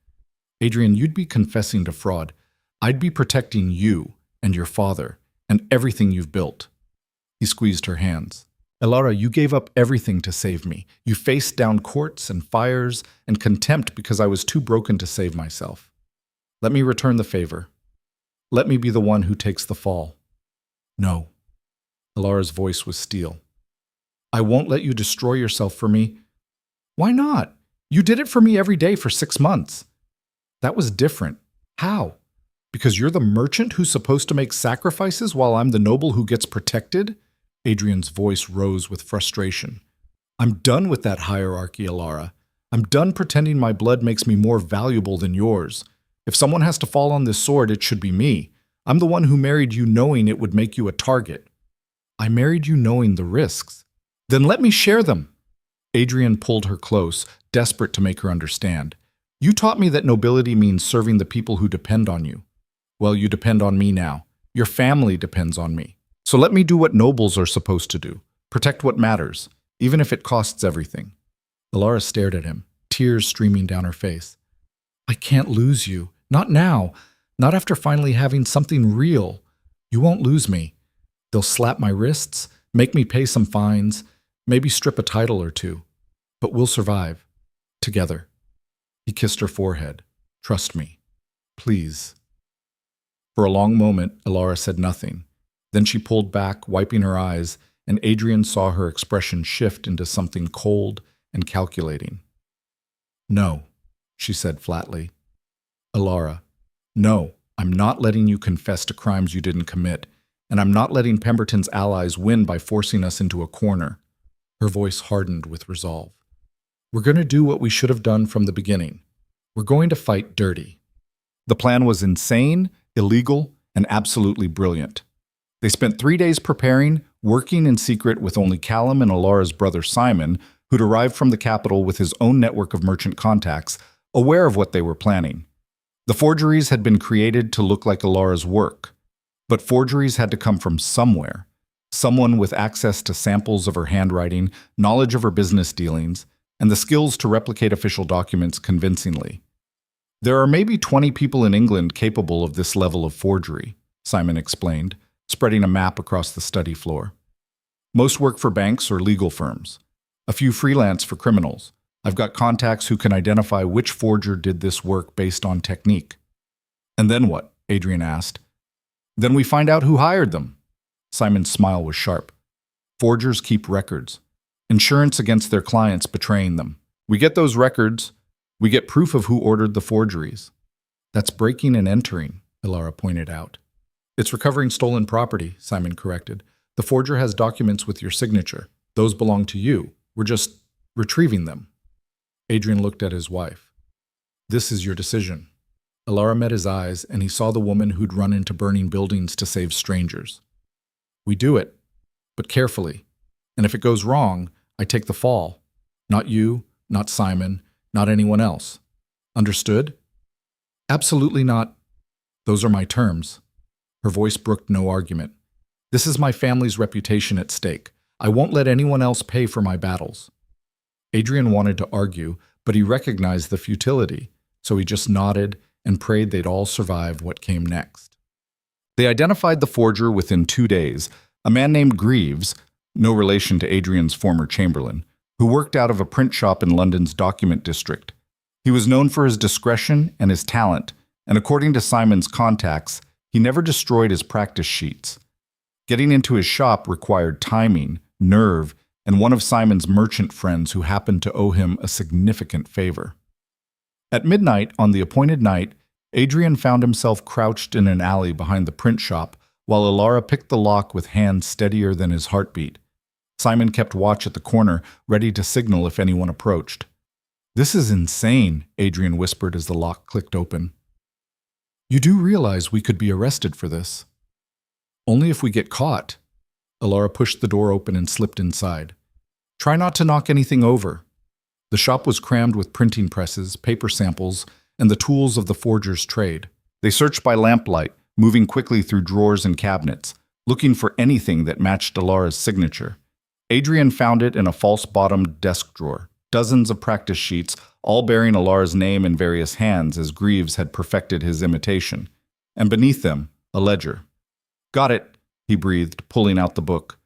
Adrian, you'd be confessing to fraud. I'd be protecting you and your father and everything you've built. He squeezed her hands. Elara, you gave up everything to save me. You faced down courts and fires and contempt because I was too broken to save myself. Let me return the favor. Let me be the one who takes the fall. No. Elara's voice was steel. I won't let you destroy yourself for me. Why not? You did it for me every day for 6 months. That was different. How? Because you're the merchant who's supposed to make sacrifices while I'm the noble who gets protected? Adrian's voice rose with frustration. I'm done with that hierarchy, Elara. I'm done pretending my blood makes me more valuable than yours. If someone has to fall on this sword, it should be me. I'm the one who married you knowing it would make you a target. I married you knowing the risks. Then let me share them. Adrian pulled her close, desperate to make her understand. You taught me that nobility means serving the people who depend on you. Well, you depend on me now. Your family depends on me. So let me do what nobles are supposed to do. Protect what matters, even if it costs everything. Elara stared at him, tears streaming down her face. I can't lose you. Not now. Not after finally having something real. You won't lose me. They'll slap my wrists, make me pay some fines, maybe strip a title or two. But we'll survive. Together. He kissed her forehead. Trust me. Please. For a long moment, Elara said nothing. Then she pulled back, wiping her eyes, and Adrian saw her expression shift into something cold and calculating. No, she said flatly. Elara, no, I'm not letting you confess to crimes you didn't commit, and I'm not letting Pemberton's allies win by forcing us into a corner. Her voice hardened with resolve. We're going to do what we should have done from the beginning. We're going to fight dirty. The plan was insane, illegal, and absolutely brilliant. They spent 3 days preparing, working in secret with only Callum and Elara's brother Simon, who'd arrived from the capital with his own network of merchant contacts, aware of what they were planning. The forgeries had been created to look like Elara's work, but forgeries had to come from somewhere. Someone with access to samples of her handwriting, knowledge of her business dealings, and the skills to replicate official documents convincingly. There are maybe 20 people in England capable of this level of forgery, Simon explained, spreading a map across the study floor. Most work for banks or legal firms. A few freelance for criminals. I've got contacts who can identify which forger did this work based on technique. And then what? Adrian asked. Then we find out who hired them. Simon's smile was sharp. Forgers keep records. Insurance against their clients betraying them. We get those records. We get proof of who ordered the forgeries. That's breaking and entering, Elara pointed out. It's recovering stolen property, Simon corrected. The forger has documents with your signature. Those belong to you. We're just retrieving them. Adrian looked at his wife. This is your decision. Elara met his eyes, and he saw the woman who'd run into burning buildings to save strangers. We do it, but carefully. And if it goes wrong, I take the fall. Not you, not Simon, not anyone else. Understood? Absolutely not. Those are my terms. Her voice brooked no argument. This is my family's reputation at stake. I won't let anyone else pay for my battles. Adrian wanted to argue, but he recognized the futility, so he just nodded and prayed they'd all survive what came next. They identified the forger within 2 days, a man named Greaves, no relation to Adrian's former chamberlain, who worked out of a print shop in London's document district. He was known for his discretion and his talent, and according to Simon's contacts, he never destroyed his practice sheets. Getting into his shop required timing, nerve, and one of Simon's merchant friends who happened to owe him a significant favor. At midnight on the appointed night, Adrian found himself crouched in an alley behind the print shop while Elara picked the lock with hands steadier than his heartbeat. Simon kept watch at the corner, ready to signal if anyone approached. "This is insane," Adrian whispered as the lock clicked open. "You do realize we could be arrested for this?" "Only if we get caught." Elara pushed the door open and slipped inside. "Try not to knock anything over." The shop was crammed with printing presses, paper samples, and the tools of the forger's trade. They searched by lamplight, moving quickly through drawers and cabinets, looking for anything that matched Elara's signature. Adrian found it in a false-bottomed desk drawer, dozens of practice sheets, all bearing Elara's name in various hands as Greaves had perfected his imitation. And beneath them, a ledger. "Got it," he breathed, pulling out the book.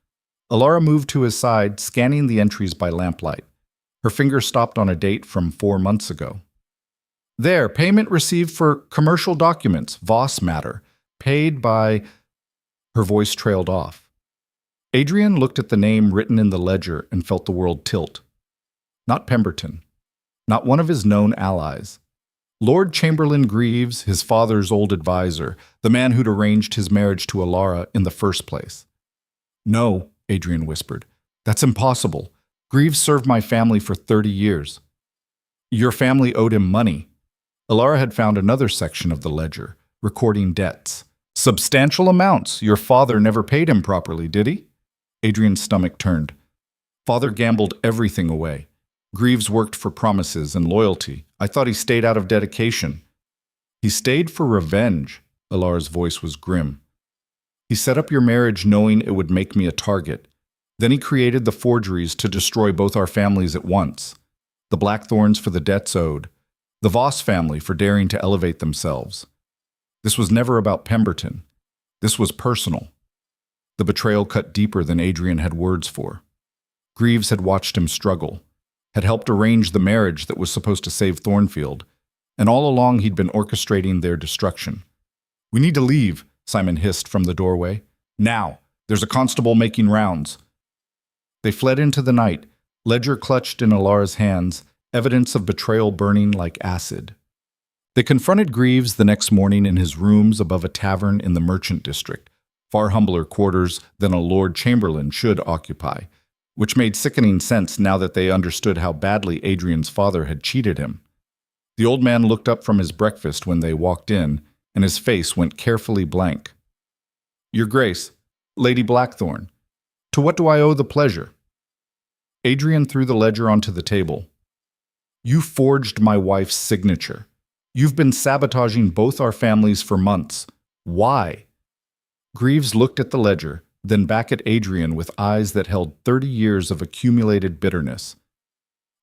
Elara moved to his side, scanning the entries by lamplight. Her finger stopped on a date from 4 months ago. "There, payment received for commercial documents, Voss matter. Paid by—" Her voice trailed off. Adrian looked at the name written in the ledger and felt the world tilt. Not Pemberton. Not one of his known allies. Lord Chamberlain Greaves, his father's old advisor, the man who'd arranged his marriage to Elara in the first place. "No," Adrian whispered. "That's impossible. Greaves served my family for 30 years. Your family owed him money." Elara had found another section of the ledger, recording debts. "Substantial amounts. Your father never paid him properly, did he?" Adrian's stomach turned. "Father gambled everything away. Greaves worked for promises and loyalty. I thought he stayed out of dedication." "He stayed for revenge." Elara's voice was grim. "He set up your marriage knowing it would make me a target. Then he created the forgeries to destroy both our families at once. The Blackthorns for the debts owed. The Voss family for daring to elevate themselves. This was never about Pemberton. This was personal." The betrayal cut deeper than Adrian had words for. Greaves had watched him struggle, had helped arrange the marriage that was supposed to save Thornfield, and all along he'd been orchestrating their destruction. "We need to leave," Simon hissed from the doorway. "Now! There's a constable making rounds." They fled into the night, ledger clutched in Elara's hands, evidence of betrayal burning like acid. They confronted Greaves the next morning in his rooms above a tavern in the merchant district, far humbler quarters than a Lord Chamberlain should occupy, which made sickening sense now that they understood how badly Adrian's father had cheated him. The old man looked up from his breakfast when they walked in, and his face went carefully blank. "Your Grace, Lady Blackthorn, to what do I owe the pleasure?" Adrian threw the ledger onto the table. "You forged my wife's signature. You've been sabotaging both our families for months. Why?" Greaves looked at the ledger, then back at Adrian with eyes that held 30 years of accumulated bitterness.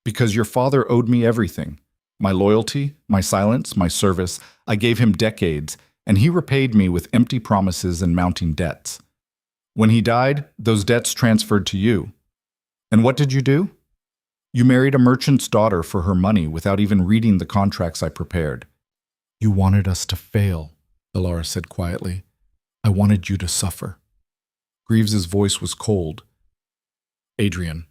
"Because your father owed me everything. My loyalty, my silence, my service. I gave him decades, and he repaid me with empty promises and mounting debts. When he died, those debts transferred to you. And what did you do? You married a merchant's daughter for her money without even reading the contracts I prepared." "You wanted us to fail," Elara said quietly. "I wanted you to suffer." Greaves's voice was cold. "Adrian,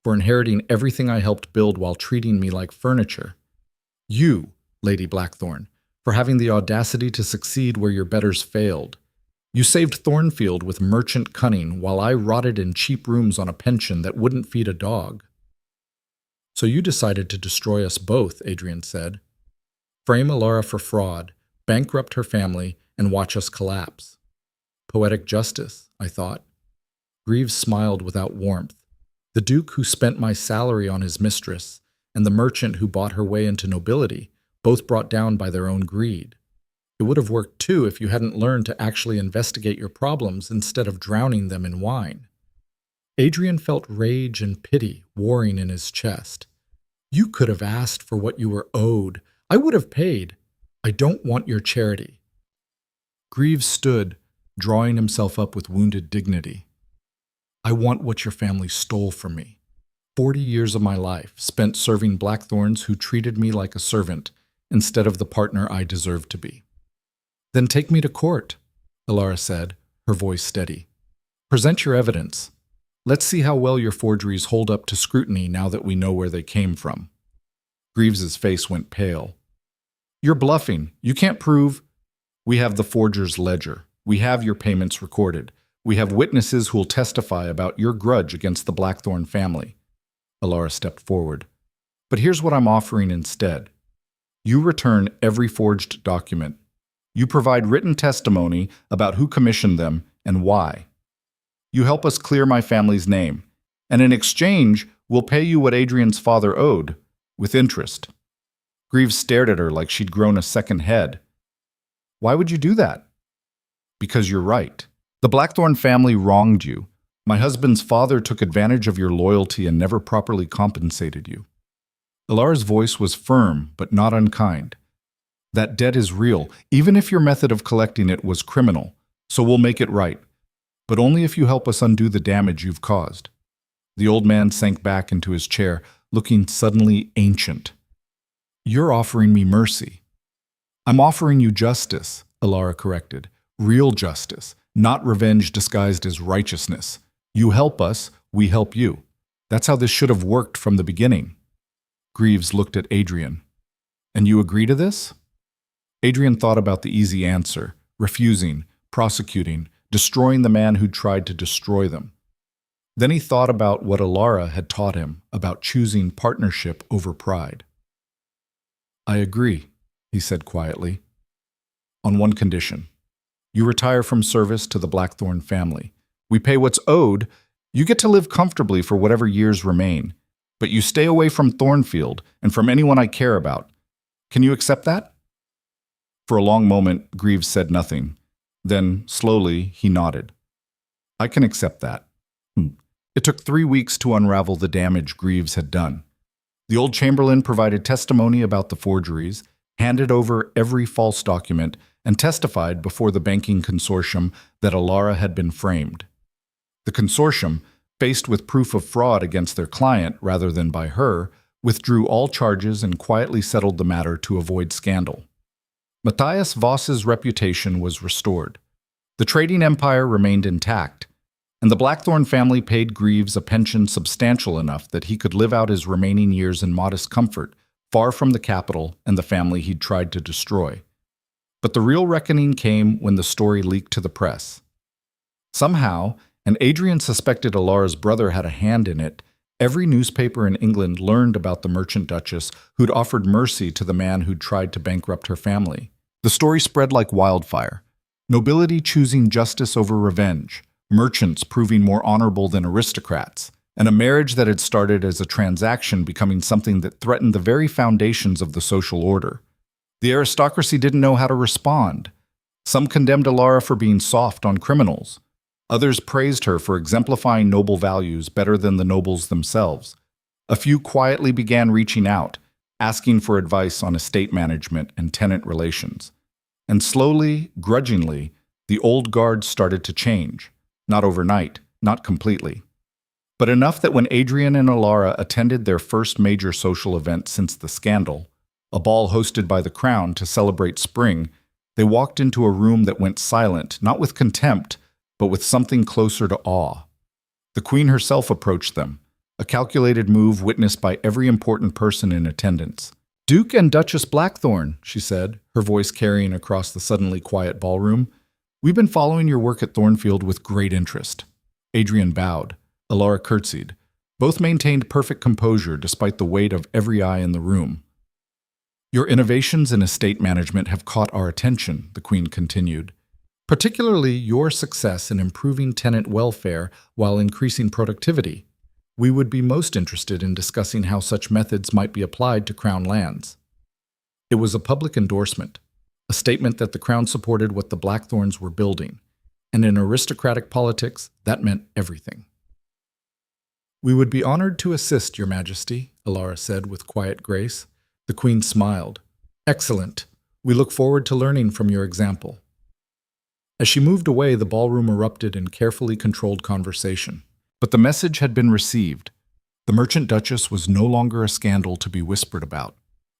for inheriting everything I helped build while treating me like furniture. You, Lady Blackthorn, for having the audacity to succeed where your betters failed. You saved Thornfield with merchant cunning while I rotted in cheap rooms on a pension that wouldn't feed a dog." "So you decided to destroy us both," Adrian said. "Frame Elara for fraud, bankrupt her family, and watch us collapse. Poetic justice, I thought. Greaves smiled without warmth. The duke who spent my salary on his mistress, and the merchant who bought her way into nobility, both brought down by their own greed. It would have worked too if you hadn't learned to actually investigate your problems instead of drowning them in wine. Adrian felt rage and pity warring in his chest. You could have asked for what you were owed. I would have paid. I don't want your charity. Greaves stood, drawing himself up with wounded dignity. I want what your family stole from me. 40 years of my life spent serving blackthorns who treated me like a servant instead of the partner I deserved to be. Then take me to court, Elara said, her voice steady. Present your evidence. Let's see how well your forgeries hold up to scrutiny now that we know where they came from. Greaves's face went pale. You're bluffing. You can't prove. We have the forger's ledger. We have your payments recorded. We have witnesses who will testify about your grudge against the Blackthorn family. Elara stepped forward. But here's what I'm offering instead. You return every forged document. You provide written testimony about who commissioned them and why. You help us clear my family's name, and in exchange, we'll pay you what Adrian's father owed, with interest. Greaves stared at her like she'd grown a second head. Why would you do that? Because you're right. The Blackthorn family wronged you. My husband's father took advantage of your loyalty and never properly compensated you. Elara's voice was firm, but not unkind. That debt is real, even if your method of collecting it was criminal, so we'll make it right. But only if you help us undo the damage you've caused. The old man sank back into his chair, looking suddenly ancient. You're offering me mercy. I'm offering you justice, Elara corrected. Real justice, not revenge disguised as righteousness. You help us, we help you. That's how this should have worked from the beginning. Greaves looked at Adrian. And you agree to this? Adrian thought about the easy answer, refusing, prosecuting, destroying the man who'd tried to destroy them. Then he thought about what Elara had taught him about choosing partnership over pride. I agree, he said quietly. On one condition. You retire from service to the Blackthorn family. We pay what's owed. You get to live comfortably for whatever years remain. But you stay away from Thornfield and from anyone I care about. Can you accept that? For a long moment, Greaves said nothing. Then, slowly, he nodded. I can accept that. It took 3 weeks to unravel the damage Greaves had done. The old chamberlain provided testimony about the forgeries, handed over every false document, and testified before the banking consortium that Elara had been framed. The consortium, faced with proof of fraud against their client rather than by her, withdrew all charges and quietly settled the matter to avoid scandal. Matthias Voss's reputation was restored. The trading empire remained intact, and the Blackthorn family paid Greaves a pension substantial enough that he could live out his remaining years in modest comfort, far from the capital and the family he'd tried to destroy. But the real reckoning came when the story leaked to the press. Somehow, and Adrian suspected Elara's brother had a hand in it, every newspaper in England learned about the merchant duchess who'd offered mercy to the man who'd tried to bankrupt her family. The story spread like wildfire. Nobility choosing justice over revenge, merchants proving more honorable than aristocrats, and a marriage that had started as a transaction becoming something that threatened the very foundations of the social order. The aristocracy didn't know how to respond. Some condemned Elara for being soft on criminals. Others praised her for exemplifying noble values better than the nobles themselves. A few quietly began reaching out, asking for advice on estate management and tenant relations. And slowly, grudgingly, the old guard started to change. Not overnight, not completely. But enough that when Adrian and Elara attended their first major social event since the scandal, a ball hosted by the Crown to celebrate spring, they walked into a room that went silent, not with contempt, but with something closer to awe. The Queen herself approached them, a calculated move witnessed by every important person in attendance. Duke and Duchess Blackthorn, she said, her voice carrying across the suddenly quiet ballroom. We've been following your work at Thornfield with great interest. Adrian bowed. Elara curtsied. Both maintained perfect composure despite the weight of every eye in the room. Your innovations in estate management have caught our attention, the Queen continued. Particularly your success in improving tenant welfare while increasing productivity. We would be most interested in discussing how such methods might be applied to Crown lands. It was a public endorsement, a statement that the Crown supported what the Blackthorns were building, and in aristocratic politics, that meant everything. We would be honored to assist, Your Majesty, Elara said with quiet grace. The Queen smiled. Excellent. We look forward to learning from your example. As she moved away, the ballroom erupted in carefully controlled conversation. But the message had been received. The Merchant Duchess was no longer a scandal to be whispered about.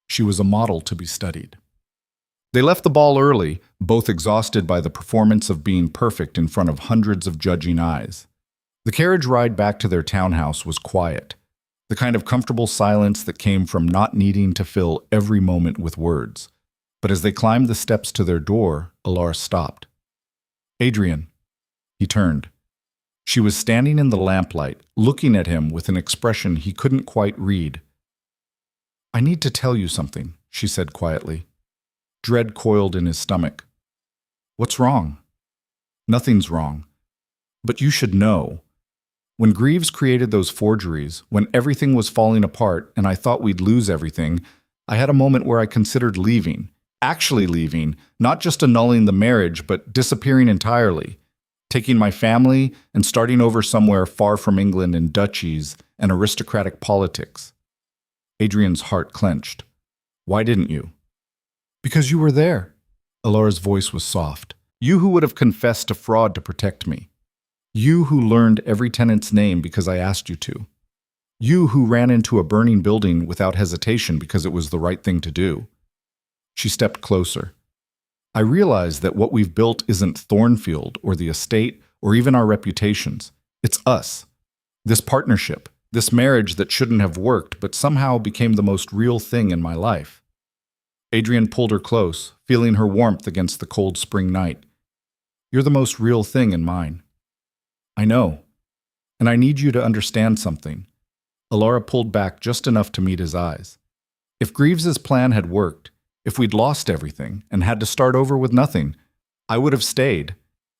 She was a model to be studied. They left the ball early, both exhausted by the performance of being perfect in front of hundreds of judging eyes. The carriage ride back to their townhouse was quiet, the kind of comfortable silence that came from not needing to fill every moment with words. But as they climbed the steps to their door, Elara stopped. Adrian. He turned. She was standing in the lamplight, looking at him with an expression he couldn't quite read. I need to tell you something, she said quietly. Dread coiled in his stomach. What's wrong? Nothing's wrong. But you should know. When Greaves created those forgeries, when everything was falling apart and I thought we'd lose everything, I had a moment where I considered leaving. Actually leaving, not just annulling the marriage, but disappearing entirely. Taking my family and starting over somewhere far from England in duchies and aristocratic politics. Adrian's heart clenched. Why didn't you? Because you were there. Elara's voice was soft. You who would have confessed to fraud to protect me. You who learned every tenant's name because I asked you to. You who ran into a burning building without hesitation because it was the right thing to do. She stepped closer. I realize that what we've built isn't Thornfield or the estate or even our reputations. It's us. This partnership, this marriage that shouldn't have worked but somehow became the most real thing in my life. Adrian pulled her close, feeling her warmth against the cold spring night. You're the most real thing in mine. I know. And I need you to understand something. Elara pulled back just enough to meet his eyes. If Greaves's plan had worked, if we'd lost everything and had to start over with nothing, I would have stayed.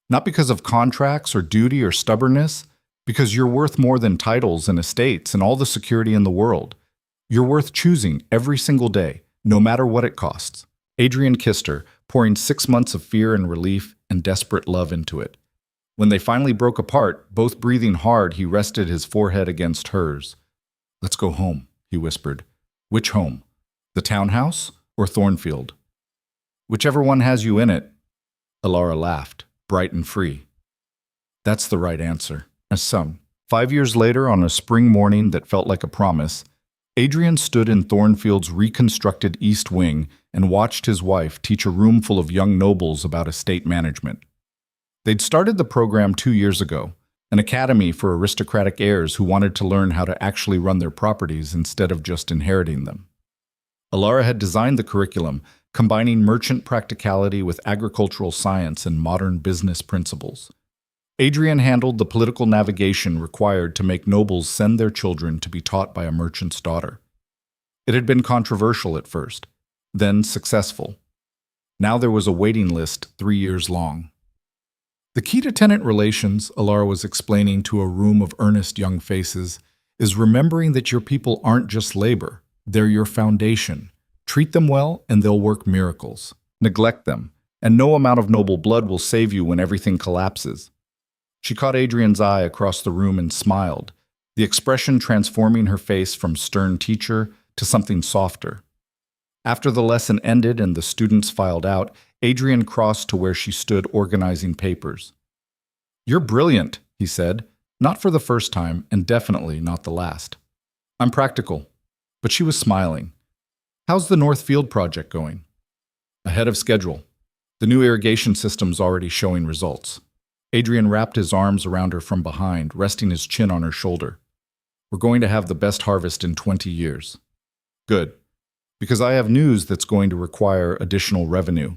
Not because of contracts or duty or stubbornness, because you're worth more than titles and estates and all the security in the world. You're worth choosing every single day, no matter what it costs. Adrian kissed her, pouring 6 months of fear and relief and desperate love into it. When they finally broke apart, both breathing hard, he rested his forehead against hers. Let's go home, he whispered. Which home? The townhouse or Thornfield? Whichever one has you in it. Elara laughed, bright and free. That's the right answer. As some. 5 years later, on a spring morning that felt like a promise, Adrian stood in Thornfield's reconstructed East Wing and watched his wife teach a room full of young nobles about estate management. They'd started the program 2 years ago, an academy for aristocratic heirs who wanted to learn how to actually run their properties instead of just inheriting them. Elara had designed the curriculum, combining merchant practicality with agricultural science and modern business principles. Adrian handled the political navigation required to make nobles send their children to be taught by a merchant's daughter. It had been controversial at first, then successful. Now there was a waiting list 3 years long. The key to tenant relations, Elara was explaining to a room of earnest young faces, is remembering that your people aren't just labor. They're your foundation. Treat them well and they'll work miracles. Neglect them, and no amount of noble blood will save you when everything collapses. She caught Adrian's eye across the room and smiled, the expression transforming her face from stern teacher to something softer. After the lesson ended and the students filed out, Adrian crossed to where she stood organizing papers. You're brilliant, he said, not for the first time and definitely not the last. I'm practical. But she was smiling. How's the Northfield project going? Ahead of schedule. The new irrigation system's already showing results. Adrian wrapped his arms around her from behind, resting his chin on her shoulder. We're going to have the best harvest in 20 years. Good. Because I have news that's going to require additional revenue.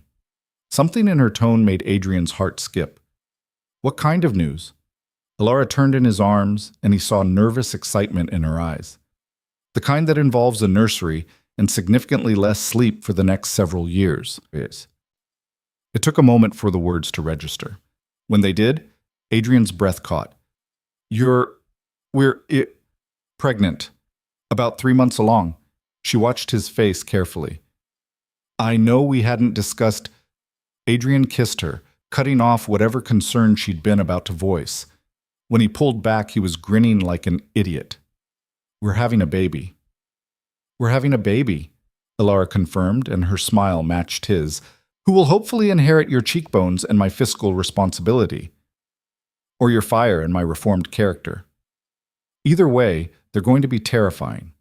Something in her tone made Adrian's heart skip. What kind of news? Elara turned in his arms, and he saw nervous excitement in her eyes. The kind that involves a nursery and significantly less sleep for the next several years. It took a moment for the words to register. When they did, Adrian's breath caught. We're pregnant. About 3 months along. She watched his face carefully. I know we hadn't discussed. Adrian kissed her, cutting off whatever concern she'd been about to voice. When he pulled back, he was grinning like an idiot. We're having a baby. We're having a baby, Elara confirmed, and her smile matched his, who will hopefully inherit your cheekbones and my fiscal responsibility. Or your fire and my reformed character. Either way, they're going to be terrifying.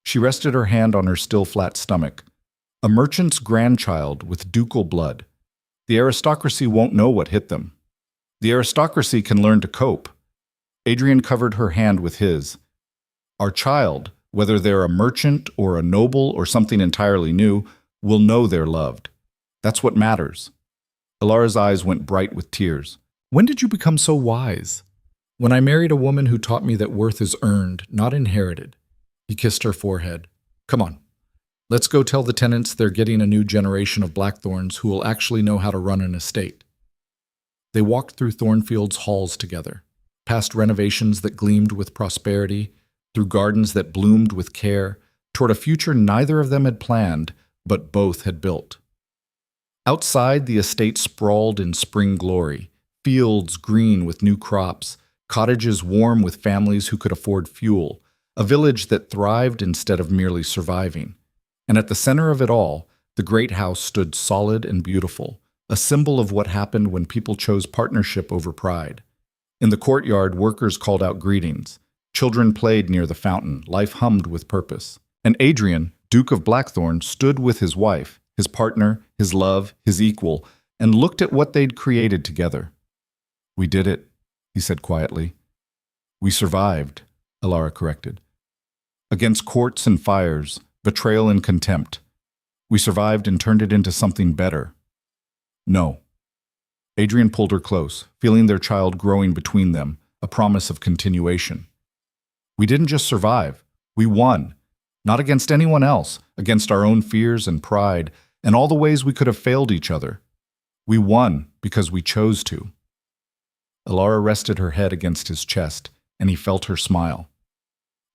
She rested her hand on her still flat stomach. A merchant's grandchild with ducal blood. The aristocracy won't know what hit them. The aristocracy can learn to cope. Adrian covered her hand with his. Our child, whether they're a merchant or a noble or something entirely new, will know they're loved. That's what matters. Elara's eyes went bright with tears. When did you become so wise? When I married a woman who taught me that worth is earned, not inherited. He kissed her forehead. Come on. Let's go tell the tenants they're getting a new generation of Blackthorns who will actually know how to run an estate. They walked through Thornfield's halls together, past renovations that gleamed with prosperity, through gardens that bloomed with care, toward a future neither of them had planned, but both had built. Outside, the estate sprawled in spring glory, fields green with new crops, cottages warm with families who could afford fuel, a village that thrived instead of merely surviving. And at the center of it all, the great house stood solid and beautiful, a symbol of what happened when people chose partnership over pride. In the courtyard, workers called out greetings. Children played near the fountain, life hummed with purpose. And Adrian, Duke of Blackthorn, stood with his wife, his partner, his love, his equal, and looked at what they'd created together. We did it, he said quietly. We survived, Elara corrected. Against courts and fires, betrayal and contempt. We survived and turned it into something better. No. Adrian pulled her close, feeling their child growing between them, a promise of continuation. We didn't just survive. We won. Not against anyone else, against our own fears and pride, and all the ways we could have failed each other. We won because we chose to. Elara rested her head against his chest, and he felt her smile.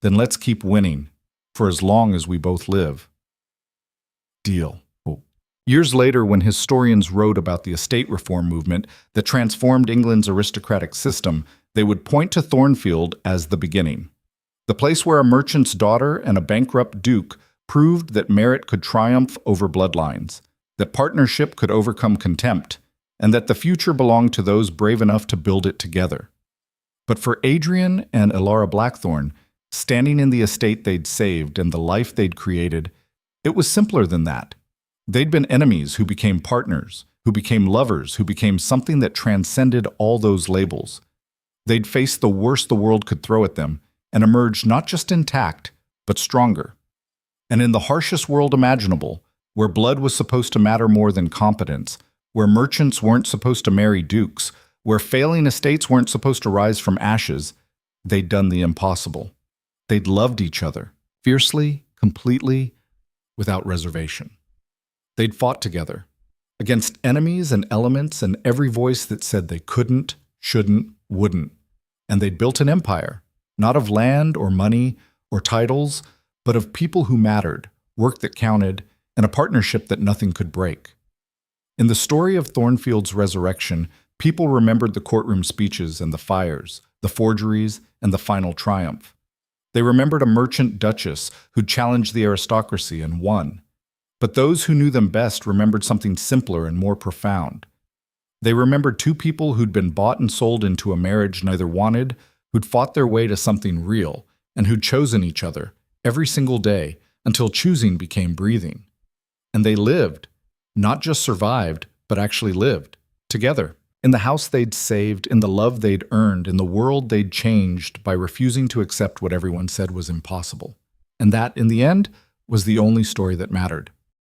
Then let's keep winning, for as long as we both live. Deal. Years later, when historians wrote about the estate reform movement that transformed England's aristocratic system, they would point to Thornfield as the beginning. The place where a merchant's daughter and a bankrupt duke proved that merit could triumph over bloodlines, that partnership could overcome contempt, and that the future belonged to those brave enough to build it together. But for Adrian and Elara Blackthorn, standing in the estate they'd saved and the life they'd created, it was simpler than that. They'd been enemies who became partners, who became lovers, who became something that transcended all those labels. They'd faced the worst the world could throw at them and emerged not just intact, but stronger. And in the harshest world imaginable, where blood was supposed to matter more than competence, where merchants weren't supposed to marry dukes, where failing estates weren't supposed to rise from ashes, they'd done the impossible. They'd loved each other, fiercely, completely, without reservation. They'd fought together, against enemies and elements and every voice that said they couldn't, shouldn't, wouldn't. And they'd built an empire, not of land or money or titles, but of people who mattered, work that counted, and a partnership that nothing could break. In the story of Thornfield's resurrection, people remembered the courtroom speeches and the fires, the forgeries, and the final triumph. They remembered a merchant duchess who challenged the aristocracy and won. But those who knew them best remembered something simpler and more profound. They remembered two people who'd been bought and sold into a marriage neither wanted, who'd fought their way to something real, and who'd chosen each other every single day until choosing became breathing. And they lived, not just survived, but actually lived, together. In the house they'd saved, in the love they'd earned, in the world they'd changed by refusing to accept what everyone said was impossible. And that, in the end, was the only story that mattered.